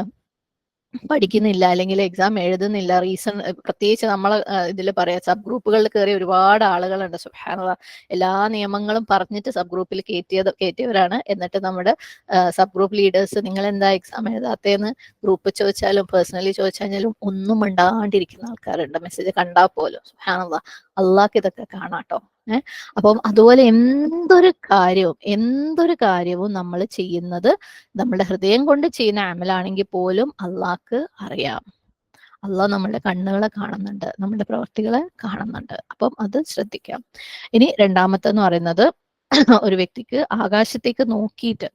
പഠിക്കുന്നില്ല അല്ലെങ്കിൽ എക്സാം എഴുതുന്നില്ല, റീസൺ പ്രത്യേകിച്ച് നമ്മൾ ഇതിൽ പറയാം, സബ് ഗ്രൂപ്പുകളിൽ കയറി ഒരുപാട് ആളുകളുണ്ട് സുബ്ഹാനല്ലാഹ്. എല്ലാ നിയമങ്ങളും പറഞ്ഞിട്ട് സബ് ഗ്രൂപ്പിൽ കയറ്റിയവരാണ്. എന്നിട്ട് നമ്മുടെ സബ് ഗ്രൂപ്പ് ലീഡേഴ്സ് നിങ്ങൾ എന്താ എക്സാം എഴുതാത്തേന്ന് ഗ്രൂപ്പ് ചോദിച്ചാലും പേഴ്സണലി ചോദിച്ചാലും ഒന്നും മിണ്ടാണ്ടിരിക്കുന്ന ആൾക്കാരുണ്ട്, മെസ്സേജ് കണ്ടാൽ പോലും. സുബ്ഹാനല്ലാഹ്, അള്ളാഹ്ക്ക് ഇതൊക്കെ കാണാട്ടോ. അപ്പം അതുപോലെ എന്തൊരു കാര്യവും നമ്മൾ ചെയ്യുന്നത് നമ്മുടെ ഹൃദയം കൊണ്ട് ചെയ്യുന്ന അമലാണെങ്കിൽ പോലും അള്ളാഹ്ക്ക് അറിയാം. അള്ളാഹ് നമ്മുടെ കണ്ണുകളെ കാണുന്നുണ്ട്, നമ്മുടെ പ്രവൃത്തികളെ കാണുന്നുണ്ട്. അപ്പം അത് ശ്രദ്ധിക്കാം. ഇനി രണ്ടാമത്തെന്ന് പറയുന്നത്, ഒരു വ്യക്തിക്ക് ആകാശത്തേക്ക് നോക്കിയിട്ട്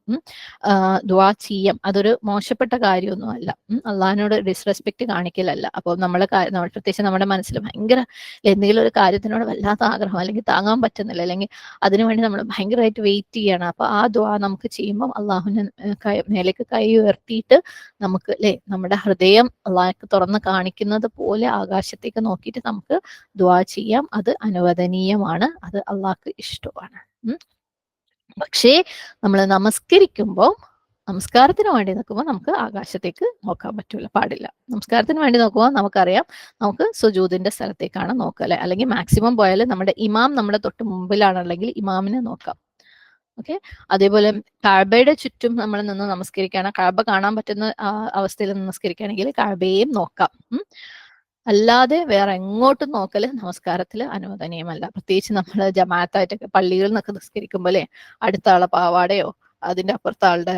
ദുആ ചെയ്യാം. അതൊരു മോശപ്പെട്ട കാര്യമൊന്നും അല്ല. അള്ളാഹിനോട് ഡിസ്റെസ്പെക്ട് കാണിക്കലല്ല. അപ്പോൾ പ്രത്യേകിച്ച് നമ്മുടെ മനസ്സിൽ ഭയങ്കര എന്തെങ്കിലും ഒരു കാര്യത്തിനോട് വല്ലാത്ത ആഗ്രഹം, അല്ലെങ്കിൽ താങ്ങാൻ പറ്റുന്നില്ല, അല്ലെങ്കിൽ അതിനുവേണ്ടി നമ്മൾ ഭയങ്കരമായിട്ട് വെയിറ്റ് ചെയ്യണം. അപ്പൊ ആ ദുആ നമുക്ക് ചെയ്യുമ്പോൾ അള്ളാഹുവിന് മേലേക്ക് കൈ ഉയർത്തിയിട്ട് നമുക്ക് നമ്മുടെ ഹൃദയം അള്ളാഹ്ക്ക് തുറന്ന് കാണിക്കുന്നത് പോലെ ആകാശത്തേക്ക് നോക്കിയിട്ട് നമുക്ക് ദുആ ചെയ്യാം. അത് അനുവദനീയമാണ്, അത് അള്ളാഹ്ക്ക് ഇഷ്ടമാണ്. പക്ഷേ നമ്മൾ നമസ്കാരത്തിന് വേണ്ടി നോക്കുമ്പോൾ നമുക്ക് ആകാശത്തേക്ക് നോക്കാൻ പാടില്ല. നമസ്കാരത്തിന് വേണ്ടി നോക്കുമ്പോൾ നമുക്കറിയാം, നമുക്ക് സുജൂദിന്റെ സ്ഥലത്തേക്കാണ് നോക്കുക അല്ലെ. അല്ലെങ്കിൽ മാക്സിമം പോയാൽ നമ്മുടെ ഇമാം നമ്മുടെ തൊട്ട് മുമ്പിലാണല്ലെങ്കിൽ ഇമാമിനെ നോക്കാം. ഓക്കെ. അതേപോലെ കഅബയുടെ ചുറ്റും നമ്മൾ നിന്ന് നമസ്കരിക്കുകയാണ്, കഅബ കാണാൻ പറ്റുന്ന അവസ്ഥയിൽ നമസ്കരിക്കുകയാണെങ്കിൽ കഅബയെയും നോക്കാം. അല്ലാതെ വേറെ എങ്ങോട്ടും നോക്കല് നമസ്കാരത്തിൽ അനുവദനീയമല്ല. പ്രത്യേകിച്ച് നമ്മൾ ജമാഅത്തായിട്ടൊക്കെ പള്ളികളിൽ നിന്നൊക്കെ നിസ്കരിക്കുമ്പോൾ അടുത്ത ആളെ പാവാടയോ അതിന്റെ അപ്പുറത്തെ ആളുടെ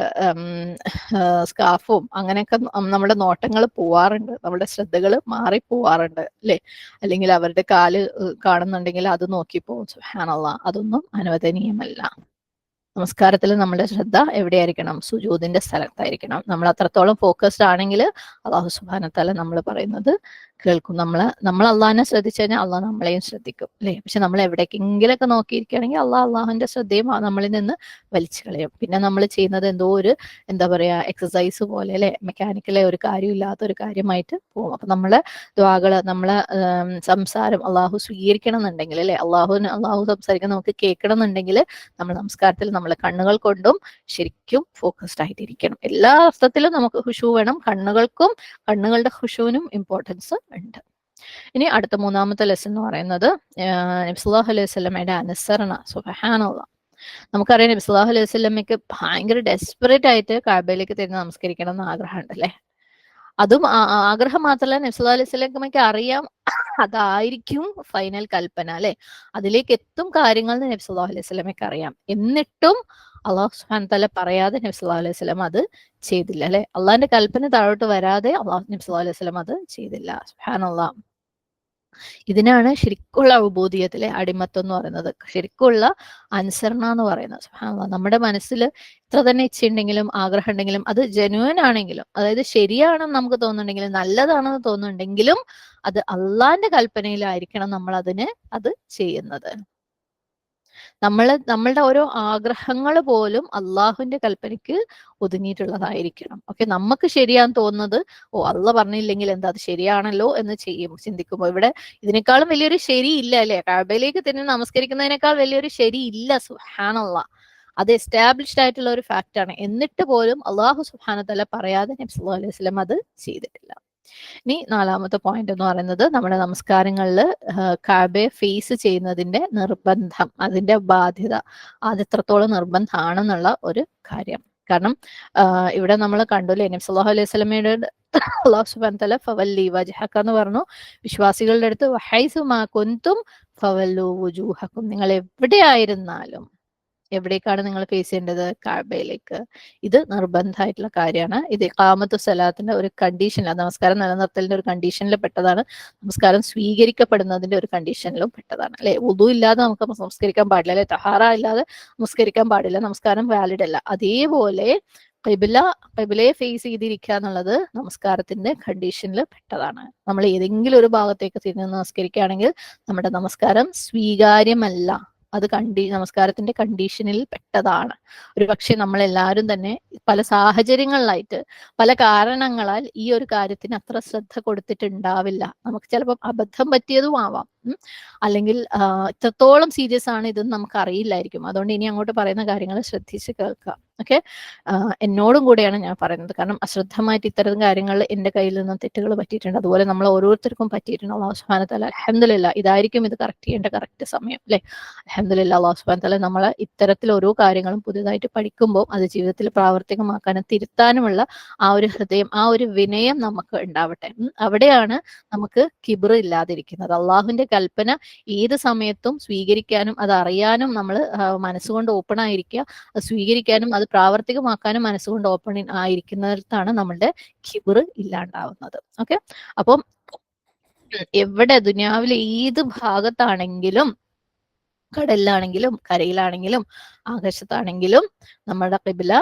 സ്കാർഫും അങ്ങനെയൊക്കെ നമ്മുടെ നോട്ടങ്ങൾ പോവാറുണ്ട്, നമ്മുടെ ശ്രദ്ധകൾ മാറി പോവാറുണ്ട് അല്ലെ. അല്ലെങ്കിൽ അവരുടെ കാല് കാണുന്നുണ്ടെങ്കിൽ അത് നോക്കിപ്പോവും. സുബ്ഹാനല്ലാഹ്, അതൊന്നും അനുവദനീയമല്ല. നമസ്കാരത്തിൽ നമ്മുടെ ശ്രദ്ധ എവിടെയായിരിക്കണം? സുജൂദിന്റെ സ്ഥലത്തായിരിക്കണം. നമ്മൾ അത്രത്തോളം ഫോക്കസ്ഡ് ആണെങ്കിൽ അള്ളാഹു സുബ്ഹാനഹു വ തആല നമ്മൾ പറയുന്നത് കേൾക്കും. നമ്മൾ അള്ളാഹിനെ ശ്രദ്ധിച്ചു കഴിഞ്ഞാൽ അള്ളാഹ് നമ്മളെയും ശ്രദ്ധിക്കും അല്ലെ. പക്ഷെ നമ്മൾ എവിടേക്കെങ്കിലൊക്കെ നോക്കിയിരിക്കുകയാണെങ്കിൽ അള്ളാഹുവിന്റെ ശ്രദ്ധയും നമ്മളിൽ നിന്ന് വലിച്ചു കളയും. പിന്നെ നമ്മൾ ചെയ്യുന്നത് എന്തോ ഒരു എന്താ പറയാ എക്സസൈസ് പോലെ അല്ലെ, മെക്കാനിക്കലെ ഒരു കാര്യമില്ലാത്ത ഒരു കാര്യമായിട്ട് പോകും. അപ്പൊ നമ്മളെ ദ്വാകള്, നമ്മളെ സംസാരം അള്ളാഹു സ്വീകരിക്കണം എന്നുണ്ടെങ്കിൽ അല്ലെ, അള്ളാഹു സംസാരിക്കാൻ നമുക്ക് കേൾക്കണം എന്നുണ്ടെങ്കിൽ നമ്മൾ നമസ്കാരത്തിൽ നമ്മളെ കണ്ണുകൾ കൊണ്ടും ശരിക്കും ഫോക്കസ്ഡ് ആയിട്ടിരിക്കണം. എല്ലാ അർത്ഥത്തിലും നമുക്ക് ഖുശൂ വേണം. കണ്ണുകളുടെ ഖുശൂവിനും ഇമ്പോർട്ടൻസ് ഉണ്ട്. ഇനി അടുത്ത മൂന്നാമത്തെ ലെസൺ എന്ന് പറയുന്നത് നബി സല്ലല്ലാഹു അലൈഹി വസല്ലമയുടെ അനുസരണ. സുബ്ഹാനല്ലാഹ്, നമുക്കറിയാം നബി സല്ലല്ലാഹു അലൈഹി വസല്ലമയ്ക്ക് ഭയങ്കര ഡെസ്പറേറ്റ് ആയിട്ട് കഅബയിലേക്ക് തിരിഞ്ഞ് നമസ്കരിക്കണം എന്ന് ആഗ്രഹമുണ്ട് അല്ലെ. അതും ആഗ്രഹം മാത്രമല്ല, നബി സല്ലല്ലാഹു അലൈഹി വസല്ലമയ്ക്ക് അറിയാം അതായിരിക്കും ഫൈനൽ കൽപ്പന അല്ലെ. അതിലേക്ക് എത്തും കാര്യങ്ങൾ നബി സല്ലല്ലാഹു അലൈഹി വസല്ലമയ്ക്ക് അറിയാം. എന്നിട്ടും അള്ളാഹു സുബ്ഹാനഹു വ തആല പറയാതെ നബി സല്ലല്ലാഹു അലൈഹി വസല്ലം അത് ചെയ്തില്ല അല്ലെ. അള്ളാഹിന്റെ കൽപ്പന താഴോട്ട് വരാതെ നബി സല്ലല്ലാഹു അലൈഹി വസല്ലം അത് ചെയ്തില്ല. സുബ്ഹാനല്ലാഹ്. ഇതിനാണ് ശരിക്കുള്ള ഉബൂദിയത്തിലെ അടിമത്തം എന്ന് പറയുന്നത്, ശരിക്കുള്ള അനുസരണ എന്ന് പറയുന്നത്. സുബ്ഹാനല്ലാഹ്, നമ്മുടെ മനസ്സിൽ ഇത്ര തന്നെ ഇച്ഛയുണ്ടെങ്കിലും ആഗ്രഹം ഉണ്ടെങ്കിലും അത് ജെന്യുവൻ ആണെങ്കിലും, അതായത് ശരിയാണെന്ന് നമുക്ക് തോന്നുന്നുണ്ടെങ്കിലും നല്ലതാണെന്ന് തോന്നുന്നുണ്ടെങ്കിലും അത് അള്ളാന്റെ കൽപ്പനയിലായിരിക്കണം നമ്മൾ അത് ചെയ്യുന്നത്. നമ്മളുടെ ഓരോ ആഗ്രഹങ്ങൾ പോലും അള്ളാഹുവിന്റെ കൽപ്പനയ്ക്ക് ഒതുങ്ങിയിട്ടുള്ളതായിരിക്കണം. ഓക്കെ, നമുക്ക് ശരിയാന്ന് തോന്നുന്നത്, ഓ അള്ളാഹ് പറഞ്ഞില്ലെങ്കിൽ എന്താ, അത് ശരിയാണല്ലോ എന്ന് ചിന്തിക്കുമ്പോൾ ഇവിടെ ഇതിനേക്കാളും വലിയൊരു ശരി ഇല്ല അല്ലെ? കഅബയിലേക്ക് തിരിഞ്ഞ് നമസ്കരിക്കുന്നതിനേക്കാൾ വലിയൊരു ശരി ഇല്ല. സുബ്ഹാനല്ലാഹ്, അത് എസ്റ്റാബ്ലിഷ്ഡ് ആയിട്ടുള്ള ഒരു ഫാക്റ്റ് ആണ്. എന്നിട്ട് പോലും അള്ളാഹു സുബ്ഹാനഹു വ തആല പറയാതെ നബി സല്ലല്ലാഹു അലൈഹി വസല്ലം അത് ചെയ്തിട്ടില്ല. ഇനി 4ാമത്തെ പോയിന്റ് എന്ന് പറയുന്നത് നമ്മുടെ നമസ്കാരങ്ങളിൽ കഅബയെ ഫേസ് ചെയ്യുന്നതിന്റെ നിർബന്ധം, അതിന്റെ ബാധ്യത, അത് എത്രത്തോളം നിർബന്ധമാണെന്നുള്ള ഒരു കാര്യം. കാരണം ഇവിടെ നമ്മൾ കണ്ടുല്ലേ, നബി സല്ലല്ലാഹു അലൈഹി വസല്ലമയുടെ അല്ലാഹു സുബ്ഹാനഹു വ തആല ഫവല്ലി വജ്ഹക എന്ന് പറഞ്ഞു. വിശ്വാസികളുടെ അടുത്ത് വഹൈസു മാ കുൻതും ഫവല്ലു വുജൂഹക്കും, നിങ്ങൾ എവിടെയായിരുന്നാലും, എവിടേക്കാണ് നിങ്ങൾ ഫേസ് ചെയ്യേണ്ടത്? കഅബയിലേക്ക്. ഇത് നിർബന്ധമായിട്ടുള്ള കാര്യമാണ്. ഇത് ഇഖാമത്തു സലാത്തിന്റെ ഒരു കണ്ടീഷനിൽ, നമസ്കാരം നിലനിർത്തലിന്റെ ഒരു കണ്ടീഷനിൽ പെട്ടതാണ്. നമസ്കാരം സ്വീകരിക്കപ്പെടുന്നതിന്റെ ഒരു കണ്ടീഷനിലും പെട്ടതാണ് അല്ലെ? വുദു ഇല്ലാതെ നമുക്ക് നമസ്കരിക്കാൻ പാടില്ല അല്ലെ? തഹാറ ഇല്ലാതെ നമസ്കരിക്കാൻ പാടില്ല, നമസ്കാരം വാലിഡ് അല്ല. അതേപോലെ ഖിബ്ലയെ ഫേസ് ചെയ്തിരിക്കുക എന്നുള്ളത് നമസ്കാരത്തിന്റെ കണ്ടീഷനിൽ പെട്ടതാണ്. നമ്മൾ ഏതെങ്കിലും ഒരു ഭാഗത്തേക്ക് തിരിഞ്ഞ് നമസ്കരിക്കുകയാണെങ്കിൽ നമ്മുടെ നമസ്കാരം സ്വീകാര്യമല്ല. അത് നമസ്കാരത്തിന്റെ കണ്ടീഷനിൽ പെട്ടതാണ്. ഒരു പക്ഷെ നമ്മളെല്ലാവരും തന്നെ പല സാഹചര്യങ്ങളിലായിട്ട് പല കാരണങ്ങളാൽ ഈ ഒരു കാര്യത്തിന് അത്ര ശ്രദ്ധ കൊടുത്തിട്ടുണ്ടാവില്ല. നമുക്ക് ചിലപ്പോൾ അബദ്ധം പറ്റിയതും ആവാം, അല്ലെങ്കിൽ ഇത്രത്തോളം സീരിയസ് ആണ് ഇതെന്ന് നമുക്ക് അറിയില്ലായിരിക്കും. അതുകൊണ്ട് ഇനി അങ്ങോട്ട് പറയുന്ന കാര്യങ്ങൾ ശ്രദ്ധിച്ച് കേൾക്കുക. ഓക്കെ, എന്നോടും കൂടെയാണ് ഞാൻ പറയുന്നത്. കാരണം അശ്രദ്ധമായിട്ട് ഇത്തരം കാര്യങ്ങളിൽ എന്റെ കയ്യിൽ നിന്നും തെറ്റുകൾ പറ്റിയിട്ടുണ്ട്, അതുപോലെ നമ്മൾ ഓരോരുത്തർക്കും പറ്റിയിട്ടുണ്ട്. അല്ലാഹു സുബ്ഹാനഹു വ തആല അൽഹംദുലില്ലാഹ്, ഇതായിരിക്കും ഇത് കറക്റ്റ് ചെയ്യേണ്ട കറക്റ്റ് സമയം അല്ലെ? അൽഹംദുലില്ലാഹ്, അല്ലാഹു സുബ്ഹാനഹു വ തആല നമ്മളെ ഇത്തരത്തിൽ ഓരോ കാര്യങ്ങളും പുതിയതായിട്ട് പഠിക്കുമ്പോൾ അത് ജീവിതത്തിൽ പ്രാവർത്തികമാക്കാനും തിരുത്താനുമുള്ള ആ ഒരു ഹൃദയം, ആ ഒരു വിനയം നമുക്ക് ഉണ്ടാവട്ടെ. അവിടെയാണ് നമുക്ക് കിബ്ർ ഇല്ലാതിരിക്കുന്നത്. അള്ളാഹുവിന്റെ കൽപ്പന ഏത് സമയത്തും സ്വീകരിക്കാനും അത് അറിയാനും നമ്മൾ മനസ്സുകൊണ്ട് ഓപ്പൺ ആയിരിക്കുക, അത് സ്വീകരിക്കാനും അത് പ്രാവർത്തികമാക്കാനും മനസ്സുകൊണ്ട് ഓപ്പൺ ആയിരിക്കുന്നിടത്താണ് നമ്മളുടെ കിബ്ർ ഇല്ലാണ്ടാവുന്നത്. ഓക്കെ, അപ്പം എവിടെ ദുനിയാവിലെ ഏത് ഭാഗത്താണെങ്കിലും, കടലിലാണെങ്കിലും കരയിലാണെങ്കിലും ആകാശത്താണെങ്കിലും നമ്മുടെ ഖിബ്ല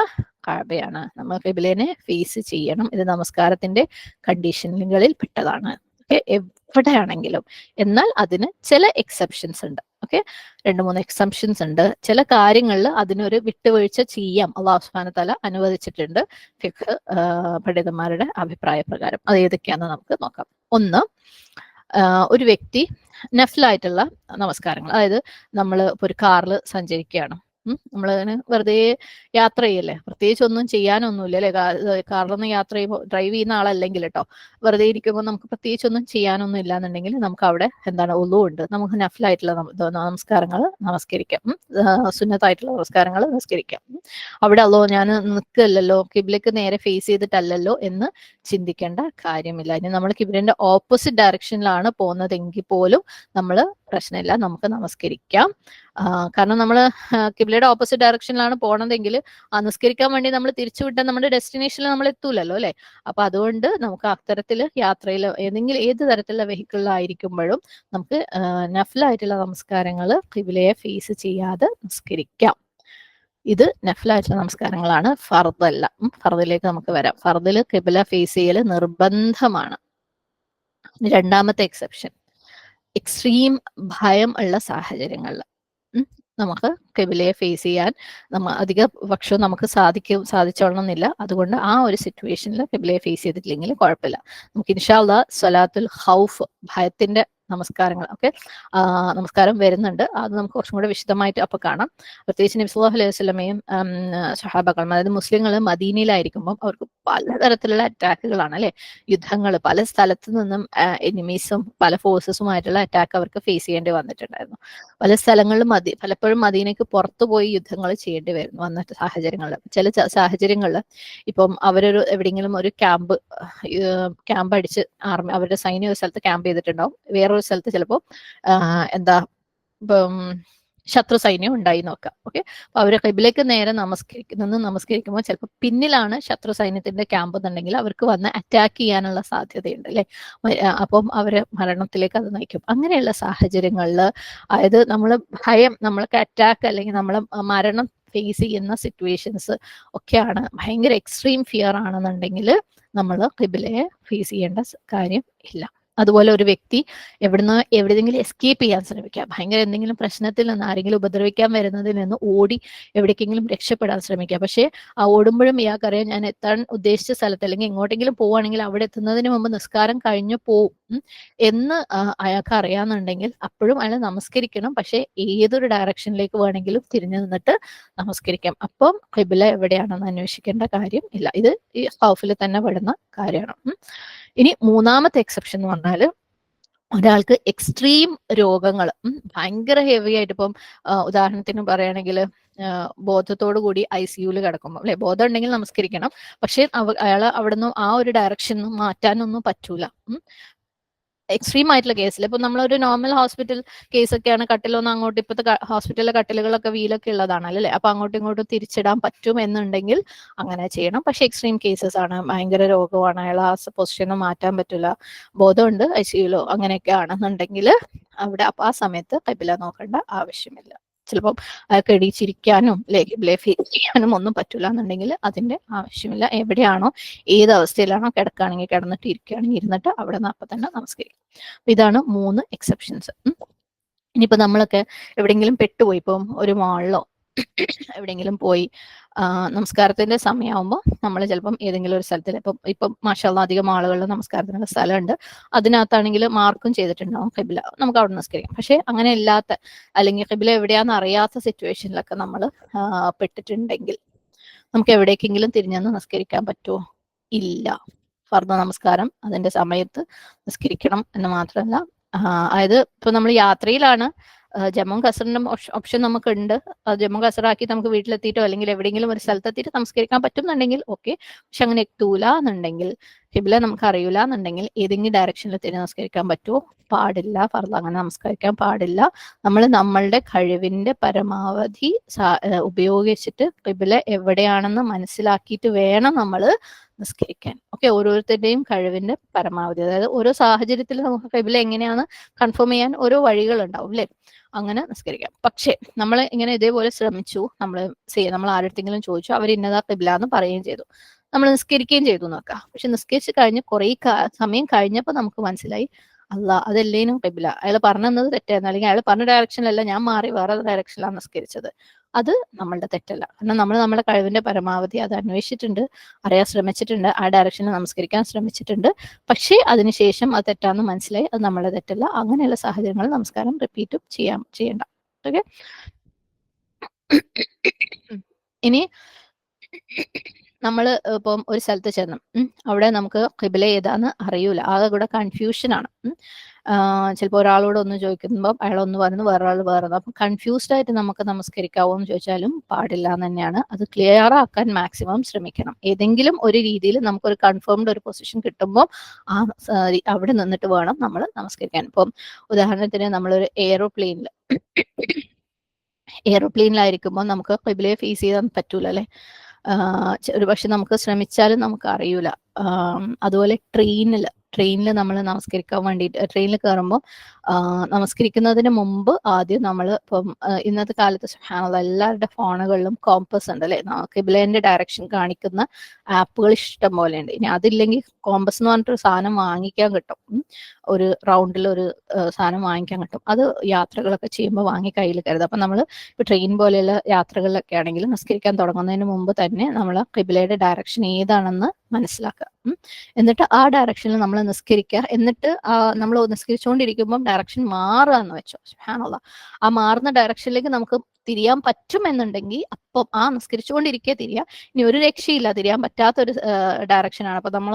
കഅബയാണ്. നമ്മൾ ഖിബ്ലയെ ഫേസ് ചെയ്യണം. ഇത് നമസ്കാരത്തിന്റെ കണ്ടീഷനുകളിൽ പെട്ടതാണ്. ഓക്കെ, എവിടെയാണെങ്കിലും. എന്നാൽ അതിന് ചില എക്സെപ്ഷൻസ് ഉണ്ട്. ഓക്കെ, 2-3 എക്സെപ്ഷൻസ് ഉണ്ട്. ചില കാര്യങ്ങളിൽ അതിനൊരു വിട്ടുവീഴ്ച ചെയ്യാം, അല്ലാഹു സുബ്ഹാനഹു വ തആല അനുവദിച്ചിട്ടുണ്ട് ഫിഖ് പണ്ഡിതന്മാരുടെ അഭിപ്രായ പ്രകാരം. അത് ഏതൊക്കെയാണെന്ന് നമുക്ക് നോക്കാം. ഒന്ന്, ഒരു വ്യക്തി നഫ്ലായിട്ടുള്ള നമസ്കാരങ്ങൾ, അതായത് നമ്മൾ ഇപ്പോൾ ഒരു കാറിൽ സഞ്ചരിക്കുകയാണ്, നമ്മളതിന് വെറുതെ യാത്ര ചെയ്യല്ലേ, പ്രത്യേകിച്ച് ഒന്നും ചെയ്യാനൊന്നുമില്ല അല്ലെ? കാറിലൊന്നും യാത്ര ചെയ്യുമ്പോൾ ഡ്രൈവ് ചെയ്യുന്ന ആളല്ലെങ്കിൽ കേട്ടോ, വെറുതെ ഇരിക്കുമ്പോൾ നമുക്ക് പ്രത്യേകിച്ചൊന്നും ചെയ്യാനൊന്നും ഇല്ലാന്നുണ്ടെങ്കിൽ നമുക്ക് അവിടെ എന്താണ്, ഒളു ഉണ്ട്, നമുക്ക് നഫ്ലായിട്ടുള്ള നമസ്കാരങ്ങൾ നമസ്കരിക്കാം, സുന്നത്തായിട്ടുള്ള നമസ്കാരങ്ങൾ നമസ്കരിക്കാം. അവിടെ അല്ലോ ഞാൻ നിൽക്കല്ലോ, കിബ്ലയ്ക്ക് നേരെ ഫേസ് ചെയ്തിട്ടല്ലല്ലോ എന്ന് ചിന്തിക്കേണ്ട കാര്യമില്ല. ഇനി നമ്മൾ കിബ്ലന്റെ ഓപ്പോസിറ്റ് ഡയറക്ഷനിലാണ് പോകുന്നതെങ്കിൽ പോലും നമ്മൾ പ്രശ്നമില്ല, നമുക്ക് നമസ്കരിക്കാം. കാരണം നമ്മൾ കിബ്ലയുടെ ഓപ്പോസിറ്റ് ഡയറക്ഷനിലാണ് പോണതെങ്കിൽ നമസ്കരിക്കാൻ വേണ്ടി നമ്മൾ തിരിച്ചു വിട്ടാൽ നമ്മുടെ ഡെസ്റ്റിനേഷനിൽ നമ്മൾ എത്തൂലല്ലോ അല്ലെ? അപ്പൊ അതുകൊണ്ട് നമുക്ക് അത്തരത്തിൽ യാത്രയിൽ ഏത് തരത്തിലുള്ള വെഹിക്കിളിലായിരിക്കുമ്പോഴും നമുക്ക് നഫ്ലായിട്ടുള്ള നമസ്കാരങ്ങൾ കിബ്ലയെ ഫേസ് ചെയ്യാതെ നമസ്കരിക്കാം. ഇത് നഫ്ലായിട്ടുള്ള നമസ്കാരങ്ങളാണ്, ഫർദല്ല. ഫർദിലേക്ക് നമുക്ക് വരാം. ഫർദിൽ കിബ്ല ഫേസ് ചെയ്യൽ നിർബന്ധമാണ്. 2ാമത്തെ എക്സെപ്ഷൻ, എക്സ്ട്രീം ഭയം ഉള്ള സാഹചര്യങ്ങളിൽ നമുക്ക് കിബ്ലയെ ഫേസ് ചെയ്യാൻ അധിക പക്ഷവും നമുക്ക് സാധിച്ചോളണമെന്നില്ല. അതുകൊണ്ട് ആ ഒരു സിറ്റുവേഷനിൽ കിബ്ലയെ ഫേസ് ചെയ്തിട്ടില്ലെങ്കിൽ കുഴപ്പമില്ല. നമുക്ക് ഇൻഷാ അല്ലാഹ് സ്വലാത്തുൽ ഖൗഫ്, ഭയത്തിന്റെ നമസ്കാരങ്ങൾ, ഓക്കെ, നമസ്കാരം വരുന്നുണ്ട്. അത് നമുക്ക് കുറച്ചും കൂടെ വിശദമായിട്ട് അപ്പൊ കാണാം. പ്രത്യേകിച്ച് നബി സല്ലല്ലാഹു അലൈഹി വസല്ലമയും സ്വഹാബാക്കളും, അതായത് മുസ്ലിങ്ങൾ മദീനയിലായിരിക്കുമ്പോൾ അവർക്ക് പലതരത്തിലുള്ള അറ്റാക്കുകളാണ് അല്ലെ? യുദ്ധങ്ങൾ, പല സ്ഥലത്തു നിന്നും എനിമീസും പല ഫോഴ്സസുമായിട്ടുള്ള അറ്റാക്ക് അവർക്ക് ഫേസ് ചെയ്യേണ്ടി വന്നിട്ടുണ്ടായിരുന്നു. പല സ്ഥലങ്ങളിലും പലപ്പോഴും മദീനയ്ക്ക് പുറത്തു പോയി യുദ്ധങ്ങൾ ചെയ്യേണ്ടി വന്ന സാഹചര്യങ്ങളിൽ, ചില സാഹചര്യങ്ങളിൽ ഇപ്പം അവരൊരു എവിടെയെങ്കിലും ഒരു ക്യാമ്പ് അടിച്ച് ആർമി, അവരുടെ സൈന്യം ഒരു സ്ഥലത്ത് ക്യാമ്പ് ചെയ്തിട്ടുണ്ടാവും, വേറൊരു സ്ഥലത്ത് ചിലപ്പോൾ ഇപ്പം ശത്രു സൈന്യം ഉണ്ടായി നോക്കാം. ഓക്കെ, അപ്പൊ അവര് ഖിബിലേക്ക് നേരെ നമസ്കരിക്കുമ്പോൾ ചിലപ്പോൾ പിന്നിലാണ് ശത്രു സൈന്യത്തിന്റെ ക്യാമ്പ് എന്നുണ്ടെങ്കിൽ അവർക്ക് വന്ന് അറ്റാക്ക് ചെയ്യാനുള്ള സാധ്യതയുണ്ട് അല്ലെ. അപ്പം അവര് മരണത്തിലേക്ക് അത് നയിക്കും. അങ്ങനെയുള്ള സാഹചര്യങ്ങളിൽ അതായത് നമ്മൾക്ക് അറ്റാക്ക് അല്ലെങ്കിൽ നമ്മൾ മരണം ഫേസ് ചെയ്യുന്ന സിറ്റുവേഷൻസ് ഒക്കെയാണ്, ഭയങ്കര എക്സ്ട്രീം ഫിയർ ആണെന്നുണ്ടെങ്കിൽ നമ്മൾ ഖിബിലയെ ഫേസ് ചെയ്യേണ്ട കാര്യം ഇല്ല. അതുപോലെ ഒരു വ്യക്തി എവിടെയെങ്കിലും എസ്കേപ്പ് ചെയ്യാൻ ശ്രമിക്കുക, ഭയങ്കര എന്തെങ്കിലും പ്രശ്നത്തിൽ നിന്ന് ആരെങ്കിലും ഉപദ്രവിക്കാൻ വരുന്നതിൽ നിന്ന് ഓടി എവിടേക്കെങ്കിലും രക്ഷപ്പെടാൻ ശ്രമിക്കുക. പക്ഷേ ആ ഓടുമ്പോഴും ഇയാൾക്കറിയാം ഞാൻ എത്താൻ ഉദ്ദേശിച്ച സ്ഥലത്ത് അല്ലെങ്കിൽ എങ്ങോട്ടെങ്കിലും പോവുകയാണെങ്കിൽ അവിടെ എത്തുന്നതിന് മുമ്പ് നിസ്കാരം കഴിഞ്ഞു പോവും എന്ന് അയാൾക്ക് അറിയാന്നുണ്ടെങ്കിൽ അപ്പോഴും അയാൾ നമസ്കരിക്കണം. പക്ഷേ ഏതൊരു ഡയറക്ഷനിലേക്ക് വേണമെങ്കിലും തിരിഞ്ഞു നിന്നിട്ട് നമസ്കരിക്കാം. അപ്പം ഖിബില എവിടെയാണെന്ന് അന്വേഷിക്കേണ്ട കാര്യം ഇല്ല. ഇത് ഈ ഖൗഫിൽ തന്നെ പെടുന്ന കാര്യമാണ്. ഇനി മൂന്നാമത്തെ എക്സെപ്ഷൻ എന്ന് പറഞ്ഞാൽ ഒരാൾക്ക് എക്സ്ട്രീം രോഗങ്ങൾ ഭയങ്കര ഹെവി ആയിട്ട്, ഇപ്പം ഉദാഹരണത്തിന് പറയുകയാണെങ്കിൽ ബോധത്തോടു കൂടി ICUവിൽ കിടക്കുമ്പോൾ അല്ലെ, ബോധം ഉണ്ടെങ്കിൽ നമസ്കരിക്കണം. പക്ഷെ അയാൾ അവിടുന്ന് ആ ഒരു ഡയറക്ഷൻ മാറ്റാനൊന്നും പറ്റൂല. എക്സ്ട്രീം ആയിട്ടുള്ള കേസിൽ ഇപ്പൊ നമ്മളൊരു നോർമൽ ഹോസ്പിറ്റൽ കേസൊക്കെയാണ്, കട്ടിലൊന്നും അങ്ങോട്ട് ഇപ്പോഴത്തെ ഹോസ്പിറ്റലിലെ കട്ടിലുകളൊക്കെ വീലൊക്കെ ഉള്ളതാണല്ലോ അല്ലെ, അപ്പൊ അങ്ങോട്ടും ഇങ്ങോട്ടും തിരിച്ചിടാൻ പറ്റും എന്നുണ്ടെങ്കിൽ അങ്ങനെ ചെയ്യണം. പക്ഷെ എക്സ്ട്രീം കേസസ് ആണ്, ഭയങ്കര രോഗമാണ്, അയാൾ ആ പൊസിഷനൊന്നും മാറ്റാൻ പറ്റില്ല, ബോധമുണ്ട് ICUലോ അങ്ങനെയൊക്കെ ആണെന്നുണ്ടെങ്കിൽ അവിടെ അപ്പൊ ആ സമയത്ത് ഖിബില നോക്കേണ്ട ആവശ്യമില്ല. ചിലപ്പം അയാൾക്ക് എണീച്ചിരിക്കാനും ഖിബിലയെ ഫേസ് ചെയ്യാനും ഒന്നും പറ്റില്ല എന്നുണ്ടെങ്കിൽ അതിന്റെ ആവശ്യമില്ല. എവിടെയാണോ ഏത് അവസ്ഥയിലാണോ കിടക്കുകയാണെങ്കിൽ കിടന്നിട്ട്, ഇരിക്കുകയാണെങ്കിൽ ഇരുന്നിട്ട് അവിടെ നിന്ന് അപ്പം തന്നെ നമസ്കരിക്കും. ഇതാണ് 3 എക്സെപ്ഷൻസ്. ഇനിയിപ്പോ നമ്മളൊക്കെ എവിടെയെങ്കിലും പെട്ടുപോയി, ഇപ്പം ഒരു മാളിലോ എവിടെയെങ്കിലും പോയി നമസ്കാരത്തിന്റെ സമയമാകുമ്പോൾ നമ്മൾ ചിലപ്പം ഏതെങ്കിലും ഒരു സ്ഥലത്തിൽ ഇപ്പം മാഷാഅല്ലാഹ് അധികം ആളുകളുടെ നമസ്കാരത്തിനുള്ള സ്ഥലമുണ്ട്, അതിനകത്താണെങ്കിൽ മാർക്കും ചെയ്തിട്ടുണ്ടാവും ഖിബില, നമുക്ക് അവിടെ നമസ്കരിക്കാം. പക്ഷെ അങ്ങനെ ഇല്ലാത്ത അല്ലെങ്കിൽ ഖിബില എവിടെയാണെന്ന് അറിയാത്ത സിറ്റുവേഷനിലൊക്കെ നമ്മൾ പെട്ടിട്ടുണ്ടെങ്കിൽ നമുക്ക് എവിടേക്കെങ്കിലും തിരിഞ്ഞെന്ന് നമസ്കരിക്കാൻ പറ്റുമോ? ഇല്ല. ഫർദ് നമസ്കാരം അതിന്റെ സമയത്ത് നിസ്കരിക്കണം എന്ന് മാത്രമല്ല, അതായത് ഇപ്പൊ നമ്മൾ യാത്രയിലാണ്, ജമ്മു കസറിന്റെ ഓപ്ഷൻ നമുക്കുണ്ട്, ജമ്മു കസറാക്കി നമുക്ക് വീട്ടിലെത്തിയിട്ടോ അല്ലെങ്കിൽ എവിടെയെങ്കിലും ഒരു സ്ഥലത്തെത്തിയിട്ട് നമസ്കരിക്കാൻ പറ്റുന്നുണ്ടെങ്കിൽ ഓക്കെ. പക്ഷെ അങ്ങനെ എത്തൂല എന്നുണ്ടെങ്കിൽ, ഖിബില നമുക്ക് അറിയൂല എന്നുണ്ടെങ്കിൽ ഏതെങ്കിലും ഡയറക്ഷനിൽ തിരിഞ്ഞ് നമസ്കരിക്കാൻ പറ്റുമോ? പാടില്ല. ഫർദ് അങ്ങനെ നമസ്കരിക്കാൻ പാടില്ല. നമ്മൾ നമ്മളുടെ കഴിവിന്റെ പരമാവധി ഉപയോഗിച്ചിട്ട് ഖിബില എവിടെയാണെന്ന് മനസ്സിലാക്കിയിട്ട് വേണം നമ്മൾ നിസ്കരിക്കാൻ. ഓക്കെ, ഓരോരുത്തരുടെയും കഴിവിന്റെ പരമാവധി, അതായത് ഓരോ സാഹചര്യത്തിൽ നമുക്ക് ഖിബില എങ്ങനെയാണ് കൺഫേം ചെയ്യാൻ ഓരോ വഴികൾ ഉണ്ടാവും അല്ലെ, അങ്ങനെ നിസ്കരിക്കാം. പക്ഷെ നമ്മൾ ഇങ്ങനെ ഇതേപോലെ ശ്രമിച്ചു, നമ്മൾ ആരുടെങ്കിലും ചോദിച്ചു, അവർ ഇന്നതാ ഖിബില എന്ന് പറയുകയും ചെയ്തു, നമ്മൾ നിസ്കരിക്കുകയും ചെയ്തു നോക്കാം. പക്ഷെ നിസ്കരിച്ച് കഴിഞ്ഞ് കുറെ സമയം കഴിഞ്ഞപ്പോൾ നമുക്ക് മനസ്സിലായി അതല്ലേനും ഖിബില, അയാൾ പറഞ്ഞത് തെറ്റായിരുന്നു, അല്ലെങ്കിൽ അയാൾ പറഞ്ഞ ഡയറക്ഷനിലല്ല, ഞാൻ മാറി വേറെ ഡയറക്ഷനിലാണ് നിസ്കരിച്ചത്. അത് നമ്മളുടെ തെറ്റല്ല. കാരണം നമ്മൾ നമ്മുടെ കഴിവിന്റെ പരമാവധി അത് അന്വേഷിച്ചിട്ടുണ്ട്, അറിയാൻ ശ്രമിച്ചിട്ടുണ്ട്, ആ ഡയറക്ഷനിൽ നമസ്കരിക്കാൻ ശ്രമിച്ചിട്ടുണ്ട്. പക്ഷേ അതിനുശേഷം അത് തെറ്റാന്ന് മനസ്സിലായി, അത് നമ്മളെ തെറ്റല്ല. അങ്ങനെയുള്ള സാഹചര്യങ്ങളിൽ നമസ്കാരം റിപ്പീറ്റും ചെയ്യണ്ട. ഓക്കെ, ഇനി നമ്മൾ ഇപ്പം ഒരു സ്ഥലത്ത് ചെന്നു, അവിടെ നമുക്ക് ഖിബില ഏതാന്ന് അറിയൂല, ആകെ കൂടെ കൺഫ്യൂഷനാണ്. ചിലപ്പോൾ ഒരാളോട് ഒന്ന് ചോദിക്കുമ്പോൾ അയാൾ ഒന്ന് പറയുന്നു, വേറൊരാൾ വേറെ. അപ്പം കൺഫ്യൂസ്ഡ് ആയിട്ട് നമുക്ക് നമസ്കരിക്കാവോ എന്ന് ചോദിച്ചാലും പാടില്ല എന്ന് തന്നെയാണ്. അത് ക്ലിയർ ആക്കാൻ മാക്സിമം ശ്രമിക്കണം. ഏതെങ്കിലും ഒരു രീതിയിൽ നമുക്കൊരു കൺഫേംഡ് ഒരു പൊസിഷൻ കിട്ടുമ്പോൾ അവിടെ നിന്നിട്ട് വേണം നമ്മൾ നമസ്കരിക്കാൻ. ഇപ്പം ഉദാഹരണത്തിന് നമ്മളൊരു എയറോപ്ലെയിനിലായിരിക്കുമ്പോൾ നമുക്ക് ഖിബിലയെ ഫേസ് ചെയ്യാൻ പറ്റൂല അല്ലെ, ഒരു പക്ഷെ നമുക്ക് ശ്രമിച്ചാലും നമുക്ക് അറിയൂല. അതുപോലെ ട്രെയിനിൽ നമ്മൾ നമസ്കരിക്കാൻ വേണ്ടിയിട്ട് ട്രെയിനിൽ കയറുമ്പോൾ നമസ്കരിക്കുന്നതിന് മുമ്പ് ആദ്യം നമ്മൾ ഇപ്പം ഇന്നത്തെ കാലത്ത് സുബ്ഹാനല്ലാഹ് എല്ലാവരുടെ ഫോണുകളിലും കോമ്പസ് ഉണ്ട് അല്ലെ, ഖിബിലേന്റെ ഡയറക്ഷൻ കാണിക്കുന്ന ആപ്പുകൾ ഇഷ്ടം പോലെ ഉണ്ട്. ഇനി അതില്ലെങ്കിൽ കോമ്പസ് എന്ന് പറഞ്ഞിട്ടൊരു സാധനം വാങ്ങിക്കാൻ കിട്ടും, ഒരു റൗണ്ടിൽ ഒരു സാധനം വാങ്ങിക്കാൻ കിട്ടും. അത് യാത്രകളൊക്കെ ചെയ്യുമ്പോൾ വാങ്ങി കയ്യിൽ കരുതും. അപ്പം നമ്മൾ ഇപ്പോൾ ട്രെയിൻ പോലെയുള്ള യാത്രകളിലൊക്കെ ആണെങ്കിൽ നിസ്കരിക്കാൻ തുടങ്ങുന്നതിന് മുമ്പ് തന്നെ നമ്മൾ ഖിബിലയുടെ ഡയറക്ഷൻ ഏതാണെന്ന് മനസ്സിലാക്കുക. എന്നിട്ട് ആ ഡയറക്ഷനിൽ നമ്മൾ നിസ്കരിക്കുക. എന്നിട്ട് നമ്മൾ നിസ്കരിച്ചുകൊണ്ടിരിക്കുമ്പോൾ ഡയറക്ഷൻ മാറുക എന്ന് വെച്ചോ, സുബ്ഹാനല്ലാഹ്, ആ മാറുന്ന ഡയറക്ഷനിലേക്ക് നമുക്ക് തിരിയാൻ പറ്റുമെന്നുണ്ടെങ്കിൽ അപ്പം ആ നിസ്കരിച്ചുകൊണ്ടിരിക്കുക തിരിയാ. ഇനി ഒരു രക്ഷയില്ല, തിരിയാൻ പറ്റാത്തൊരു ഡയറക്ഷനാണ്, അപ്പൊ നമ്മൾ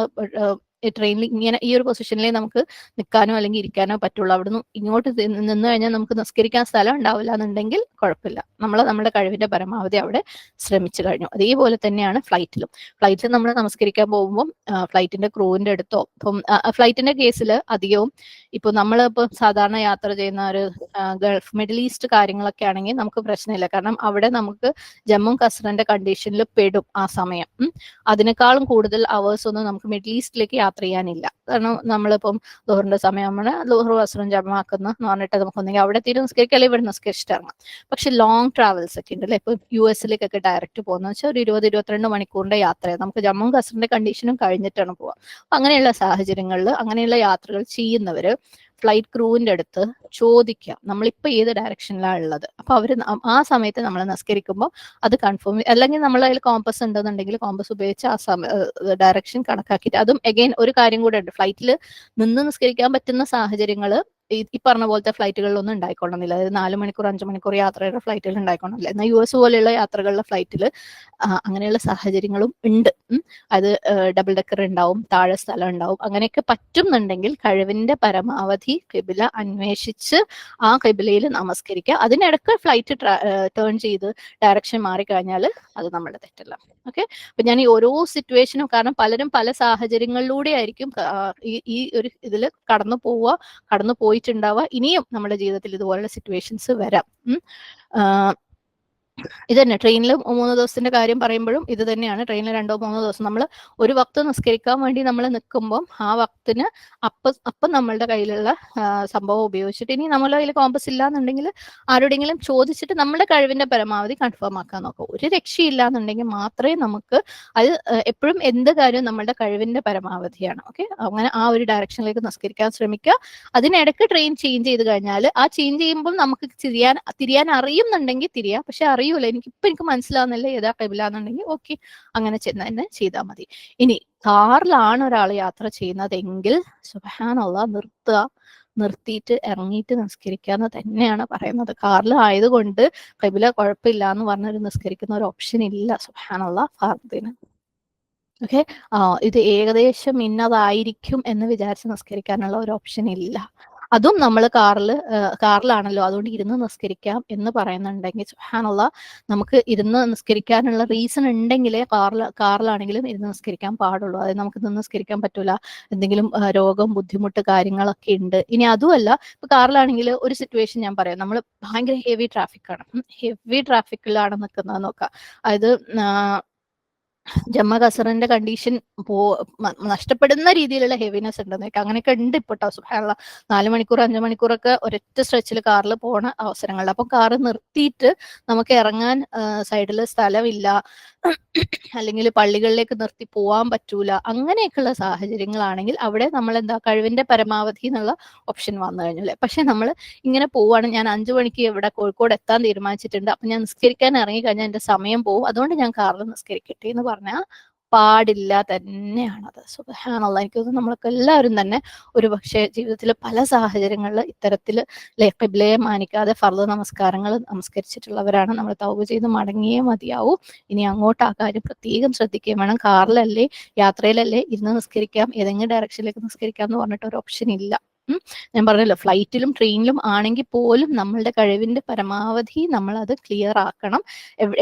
ട്രെയിനിൽ ഇങ്ങനെ ഈ ഒരു പൊസിഷനിലേ നമുക്ക് നിൽക്കാനോ അല്ലെങ്കിൽ ഇരിക്കാനോ പറ്റുള്ളൂ. അവിടുന്ന് ഇങ്ങോട്ട് നിന്ന് കഴിഞ്ഞാൽ നമുക്ക് നിസ്കരിക്കാൻ സ്ഥലം ഉണ്ടാവില്ല എന്നുണ്ടെങ്കിൽ കുഴപ്പമില്ല. നമ്മൾ നമ്മുടെ കഴിവിന്റെ പരമാവധി അവിടെ ശ്രമിച്ചു കഴിഞ്ഞു. അതേപോലെ തന്നെയാണ് ഫ്ലൈറ്റിലും. ഫ്ലൈറ്റിൽ നമ്മൾ നമസ്കരിക്കാൻ പോകുമ്പോൾ ഫ്ലൈറ്റിന്റെ ക്രൂവിന്റെ അടുത്തോ, ഇപ്പം ഫ്ലൈറ്റിന്റെ കേസിൽ അധികവും ഇപ്പൊ നമ്മളിപ്പോ സാധാരണ യാത്ര ചെയ്യുന്ന ഒരു ഗൾഫ് മിഡിൽ ഈസ്റ്റ് കാര്യങ്ങളൊക്കെ ആണെങ്കിൽ നമുക്ക് പ്രശ്നമില്ല. കാരണം അവിടെ നമുക്ക് ജമ്മു കശ്മീരിന്റെ കണ്ടീഷനിൽ പെടും ആ സമയം. അതിനേക്കാളും കൂടുതൽ അവേഴ്സ് ഒന്നും നമുക്ക് മിഡിൽ ഈസ്റ്റിലേക്ക് യാത്ര ചെയ്യാനില്ല. കാരണം നമ്മളിപ്പം ലോഹറിന്റെ സമയമാണ് ലോഹർ വസ്ത്രം ജമാക്കുന്ന എന്ന് പറഞ്ഞിട്ട് നമുക്കൊന്നെങ്കിൽ അവിടെ തീരെ നിസ്കരിക്കുക, അല്ലെങ്കിൽ ഇവിടെ നിസ്കരിച്ചിട്ട് ഇറങ്ങാം. പക്ഷെ ലോങ് ട്രാവൽസ് ഒക്കെ ഉണ്ട് അല്ലെ, ഇപ്പൊ US ഡയറക്റ്റ് പോകുന്ന വെച്ചാൽ ഒരു 20-22 മണിക്കൂറിന്റെ യാത്രയാണ്. നമുക്ക് ജമ്മു കശ്മീരിന്റെ കണ്ടീഷനും കഴിഞ്ഞിട്ടാണ് പോവുക. അങ്ങനെയുള്ള സാഹചര്യങ്ങളിൽ അങ്ങനെയുള്ള യാത്രകൾ ചെയ്യുന്നവര് ഫ്ലൈറ്റ് ക്രൂവിന്റെ അടുത്ത് ചോദിക്കാം നമ്മളിപ്പോ ഏത് ഡയറക്ഷനിലാണ് ഉള്ളത്. അപ്പൊ അവര് ആ സമയത്ത് നമ്മൾ നിസ്കരിക്കുമ്പോൾ അത് കൺഫേം, അല്ലെങ്കിൽ നമ്മളെ കയ്യിൽ കോമ്പസ് ഉണ്ടെന്നുണ്ടെങ്കിൽ കോമ്പസ് ഉപയോഗിച്ച് ആ ഡയറക്ഷൻ കണക്കാക്കിയിട്ട്. അതും അഗൈൻ ഒരു കാര്യം കൂടെ ഉണ്ട്, ഫ്ലൈറ്റിൽ നിന്ന് നിസ്കരിക്കാൻ പറ്റുന്ന സാഹചര്യങ്ങൾ ഈ പറഞ്ഞ പോലത്തെ ഫ്ലൈറ്റുകളിലൊന്നും ഉണ്ടായിക്കൊള്ളുന്നില്ല. അതായത് 4 മണിക്കൂർ 5 മണിക്കൂർ യാത്രയുടെ ഫ്ലൈറ്റുകൾ ഉണ്ടായിക്കൊള്ളുന്നില്ല. എന്നാൽ US പോലെയുള്ള യാത്രകളിലെ ഫ്ലൈറ്റിൽ അങ്ങനെയുള്ള സാഹചര്യങ്ങളും ഉണ്ട്. അത് ഡബിൾ ഡെക്കർ ഉണ്ടാവും, താഴെ സ്ഥലം ഉണ്ടാവും. അങ്ങനെയൊക്കെ പറ്റുന്നുണ്ടെങ്കിൽ കഴിവിന്റെ പരമാവധി ഖിബില അന്വേഷിച്ച് ആ ഖിബിലയിൽ നമസ്കരിക്കുക. അതിനിടക്ക് ഫ്ലൈറ്റ് ടേൺ ചെയ്ത് ഡയറക്ഷൻ മാറിക്കഴിഞ്ഞാൽ അത് നമ്മുടെ തെറ്റല്ല. ഓക്കെ, അപ്പൊ ഞാൻ ഈ ഓരോ സിറ്റുവേഷനും, കാരണം പലരും പല സാഹചര്യങ്ങളിലൂടെ ആയിരിക്കും ഈ ഒരു ഇതിൽ കടന്നു പോയിട്ടുണ്ടാവുക. ഇനിയും നമ്മുടെ ജീവിതത്തിൽ ഇതുപോലുള്ള സിറ്റുവേഷൻസ് വരാം. ഇത് തന്നെ ട്രെയിനിൽ 3 ദിവസത്തിന്റെ കാര്യം പറയുമ്പോഴും ഇത് തന്നെയാണ്. ട്രെയിനിൽ 2-3 ദിവസം നമ്മൾ ഒരു വക്ത് നിസ്കരിക്കാൻ വേണ്ടി നമ്മൾ നിൽക്കുമ്പോൾ ആ വക്തിന് അപ്പം നമ്മളുടെ കയ്യിലുള്ള സംഭവം ഉപയോഗിച്ചിട്ട്, ഇനി നമ്മളുടെ കയ്യിൽ കോമ്പസ് ഇല്ല എന്നുണ്ടെങ്കിൽ ആരോടെങ്കിലും ചോദിച്ചിട്ട് നമ്മുടെ കഴിവിന്റെ പരമാവധി കൺഫേം ആക്കാൻ നോക്കുക. ഒരു രക്ഷയില്ല എന്നുണ്ടെങ്കിൽ മാത്രമേ നമുക്ക് അത് എപ്പോഴും എന്ത് കാര്യവും നമ്മളുടെ കഴിവിന്റെ പരമാവധിയാണ്. ഓക്കെ, അങ്ങനെ ആ ഒരു ഡയറക്ഷനിലേക്ക് നിസ്കരിക്കാൻ ശ്രമിക്കുക. അതിനിടയ്ക്ക് ട്രെയിൻ ചേഞ്ച് ചെയ്ത് കഴിഞ്ഞാൽ ആ ചേഞ്ച് ചെയ്യുമ്പോൾ നമുക്ക് തിരിയാൻ അറിയുന്നുണ്ടെങ്കിൽ തിരിയാം. പക്ഷെ അറിയൂല, എനിക്ക് മനസ്സിലാവുന്നില്ല ഏതാ ഖിബില എന്നുണ്ടെങ്കിൽ ഓക്കെ, അങ്ങനെ തന്നെ ചെയ്താൽ മതി. ഇനി കാറിലാണ് ഒരാൾ യാത്ര ചെയ്യുന്നതെങ്കിൽ സുബ്ഹാനല്ലാഹ് നിർത്തിയിട്ട് ഇറങ്ങിയിട്ട് നിസ്കരിക്കാന്ന് തന്നെയാണ് പറയുന്നത്. കാറിൽ ആയതുകൊണ്ട് ഖിബില കുഴപ്പമില്ല എന്ന് പറഞ്ഞൊരു നിസ്കരിക്കുന്ന ഒരു ഓപ്ഷൻ ഇല്ല സുബ്ഹാനല്ലാഹ് ഫർദിന്. ഓക്കെ, ഇത് ഏകദേശം ഇന്നതായിരിക്കും എന്ന് വിചാരിച്ച് നിസ്കരിക്കാനുള്ള ഒരു ഓപ്ഷൻ ഇല്ല. അതും നമ്മൾ കാറിലാണല്ലോ, അതുകൊണ്ട് ഇരുന്ന് നിസ്കരിക്കാം എന്ന് പറയുന്നുണ്ടെങ്കിൽ സുബ്ഹാനല്ലാഹ് നമുക്ക് ഇരുന്ന് നിസ്കരിക്കാനുള്ള റീസൺ ഉണ്ടെങ്കിലേ കാറിലാണെങ്കിലും ഇരുന്ന് നിസ്കരിക്കാൻ പാടുള്ളൂ. അതായത് നമുക്ക് നിന്ന് നിസ്കരിക്കാൻ പറ്റൂല, എന്തെങ്കിലും രോഗം ബുദ്ധിമുട്ട് കാര്യങ്ങളൊക്കെ ഉണ്ട്. ഇനി അതുമല്ല, ഇപ്പൊ കാറിലാണെങ്കിൽ ഒരു സിറ്റുവേഷൻ ഞാൻ പറയാം, നമ്മൾ ഭയങ്കര ഹെവി ട്രാഫിക്കിലാണ് നിൽക്കുന്നത് നോക്കാം. അതായത് ജമ്മു കസറിന്റെ കണ്ടീഷൻ നഷ്ടപ്പെടുന്ന രീതിയിലുള്ള ഹെവിനെസ് ഉണ്ടെന്ന് വെക്കാം. അങ്ങനെയൊക്കെ ഉണ്ട് ഇപ്പൊ സുബ്ഹാനല്ലാഹ്. 4 മണിക്കൂർ 5 മണിക്കൂറൊക്കെ ഒരൊറ്റ സ്ട്രെച്ചിൽ കാറിൽ പോണ അവസരങ്ങളിൽ അപ്പൊ കാറ് നിർത്തിയിട്ട് നമുക്ക് ഇറങ്ങാൻ സൈഡിൽ സ്ഥലമില്ല, അല്ലെങ്കിൽ പള്ളികളിലേക്ക് നിർത്തി പോവാൻ പറ്റൂല, അങ്ങനെയൊക്കെയുള്ള സാഹചര്യങ്ങളാണെങ്കിൽ അവിടെ നമ്മൾ എന്താ കഴിവിന്റെ പരമാവധി എന്നുള്ള ഓപ്ഷൻ വന്നു കഴിഞ്ഞു അല്ലെ. പക്ഷെ നമ്മൾ ഇങ്ങനെ പോവാണ്, ഞാൻ 5 മണിക്ക് ഇവിടെ കോഴിക്കോട് എത്താൻ തീരുമാനിച്ചിട്ടുണ്ട്, അപ്പൊ ഞാൻ നിസ്കരിക്കാൻ ഇറങ്ങി കഴിഞ്ഞാൽ എന്റെ സമയം പോകും, അതുകൊണ്ട് ഞാൻ കാറിൽ നിസ്കരിക്കട്ടെ എന്ന് പറഞ്ഞാൽ പാടില്ല തന്നെയാണത്. സുബ്ഹാനല്ലാഹ്. എനിക്ക് തോന്നുന്നു നമ്മളൊക്കെ എല്ലാവരും തന്നെ ഒരു പക്ഷേ ജീവിതത്തിൽ പല സാഹചര്യങ്ങളിൽ ഇത്തരത്തിൽ ഖിബ്ലയെ മാനിക്കാതെ ഫർദ് നമസ്കാരങ്ങൾ നമസ്കരിച്ചിട്ടുള്ളവരാണ്. നമ്മൾ തൗബ ചെയ്ത് മടങ്ങിയേ മതിയാവൂ. ഇനി അങ്ങോട്ട് ആ കാര്യം പ്രത്യേകം ശ്രദ്ധിക്കുകയും വേണം. കാറിലല്ലേ, യാത്രയിലല്ലേ ഇരുന്ന് നിസ്കരിക്കാം, ഏതെങ്കിലും ഡയറക്ഷനിലേക്ക് നിസ്കരിക്കാം എന്ന് പറഞ്ഞിട്ട് ഒരു ഓപ്ഷൻ ഇല്ല. ഞാൻ പറഞ്ഞല്ലോ, ഫ്ലൈറ്റിലും ട്രെയിനിലും ആണെങ്കിൽ പോലും നമ്മളുടെ കഴിവിന്റെ പരമാവധി നമ്മൾ അത് ക്ലിയർ ആക്കണം.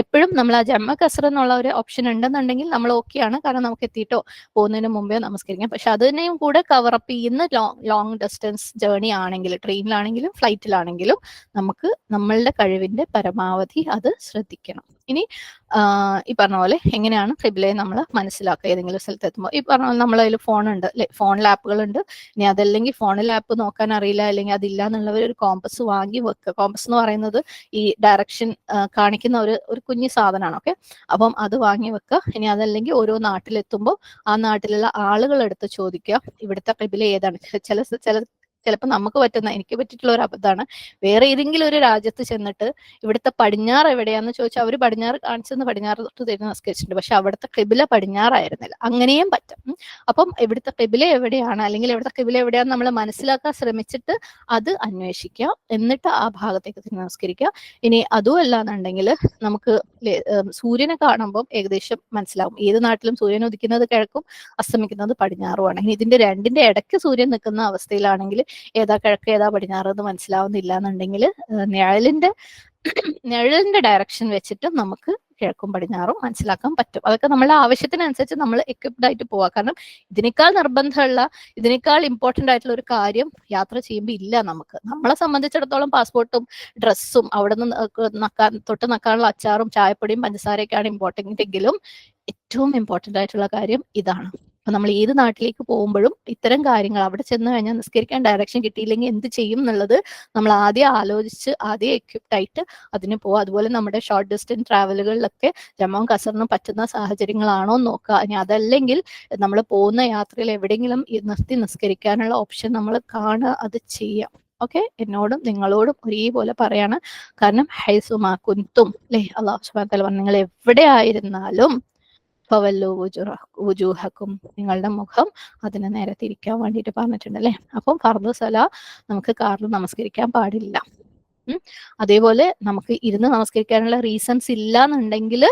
എപ്പോഴും നമ്മൾ ആ ജമ്മ കസർ എന്നുള്ള ഒരു ഓപ്ഷൻ ഉണ്ടെന്നുണ്ടെങ്കിൽ നമ്മൾ ഓക്കെയാണ്, കാരണം നമുക്ക് എത്തിയിട്ടോ പോകുന്നതിന് മുമ്പേ നമസ്കരിക്കാം. പക്ഷെ അതിനെയും കൂടെ കവറപ്പ് ചെയ്യുന്ന ലോങ് ഡിസ്റ്റൻസ് ജേർണി ആണെങ്കിൽ, ട്രെയിനിലാണെങ്കിലും ഫ്ലൈറ്റിലാണെങ്കിലും നമുക്ക് നമ്മളുടെ കഴിവിന്റെ പരമാവധി അത് ശ്രദ്ധിക്കണം. ഇനി ഈ പറഞ്ഞ പോലെ എങ്ങനെയാണ് ഖിബ്ലയെ നമ്മൾ മനസ്സിലാക്കുക ഏതെങ്കിലും സ്ഥലത്ത് എത്തുമ്പോൾ? ഈ പറഞ്ഞ നമ്മളെ കയ്യിൽ ഫോണുണ്ട് അല്ലെ, ഫോണിൽ ആപ്പുകളുണ്ട്. ഇനി അതല്ലെങ്കിൽ ഫോണിൽ ആപ്പ് നോക്കാൻ അറിയില്ല, അല്ലെങ്കിൽ അതില്ല എന്നുള്ളവർ ഒരു കോമ്പസ് വാങ്ങി വെക്കുക. കോമ്പസ് എന്ന് പറയുന്നത് ഈ ഡയറക്ഷൻ കാണിക്കുന്ന ഒരു കുഞ്ഞു സാധനമാണ്. ഓക്കെ, അപ്പം അത് വാങ്ങി വെക്കുക. ഇനി അതല്ലെങ്കിൽ ഓരോ നാട്ടിലെത്തുമ്പോൾ ആ നാട്ടിലുള്ള ആളുകളെടുത്ത് ചോദിക്കുക ഇവിടുത്തെ ഖിബ്ല ഏതാണ്. ചില ചിലപ്പോൾ നമുക്ക് പറ്റുന്ന, എനിക്ക് പറ്റിയിട്ടുള്ള ഒരു അബദ്ധമാണ്. വേറെ ഏതെങ്കിലും ഒരു രാജ്യത്ത് ചെന്നിട്ട് ഇവിടുത്തെ പടിഞ്ഞാറ് എവിടെയാന്ന് ചോദിച്ചാൽ അവർ പടിഞ്ഞാറ് കാണിച്ചെന്ന് പടിഞ്ഞാറ് തൊട്ട് തരുന്ന നമസ്കരിച്ചിട്ടുണ്ട്, പക്ഷെ അവിടുത്തെ കിബില പടിഞ്ഞാറായിരുന്നില്ല. അങ്ങനെയും പറ്റും. അപ്പം ഇവിടുത്തെ കിബില എവിടെയാണ്, അല്ലെങ്കിൽ ഇവിടുത്തെ കിബില എവിടെയാന്ന് നമ്മൾ മനസ്സിലാക്കാൻ ശ്രമിച്ചിട്ട് അത് അന്വേഷിക്കുക, എന്നിട്ട് ആ ഭാഗത്തേക്ക് തിരിഞ്ഞ് നമസ്കരിക്കുക. ഇനി അതുമല്ല എന്നുണ്ടെങ്കിൽ നമുക്ക് സൂര്യനെ കാണുമ്പോൾ ഏകദേശം മനസ്സിലാവും ഏത് നാട്ടിലും സൂര്യൻ ഉദിക്കുന്നത് കിഴക്കും അസ്തമിക്കുന്നത് പടിഞ്ഞാറുമാണ്. ഇനി ഇതിന്റെ രണ്ടിന്റെ ഇടയ്ക്ക് സൂര്യൻ നിൽക്കുന്ന അവസ്ഥയിലാണെങ്കിൽ ഏതാ കിഴക്ക് ഏതാ പടിഞ്ഞാറ് എന്ന് മനസ്സിലാവുന്നില്ല എന്നുണ്ടെങ്കിൽ നിഴലിന്റെ ഡയറക്ഷൻ വെച്ചിട്ട് നമുക്ക് കിഴക്കും പടിഞ്ഞാറും മനസ്സിലാക്കാൻ പറ്റും. അതൊക്കെ നമ്മളെ ആവശ്യത്തിനനുസരിച്ച് നമ്മൾ എക്വിപ്ഡ് ആയിട്ട് പോവാ. കാരണം ഇതിനേക്കാൾ നിർബന്ധമുള്ള, ഇതിനേക്കാൾ ഇമ്പോർട്ടന്റ് ആയിട്ടുള്ള ഒരു കാര്യം യാത്ര ചെയ്യുമ്പോൾ ഇല്ല നമുക്ക്. നമ്മളെ സംബന്ധിച്ചിടത്തോളം പാസ്പോർട്ടും ഡ്രസ്സും അവിടെ നിന്ന് തൊട്ട് നക്കാനുള്ള അച്ചാറും ചായപ്പൊടിയും പഞ്ചസാരയൊക്കെയാണ് ഇമ്പോർട്ടന്റ് എങ്കിലും ഏറ്റവും ഇമ്പോർട്ടന്റ് ആയിട്ടുള്ള കാര്യം ഇതാണ്. അപ്പൊ നമ്മൾ ഏത് നാട്ടിലേക്ക് പോകുമ്പോഴും ഇത്തരം കാര്യങ്ങൾ, അവിടെ ചെന്ന് കഴിഞ്ഞാൽ നിസ്കരിക്കാൻ ഡയറക്ഷൻ കിട്ടിയില്ലെങ്കിൽ എന്ത് ചെയ്യും എന്നുള്ളത് നമ്മൾ ആദ്യം ആലോചിച്ച് ആദ്യം എക്വിപ്ഡ് ആയിട്ട് അതിന് പോവുക. അതുപോലെ നമ്മുടെ ഷോർട്ട് ഡിസ്റ്റൻസ് ട്രാവലുകളിലൊക്കെ ജമ്മുവും കസറിനും പറ്റുന്ന സാഹചര്യങ്ങളാണോ നോക്കുക. ഇനി അതല്ലെങ്കിൽ നമ്മൾ പോകുന്ന യാത്രയിൽ എവിടെയെങ്കിലും നിർത്തി നിസ്കരിക്കാനുള്ള ഓപ്ഷൻ നമ്മൾ കാണുക, അത് ചെയ്യാം. ഓക്കെ, എന്നോടും നിങ്ങളോടും ഒരേപോലെ പറയാണ്. കാരണം ഹൈസുമാ കുന്തും അല്ലെ, അള്ളാഹു സുബ്ഹാനഹു വ തആല പറഞ്ഞു നിങ്ങൾ എവിടെ ആയിരുന്നാലും ഫവല്ലു വുജൂഹക്കും, നിങ്ങളുടെ മുഖം അതിന് നേരെ തിരിക്കാൻ വേണ്ടിയിട്ട് പറഞ്ഞിട്ടുണ്ട് അല്ലെ. അപ്പം ഫർദ് സലാ നമുക്ക് കാറിൽ നമസ്കരിക്കാൻ പാടില്ല. അതേപോലെ നമുക്ക് ഇരുന്ന് നമസ്കരിക്കാനുള്ള റീസൺസ് ഇല്ല എന്നുണ്ടെങ്കിൽ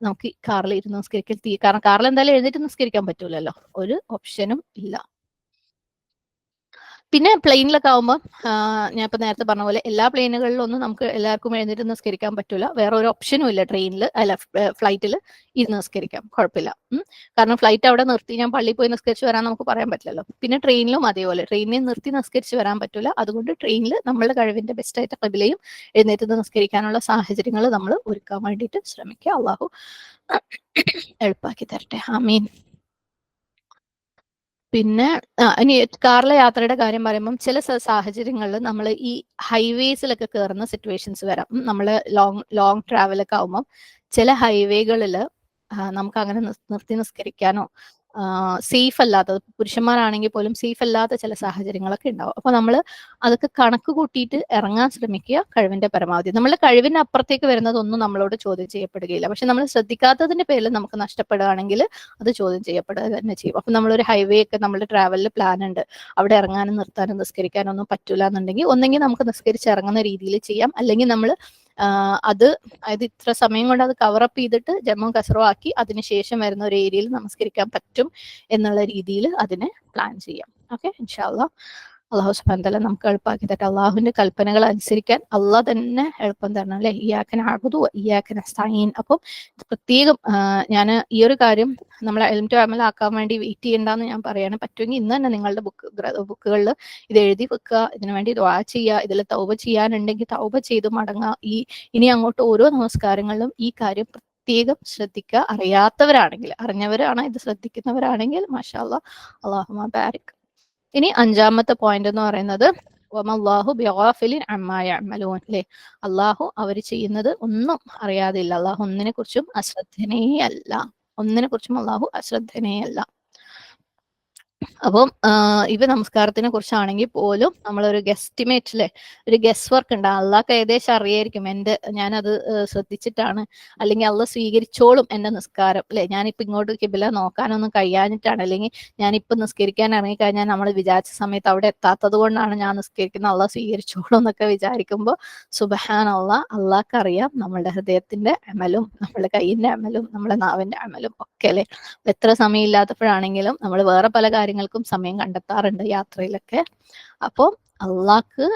നമുക്ക് കാറിൽ ഇരുന്ന് നമസ്കരിക്കാൻ കാരണം കാറിൽ എന്തായാലും എഴുന്നേറ്റ് നമസ്കരിക്കാൻ പറ്റൂലല്ലോ, ഒരു ഓപ്ഷനും ഇല്ല. പിന്നെ പ്ലെയിനിലൊക്കെ ആവുമ്പോൾ ഞാൻ ഇപ്പൊ നേരത്തെ പറഞ്ഞ പോലെ എല്ലാ പ്ലെയിനുകളിലൊന്നും നമുക്ക് എല്ലാവർക്കും എഴുന്നേറ്റ് നിസ്കരിക്കാൻ പറ്റൂല. വേറെ ഒരു ഓപ്ഷനും ഇല്ല ട്രെയിനിൽ, അല്ല ഫ്ലൈറ്റിൽ ഇരുന്ന് നിസ്കരിക്കാം, കുഴപ്പമില്ല. കാരണം ഫ്ലൈറ്റ് അവിടെ നിർത്തി ഞാൻ പള്ളിയിൽ പോയി നിസ്കരിച്ച് വരാൻ നമുക്ക് പറയാൻ പറ്റില്ലല്ലോ. പിന്നെ ട്രെയിനിലും അതേപോലെ, ട്രെയിനിൽ നിർത്തി നിസ്കരിച്ച് വരാൻ പറ്റൂല. അതുകൊണ്ട് ട്രെയിനിൽ നമ്മളുടെ കഴിവിന്റെ ബെസ്റ്റ് ആയിട്ട് ഖിബിലയും എഴുന്നേറ്റ് നിസ്കരിക്കാനുള്ള സാഹചര്യങ്ങൾ നമ്മൾ ഒരുക്കാൻ വേണ്ടിയിട്ട് ശ്രമിക്കുക. അള്ളാഹു എളുപ്പാക്കി തരട്ടെ, ആമീൻ. പിന്നെ ഇനി കാറിലെ യാത്രയുടെ കാര്യം പറയുമ്പം ചില സാഹചര്യങ്ങളിൽ നമ്മൾ ഈ ഹൈവേസിലൊക്കെ കയറുന്ന സിറ്റുവേഷൻസ് വരാം. നമ്മൾ ലോങ് ട്രാവലൊക്കെ ആവുമ്പം ചില ഹൈവേകളിൽ നമുക്ക് അങ്ങനെ നിർത്തി നിസ്കരിക്കാനോ സേഫ് അല്ലാത്തത്, പുരുഷന്മാരാണെങ്കിൽ പോലും സേഫ് അല്ലാത്ത ചില സാഹചര്യങ്ങളൊക്കെ ഉണ്ടാവും. അപ്പൊ നമ്മൾ അതൊക്കെ കണക്ക് കൂട്ടിയിട്ട് ഇറങ്ങാൻ ശ്രമിക്കുക കഴിവിന്റെ പരമാവധി. നമ്മളെ കഴിവിന്റെ അപ്പുറത്തേക്ക് വരുന്നതൊന്നും നമ്മളോട് ചോദ്യം ചെയ്യപ്പെടുകയില്ല. പക്ഷെ നമ്മൾ ശ്രദ്ധിക്കാത്തതിന്റെ പേരിൽ നമുക്ക് നഷ്ടപ്പെടുകയാണെങ്കിൽ അത് ചോദ്യം ചെയ്യപ്പെടുക തന്നെ ചെയ്യും. അപ്പൊ നമ്മളൊരു ഹൈവേ ഒക്കെ നമ്മുടെ ട്രാവലിൽ പ്ലാൻ ഉണ്ട്, അവിടെ ഇറങ്ങാനും നിർത്താനും നിസ്കരിക്കാനും ഒന്നും പറ്റൂല എന്നുണ്ടെങ്കിൽ ഒന്നെങ്കിൽ നമുക്ക് നിസ്കരിച്ച് ഇറങ്ങുന്ന രീതിയിൽ ചെയ്യാം, അല്ലെങ്കിൽ നമ്മൾ അതായത് ഇത്ര സമയം കൊണ്ട് അത് കവറപ്പ് ചെയ്തിട്ട് ജമ്മു കസറോ ആക്കി അതിനുശേഷം വരുന്ന ഒരു ഏരിയയിൽ നമസ്കരിക്കാൻ പറ്റും എന്നുള്ള രീതിയിൽ അതിനെ പ്ലാൻ ചെയ്യാം. ഓക്കെ, ഇൻഷാ അല്ലാഹ്. അള്ളാഹു സുബ്ഹാനഹു വ തആല നമുക്ക് എളുപ്പമാക്കി തരട്ടെ. അള്ളാഹുവിന്റെ കൽപ്പനകൾ അനുസരിക്കാൻ അള്ളാഹ് തന്നെ എളുപ്പം തരണം അല്ലെ. ഇയ്യാക നഅ്ബുദു വ ഇയ്യാക നസ്തഈൻ. അപ്പം പ്രത്യേകം ഞാൻ ഈ ഒരു കാര്യം നമ്മളെ ഇൽം ടു അമൽ ആക്കാൻ വേണ്ടി വെയിറ്റ് ചെയ്യണ്ടെന്ന് ഞാൻ പറയാണ്. പറ്റുമെങ്കിൽ ഇന്ന് തന്നെ നിങ്ങളുടെ ബുക്കുകളിൽ ഇത് എഴുതി വെക്കുക, ഇതിനു വേണ്ടി ദുആ ചെയ്യുക, ഇതിൽ തൗബ ചെയ്യാനുണ്ടെങ്കിൽ തൗബ ചെയ്ത് മടങ്ങുക. ഇനി അങ്ങോട്ട് ഓരോ നമസ്കാരങ്ങളിലും ഈ കാര്യം പ്രത്യേകം ശ്രദ്ധിക്കുക. അറിയാത്തവരാണെങ്കിൽ, അറിഞ്ഞവരാണ് ഇത് ശ്രദ്ധിക്കുന്നവരാണെങ്കിൽ മാഷാ അല്ലാഹ്, അല്ലാഹുമ്മ ബാരിക്. ഇനി 5ാമത്തെ പോയിന്റ് എന്ന് പറയുന്നത് വമല്ലാഹു ബിഗാഫിലിൻ അമ്മാ യഅമലൂൻ അല്ലേ. അള്ളാഹു അവർ ചെയ്യുന്നത് ഒന്നും അറിയാതില്ല. അള്ളാഹു ഒന്നിനെ കുറിച്ചും അശ്രദ്ധനേയല്ല, ഒന്നിനെ കുറിച്ചും അള്ളാഹു അശ്രദ്ധനേയല്ല. അപ്പം ഇവ നമസ്കാരത്തിനെ കുറിച്ചാണെങ്കിൽ പോലും നമ്മളൊരു ഗെസ്റ്റിമേറ്റ് അല്ലെ, ഒരു ഗസ് വർക്ക് ഉണ്ട്. അള്ളാഹ്ക്ക് ഏകദേശം അറിയായിരിക്കും ഞാനത് ശ്രദ്ധിച്ചിട്ടാണ്, അല്ലെങ്കിൽ അള്ളാഹ് സ്വീകരിച്ചോളും എന്റെ നിസ്കാരം അല്ലെ. ഞാനിപ്പോ ഇങ്ങോട്ട് കിബില നോക്കാനൊന്നും കഴിയാഞ്ഞിട്ടാണ്, അല്ലെങ്കിൽ ഞാനിപ്പോ നിസ്കരിക്കാൻ ഇറങ്ങിക്കഴിഞ്ഞാൽ നമ്മൾ വിചാരിച്ച സമയത്ത് അവിടെ എത്താത്തത് കൊണ്ടാണ് ഞാൻ നിസ്കരിക്കുന്നത്, അള്ളാഹ് സ്വീകരിച്ചോളും എന്നൊക്കെ വിചാരിക്കുമ്പോൾ സുബ്ഹാനല്ലാഹ്, അള്ളാഹ്ക്ക് അറിയാം നമ്മളുടെ ഹൃദയത്തിന്റെ അമലും നമ്മുടെ കൈയിന്റെ അമലും നമ്മുടെ നാവിന്റെ അമലും ഒക്കെ അല്ലെ. എത്ര സമയം ഇല്ലാത്തപ്പോഴാണെങ്കിലും നമ്മൾ വേറെ പല കാര്യങ്ങൾക്കും സമയം കണ്ടെത്താറുണ്ട് യാത്രയിലൊക്കെ. അപ്പോൾ അള്ളാഹ്ക്ക്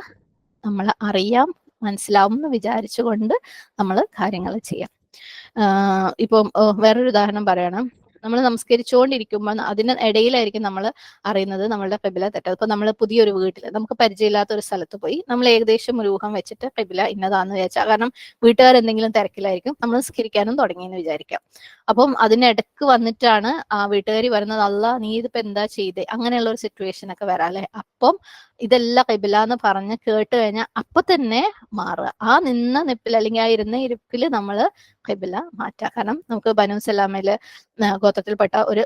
നമ്മളെ അറിയാം, മനസ്സിലാവും എന്ന് വിചാരിച്ചുകൊണ്ട് നമ്മൾ കാര്യങ്ങൾ ചെയ്യാം. ഇപ്പം വേറൊരു ഉദാഹരണം പറയണം. നമ്മൾ നമസ്കരിച്ചുകൊണ്ടിരിക്കുമ്പോൾ അതിന് ഇടയിലായിരിക്കും നമ്മൾ അറിയുന്നത് നമ്മളുടെ ഖിബില തെറ്റത്. ഇപ്പൊ നമ്മൾ പുതിയൊരു വീട്ടിൽ നമുക്ക് പരിചയമില്ലാത്ത ഒരു സ്ഥലത്ത് പോയി നമ്മൾ ഏകദേശം ഒരു ഊഹം വെച്ചിട്ട് ഖിബില ഇന്നതാന്ന് വിചാരിച്ചാൽ, കാരണം വീട്ടുകാർ എന്തെങ്കിലും തിരക്കിലായിരിക്കും, നമ്മൾ നിസ്കരിക്കാനും തുടങ്ങിയെന്ന് വിചാരിക്കാം. അപ്പം അതിനിടക്ക് വന്നിട്ടാണ് ആ വീട്ടുകാരി വരുന്നത്, അല്ലാഹ് നീ ഇതിപ്പോ എന്താ ചെയ്തേ, അങ്ങനെയുള്ള ഒരു സിറ്റുവേഷൻ ഒക്കെ വരാം അല്ലെ. അപ്പം ഇതെല്ലാം ഖിബില എന്ന് പറഞ്ഞ് കേട്ട് കഴിഞ്ഞാൽ അപ്പൊ തന്നെ മാറുക, ആ നിന്ന നിപ്പിൽ അല്ലെങ്കിൽ ആ ഇരുന്ന ഇരിപ്പിൽ നമ്മൾ ഖിബില മാറ്റുക. കാരണം നമുക്ക് ബനൂ സലാമയില് ഗോത്രത്തിൽപ്പെട്ട ഒരു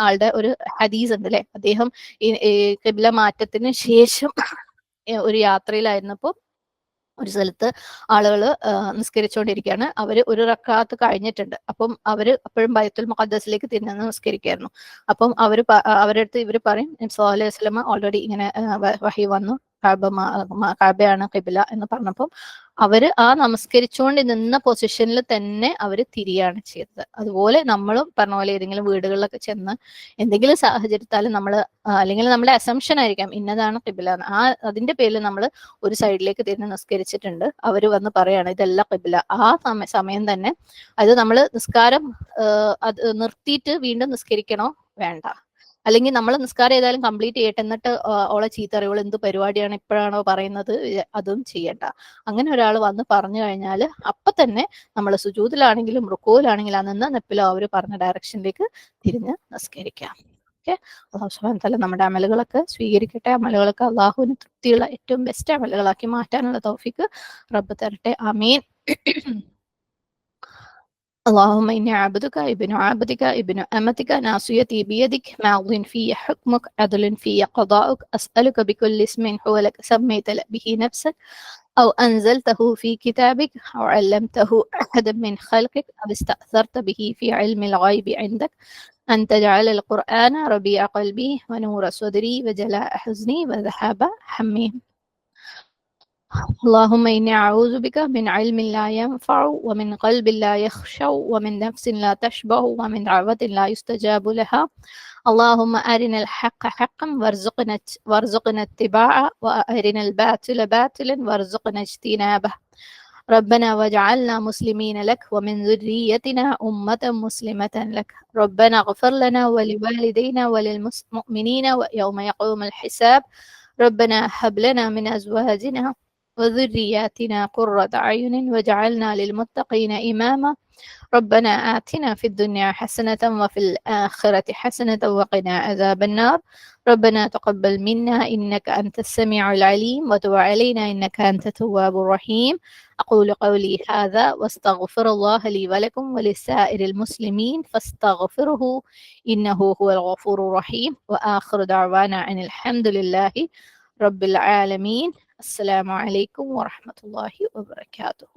ആളുടെ ഒരു ഹദീസ് ഉണ്ട് അല്ലെ. അദ്ദേഹം ഈ ഖിബ്ല മാറ്റത്തിന് ശേഷം ഒരു യാത്രയിലായിരുന്നപ്പോൾ ഒരു സ്ഥലത്ത് ആളുകൾ നിസ്കരിച്ചുകൊണ്ടിരിക്കുകയാണ്. അവര് ഒരു റക്കാത്ത് കഴിഞ്ഞിട്ടുണ്ട്. അപ്പം അവര് അപ്പോഴും ബൈത്തുൽ മുഖദ്ദസിലേക്ക് തിരിഞ്ഞ് നിസ്കരിക്കുകയായിരുന്നു. അപ്പം അവരുടെ അടുത്ത് ഇവർ പറയും സല്ലല്ലാഹു അലൈഹി വസല്ലമ ഓൾറെഡി ഇങ്ങനെ വഹി വന്നു, കഅബയാണ് ഖിബ്ല എന്ന് പറഞ്ഞപ്പം അവര് ആ നമസ്കരിച്ചുകൊണ്ട് നിന്ന പൊസിഷനിൽ തന്നെ അവര് തിരിയാണ് ചെയ്തത്. അതുപോലെ നമ്മളും പറഞ്ഞ പോലെ ഏതെങ്കിലും വീടുകളിലൊക്കെ ചെന്ന് എന്തെങ്കിലും സാഹചര്യത്താലും നമ്മൾ അല്ലെങ്കിൽ നമ്മുടെ അസംഷൻ ആയിരിക്കാം ഇന്നതാണ് ഖിബ്ല എന്ന്, അതിന്റെ പേരിൽ നമ്മൾ ഒരു സൈഡിലേക്ക് തിരിഞ്ഞ് നിസ്കരിച്ചിട്ടുണ്ട്. അവര് വന്ന് പറയാണ് ഇതല്ല ഖിബ്ല. ആ സമയം തന്നെ അത് നമ്മൾ നിസ്കാരം അത് നിർത്തിയിട്ട് വീണ്ടും നിസ്കരിക്കണോ വേണ്ട, അല്ലെങ്കിൽ നമ്മൾ നിസ്കാരം ഏതായാലും കംപ്ലീറ്റ് ചെയ്യട്ടെ എന്നിട്ട് ഓളെ ചീത്തറിയോൾ എന്ത് പരിപാടിയാണ് ഇപ്പോഴാണോ പറയുന്നത്, അതും ചെയ്യണ്ട. അങ്ങനെ ഒരാൾ വന്ന് പറഞ്ഞു കഴിഞ്ഞാൽ അപ്പൊ തന്നെ നമ്മൾ സുജൂദിലാണെങ്കിലും റുക്കൂലാണെങ്കിലും നിന്ന് നെപ്പിലോ അവർ പറഞ്ഞ ഡയറക്ഷനിലേക്ക് തിരിഞ്ഞ് നിസ്കരിക്കാം. ഓക്കെ, അല്ലാഹു സുബ്ഹാനഹു വ തആല നമ്മുടെ അമലുകളൊക്കെ സ്വീകരിക്കട്ടെ. അമലുകളൊക്കെ അള്ളാഹുവിന് തൃപ്തിയുള്ള ഏറ്റവും ബെസ്റ്റ് അമലുകളാക്കി മാറ്റാനുള്ള തൗഫീക്ക് റബ്ബ് തരട്ടെ. ആമീൻ. اللهم إني عبدك ابن عبدك ابن أمتك ناصيتي بيدك ماض في حكمك عدل في قضاؤك أسألك بكل اسم هو لك سميت به نفسك أو أنزلته في كتابك أو علمته أحدا من خلقك أو استأثرت به في علم الغيب عندك أن تجعل القرآن ربيع قلبي ونور صدري وجلاء حزني وذهاب همي. اللهم إني أعوذ بك من علم لا ينفع ومن قلب لا يخشع ومن نفس لا تشبع ومن دعوة لا يستجاب لها. اللهم أرنا الحق حقا وارزقنا اتباعه وأرنا الباطل باطلا وارزقنا اجتنابه. ربنا واجعلنا مسلمين لك ومن ذريتنا أمة مسلمة لك. ربنا اغفر لنا ولوالدينا وللمؤمنين يوم يقوم الحساب. ربنا هب لنا من أزواجنا وذرياتنا قرة أعين واجعلنا للمتقين إماما. ربنا آتنا في الدنيا حسنة وفي الآخرة حسنة وقنا عذاب النار. ربنا تقبل منا إنك أنت السميع العليم وتب علينا إنك أنت التواب الرحيم. أقول قولي هذا واستغفر الله لي ولكم ولسائر المسلمين فاستغفره إنه هو الغفور الرحيم. وآخر دعوانا أن الحمد لله رب العالمين. السلام عليكم ورحمة الله وبركاته.